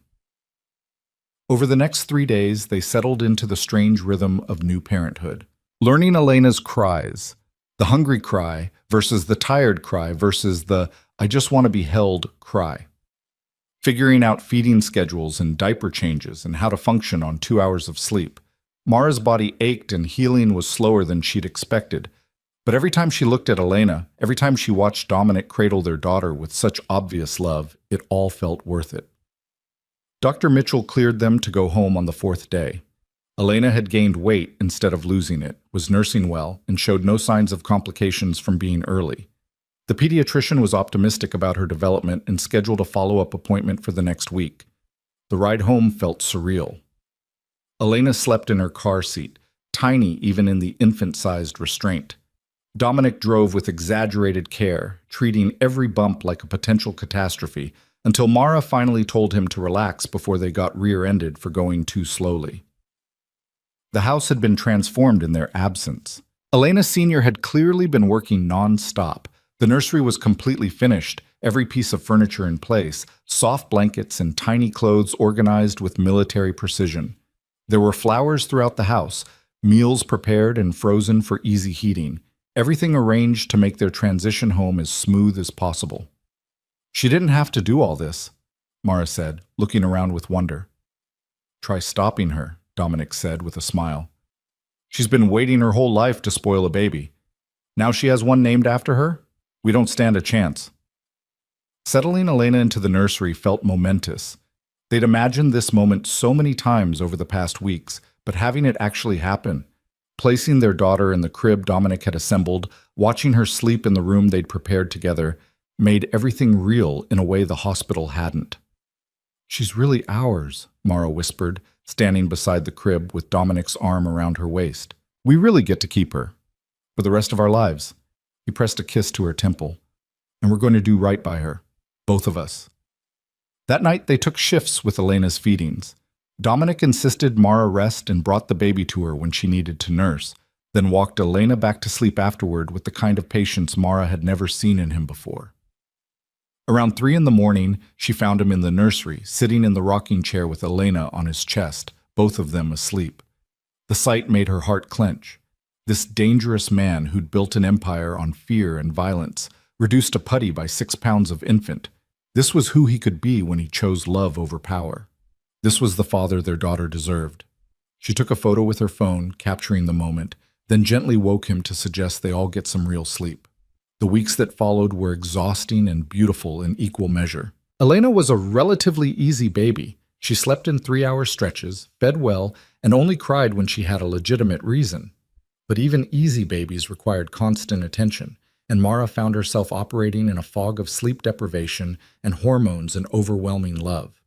Over the next 3 days, they settled into the strange rhythm of new parenthood, learning Elena's cries, the hungry cry versus the tired cry versus the I just want to be held cry. Figuring out feeding schedules and diaper changes and how to function on 2 hours of sleep. Mara's body ached and healing was slower than she'd expected. But every time she looked at Elena, every time she watched Dominic cradle their daughter with such obvious love, it all felt worth it. Dr. Mitchell cleared them to go home on the 4th day. Elena had gained weight instead of losing it, was nursing well, and showed no signs of complications from being early. The pediatrician was optimistic about her development and scheduled a follow-up appointment for the next week. The ride home felt surreal. Elena slept in her car seat, tiny even in the infant-sized restraint. Dominic drove with exaggerated care, treating every bump like a potential catastrophe, until Mara finally told him to relax before they got rear-ended for going too slowly. The house had been transformed in their absence. Elena Sr. had clearly been working non-stop. The nursery was completely finished, every piece of furniture in place, soft blankets and tiny clothes organized with military precision. There were flowers throughout the house, meals prepared and frozen for easy heating, everything arranged to make their transition home as smooth as possible. She didn't have to do all this, Mara said, looking around with wonder. Try stopping her, Dominic said with a smile. She's been waiting her whole life to spoil a baby. Now she has one named after her? We don't stand a chance. Settling Elena into the nursery felt momentous. They'd imagined this moment so many times over the past weeks, but having it actually happen, placing their daughter in the crib Dominic had assembled, watching her sleep in the room they'd prepared together, made everything real in a way the hospital hadn't. She's really ours, Mara whispered, standing beside the crib with Dominic's arm around her waist. We really get to keep her. For the rest of our lives. He pressed a kiss to her temple. And we're going to do right by her. Both of us. That night, they took shifts with Elena's feedings. Dominic insisted Mara rest and brought the baby to her when she needed to nurse, then walked Elena back to sleep afterward with the kind of patience Mara had never seen in him before. Around 3 a.m, she found him in the nursery, sitting in the rocking chair with Elena on his chest, both of them asleep. The sight made her heart clench. This dangerous man who'd built an empire on fear and violence, reduced a putty by 6 pounds of infant. This was who he could be when he chose love over power. This was the father their daughter deserved. She took a photo with her phone, capturing the moment, then gently woke him to suggest they all get some real sleep. The weeks that followed were exhausting and beautiful in equal measure. Elena was a relatively easy baby. She slept in 3-hour stretches, fed well, and only cried when she had a legitimate reason. But even easy babies required constant attention, and Mara found herself operating in a fog of sleep deprivation and hormones and overwhelming love.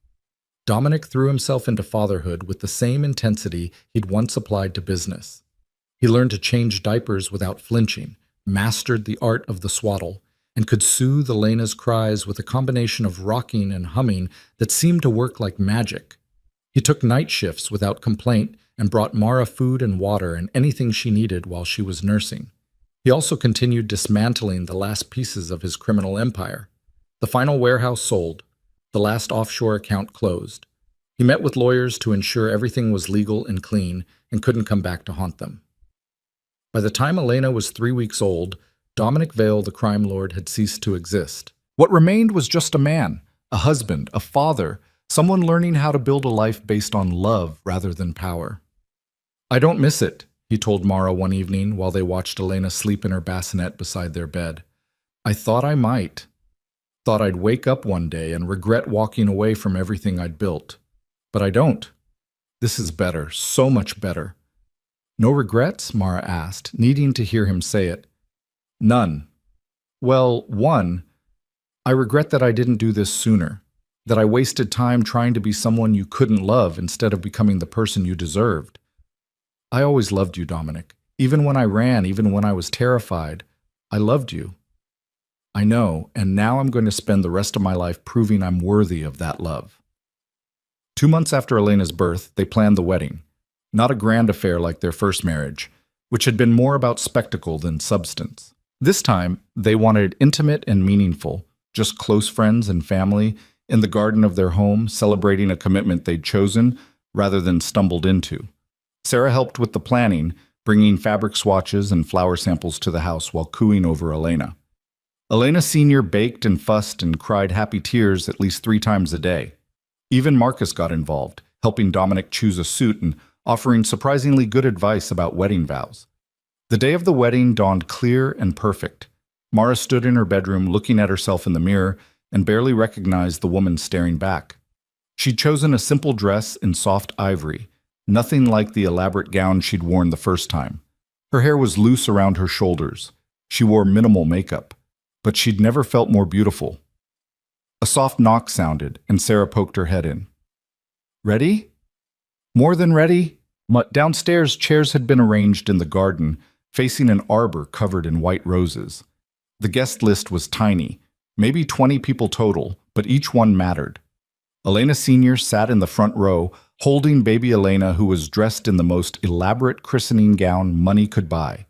Dominic threw himself into fatherhood with the same intensity he'd once applied to business. He learned to change diapers without flinching, mastered the art of the swaddle, and could soothe Elena's cries with a combination of rocking and humming that seemed to work like magic. He took night shifts without complaint and brought Mara food and water and anything she needed while she was nursing. He also continued dismantling the last pieces of his criminal empire. The final warehouse sold, the last offshore account closed. He met with lawyers to ensure everything was legal and clean and couldn't come back to haunt them. By the time Elena was 3 weeks old, Dominic Vale, the crime lord, had ceased to exist. What remained was just a man, a husband, a father, someone learning how to build a life based on love rather than power. "I don't miss it," he told Mara one evening while they watched Elena sleep in her bassinet beside their bed. "I thought I might. Thought I'd wake up one day and regret walking away from everything I'd built. But I don't. This is better, so much better." "No regrets?" Mara asked, needing to hear him say it. "None. Well, one, I regret that I didn't do this sooner, that I wasted time trying to be someone you couldn't love instead of becoming the person you deserved. I always loved you, Dominic. Even when I ran, even when I was terrified, I loved you. I know, and now I'm going to spend the rest of my life proving I'm worthy of that love." 2 months after Elena's birth, they planned the wedding. Not a grand affair like their first marriage, which had been more about spectacle than substance. This time, they wanted intimate and meaningful, just close friends and family in the garden of their home, celebrating a commitment they'd chosen rather than stumbled into. Sarah helped with the planning, bringing fabric swatches and flower samples to the house while cooing over Elena. Elena Sr. baked and fussed and cried happy tears at least 3 times a day. Even Marcus got involved, helping Dominic choose a suit and offering surprisingly good advice about wedding vows. The day of the wedding dawned clear and perfect. Mara stood in her bedroom looking at herself in the mirror and barely recognized the woman staring back. She'd chosen a simple dress in soft ivory, nothing like the elaborate gown she'd worn the first time. Her hair was loose around her shoulders. She wore minimal makeup, but she'd never felt more beautiful. A soft knock sounded, and Sarah poked her head in. "Ready?" "More than ready." Downstairs, chairs had been arranged in the garden, facing an arbor covered in white roses. The guest list was tiny, maybe 20 people total, but each one mattered. Elena Sr. sat in the front row, holding baby Elena, who was dressed in the most elaborate christening gown money could buy.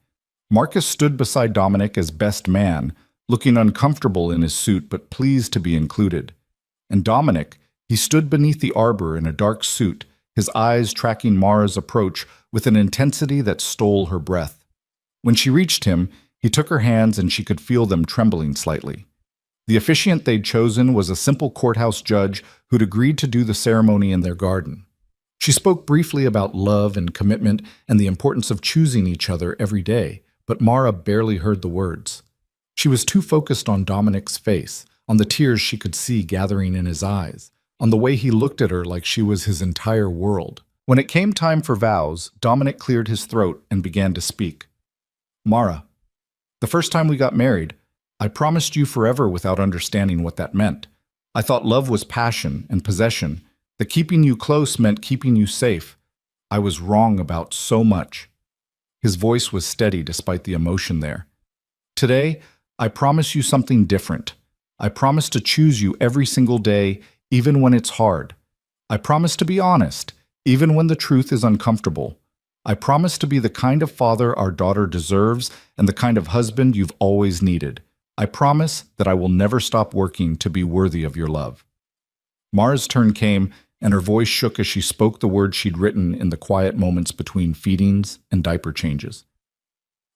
Marcus stood beside Dominic as best man, looking uncomfortable in his suit but pleased to be included. And Dominic, he stood beneath the arbor in a dark suit, his eyes tracking Mara's approach with an intensity that stole her breath. When she reached him, he took her hands and she could feel them trembling slightly. The officiant they'd chosen was a simple courthouse judge who'd agreed to do the ceremony in their garden. She spoke briefly about love and commitment and the importance of choosing each other every day, but Mara barely heard the words. She was too focused on Dominic's face, on the tears she could see gathering in his eyes, on the way he looked at her like she was his entire world. When it came time for vows, Dominic cleared his throat and began to speak. "Mara, the first time we got married, I promised you forever without understanding what that meant. I thought love was passion and possession, that keeping you close meant keeping you safe. I was wrong about so much. His voice was steady despite the emotion there. Today, I promise you something different. I promise to choose you every single day, even when it's hard. I promise to be honest, even when the truth is uncomfortable. I promise to be the kind of father our daughter deserves and the kind of husband you've always needed. I promise that I will never stop working to be worthy of your love. Mara's turn came, and her voice shook as she spoke the words she'd written in the quiet moments between feedings and diaper changes.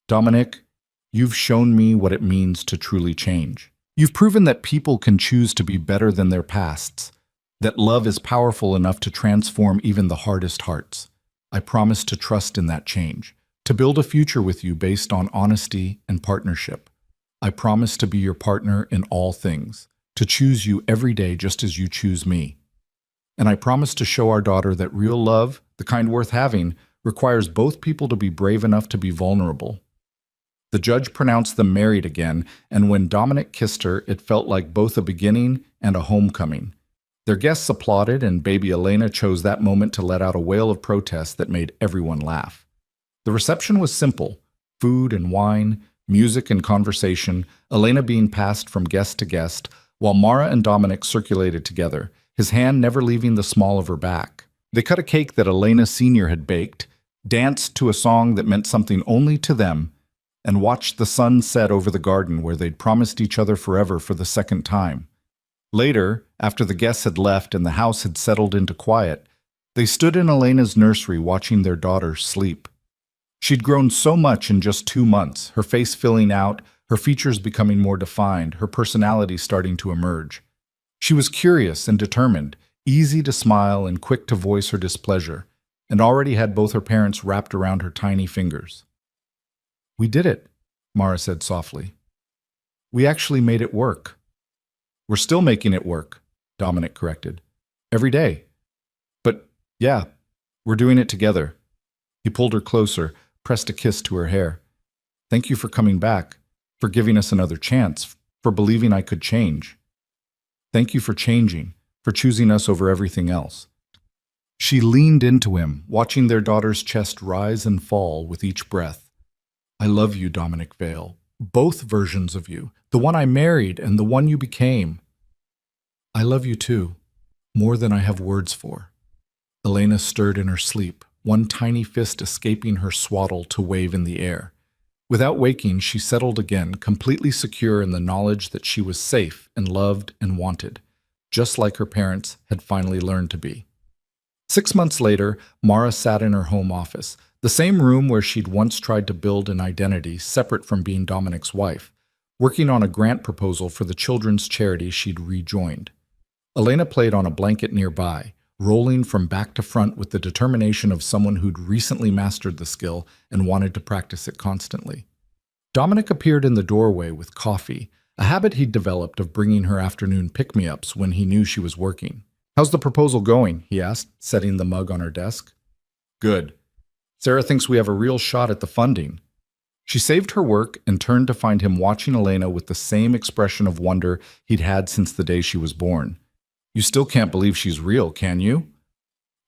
Dominic, you've shown me what it means to truly change. You've proven that people can choose to be better than their pasts, that love is powerful enough to transform even the hardest hearts. I promise to trust in that change, to build a future with you based on honesty and partnership. I promise to be your partner in all things, to choose you every day just as you choose me. And I promise to show our daughter that real love, the kind worth having, requires both people to be brave enough to be vulnerable. The judge pronounced them married again, and when Dominic kissed her, it felt like both a beginning and a homecoming. Their guests applauded, and baby Elena chose that moment to let out a wail of protest that made everyone laugh. The reception was simple: food and wine, music and conversation, Elena being passed from guest to guest, while Mara and Dominic circulated together, his hand never leaving the small of her back. They cut a cake that Elena Sr. had baked, danced to a song that meant something only to them, and watched the sun set over the garden where they'd promised each other forever for the second time. Later, after the guests had left and the house had settled into quiet, they stood in Elena's nursery watching their daughter sleep. She'd grown so much in just 2 months, her face filling out, her features becoming more defined, her personality starting to emerge. She was curious and determined, easy to smile and quick to voice her displeasure, and already had both her parents wrapped around her tiny fingers. "We did it," Mara said softly. "We actually made it work." "We're still making it work," Dominic corrected. "Every day. But, yeah, we're doing it together." He pulled her closer, pressed a kiss to her hair. "Thank you for coming back, for giving us another chance, for believing I could change. Thank you for changing, for choosing us over everything else." She leaned into him, watching their daughter's chest rise and fall with each breath. "I love you, Dominic Vale. Both versions of you, the one I married and the one you became. I love you too, more than I have words for." Elena stirred in her sleep, one tiny fist escaping her swaddle to wave in the air. Without waking, she settled again, completely secure in the knowledge that she was safe and loved and wanted, just like her parents had finally learned to be. 6 months later, Mara sat in her home office, the same room where she'd once tried to build an identity separate from being Dominic's wife, working on a grant proposal for the children's charity she'd rejoined. Elena played on a blanket nearby, rolling from back to front with the determination of someone who'd recently mastered the skill and wanted to practice it constantly. Dominic appeared in the doorway with coffee, a habit he'd developed of bringing her afternoon pick-me-ups when he knew she was working. "How's the proposal going?" he asked, setting the mug on her desk. "Good. Sarah thinks we have a real shot at the funding." She saved her work and turned to find him watching Elena with the same expression of wonder he'd had since the day she was born. "You still can't believe she's real, can you?"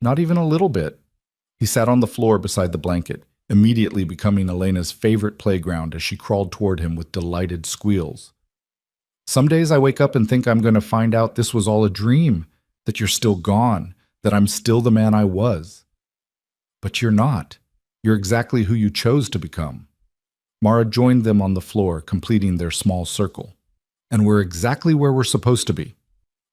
"Not even a little bit." He sat on the floor beside the blanket, immediately becoming Elena's favorite playground as she crawled toward him with delighted squeals. "Some days I wake up and think I'm going to find out this was all a dream, that you're still gone, that I'm still the man I was. But you're not. You're exactly who you chose to become." Mara joined them on the floor, completing their small circle. "And we're exactly where we're supposed to be."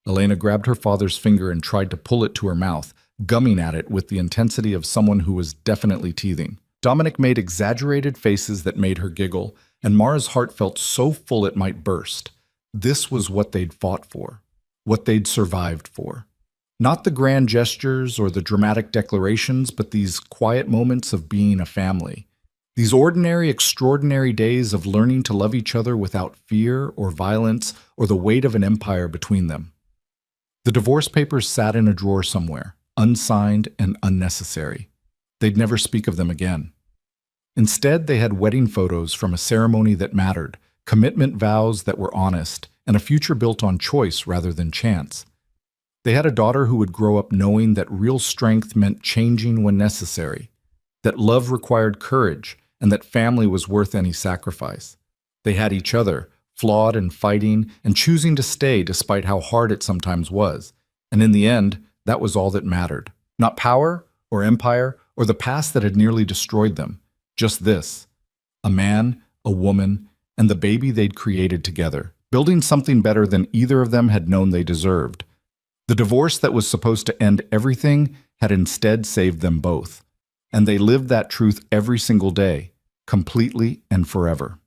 Elena grabbed her father's finger and tried to pull it to her mouth, gumming at it with the intensity of someone who was definitely teething. Dominic made exaggerated faces that made her giggle, and Mara's heart felt so full it might burst. This was what they'd fought for, what they'd survived for. Not the grand gestures or the dramatic declarations, but these quiet moments of being a family. These ordinary, extraordinary days of learning to love each other without fear or violence or the weight of an empire between them. The divorce papers sat in a drawer somewhere, unsigned and unnecessary. They'd never speak of them again. Instead, they had wedding photos from a ceremony that mattered, commitment vows that were honest, and a future built on choice rather than chance. They had a daughter who would grow up knowing that real strength meant changing when necessary, that love required courage, and that family was worth any sacrifice. They had each other, flawed and fighting and choosing to stay despite how hard it sometimes was. And in the end, that was all that mattered. Not power or empire or the past that had nearly destroyed them. Just this: a man, a woman, and the baby they'd created together, building something better than either of them had known they deserved. The divorce that was supposed to end everything had instead saved them both. And they lived that truth every single day, completely and forever.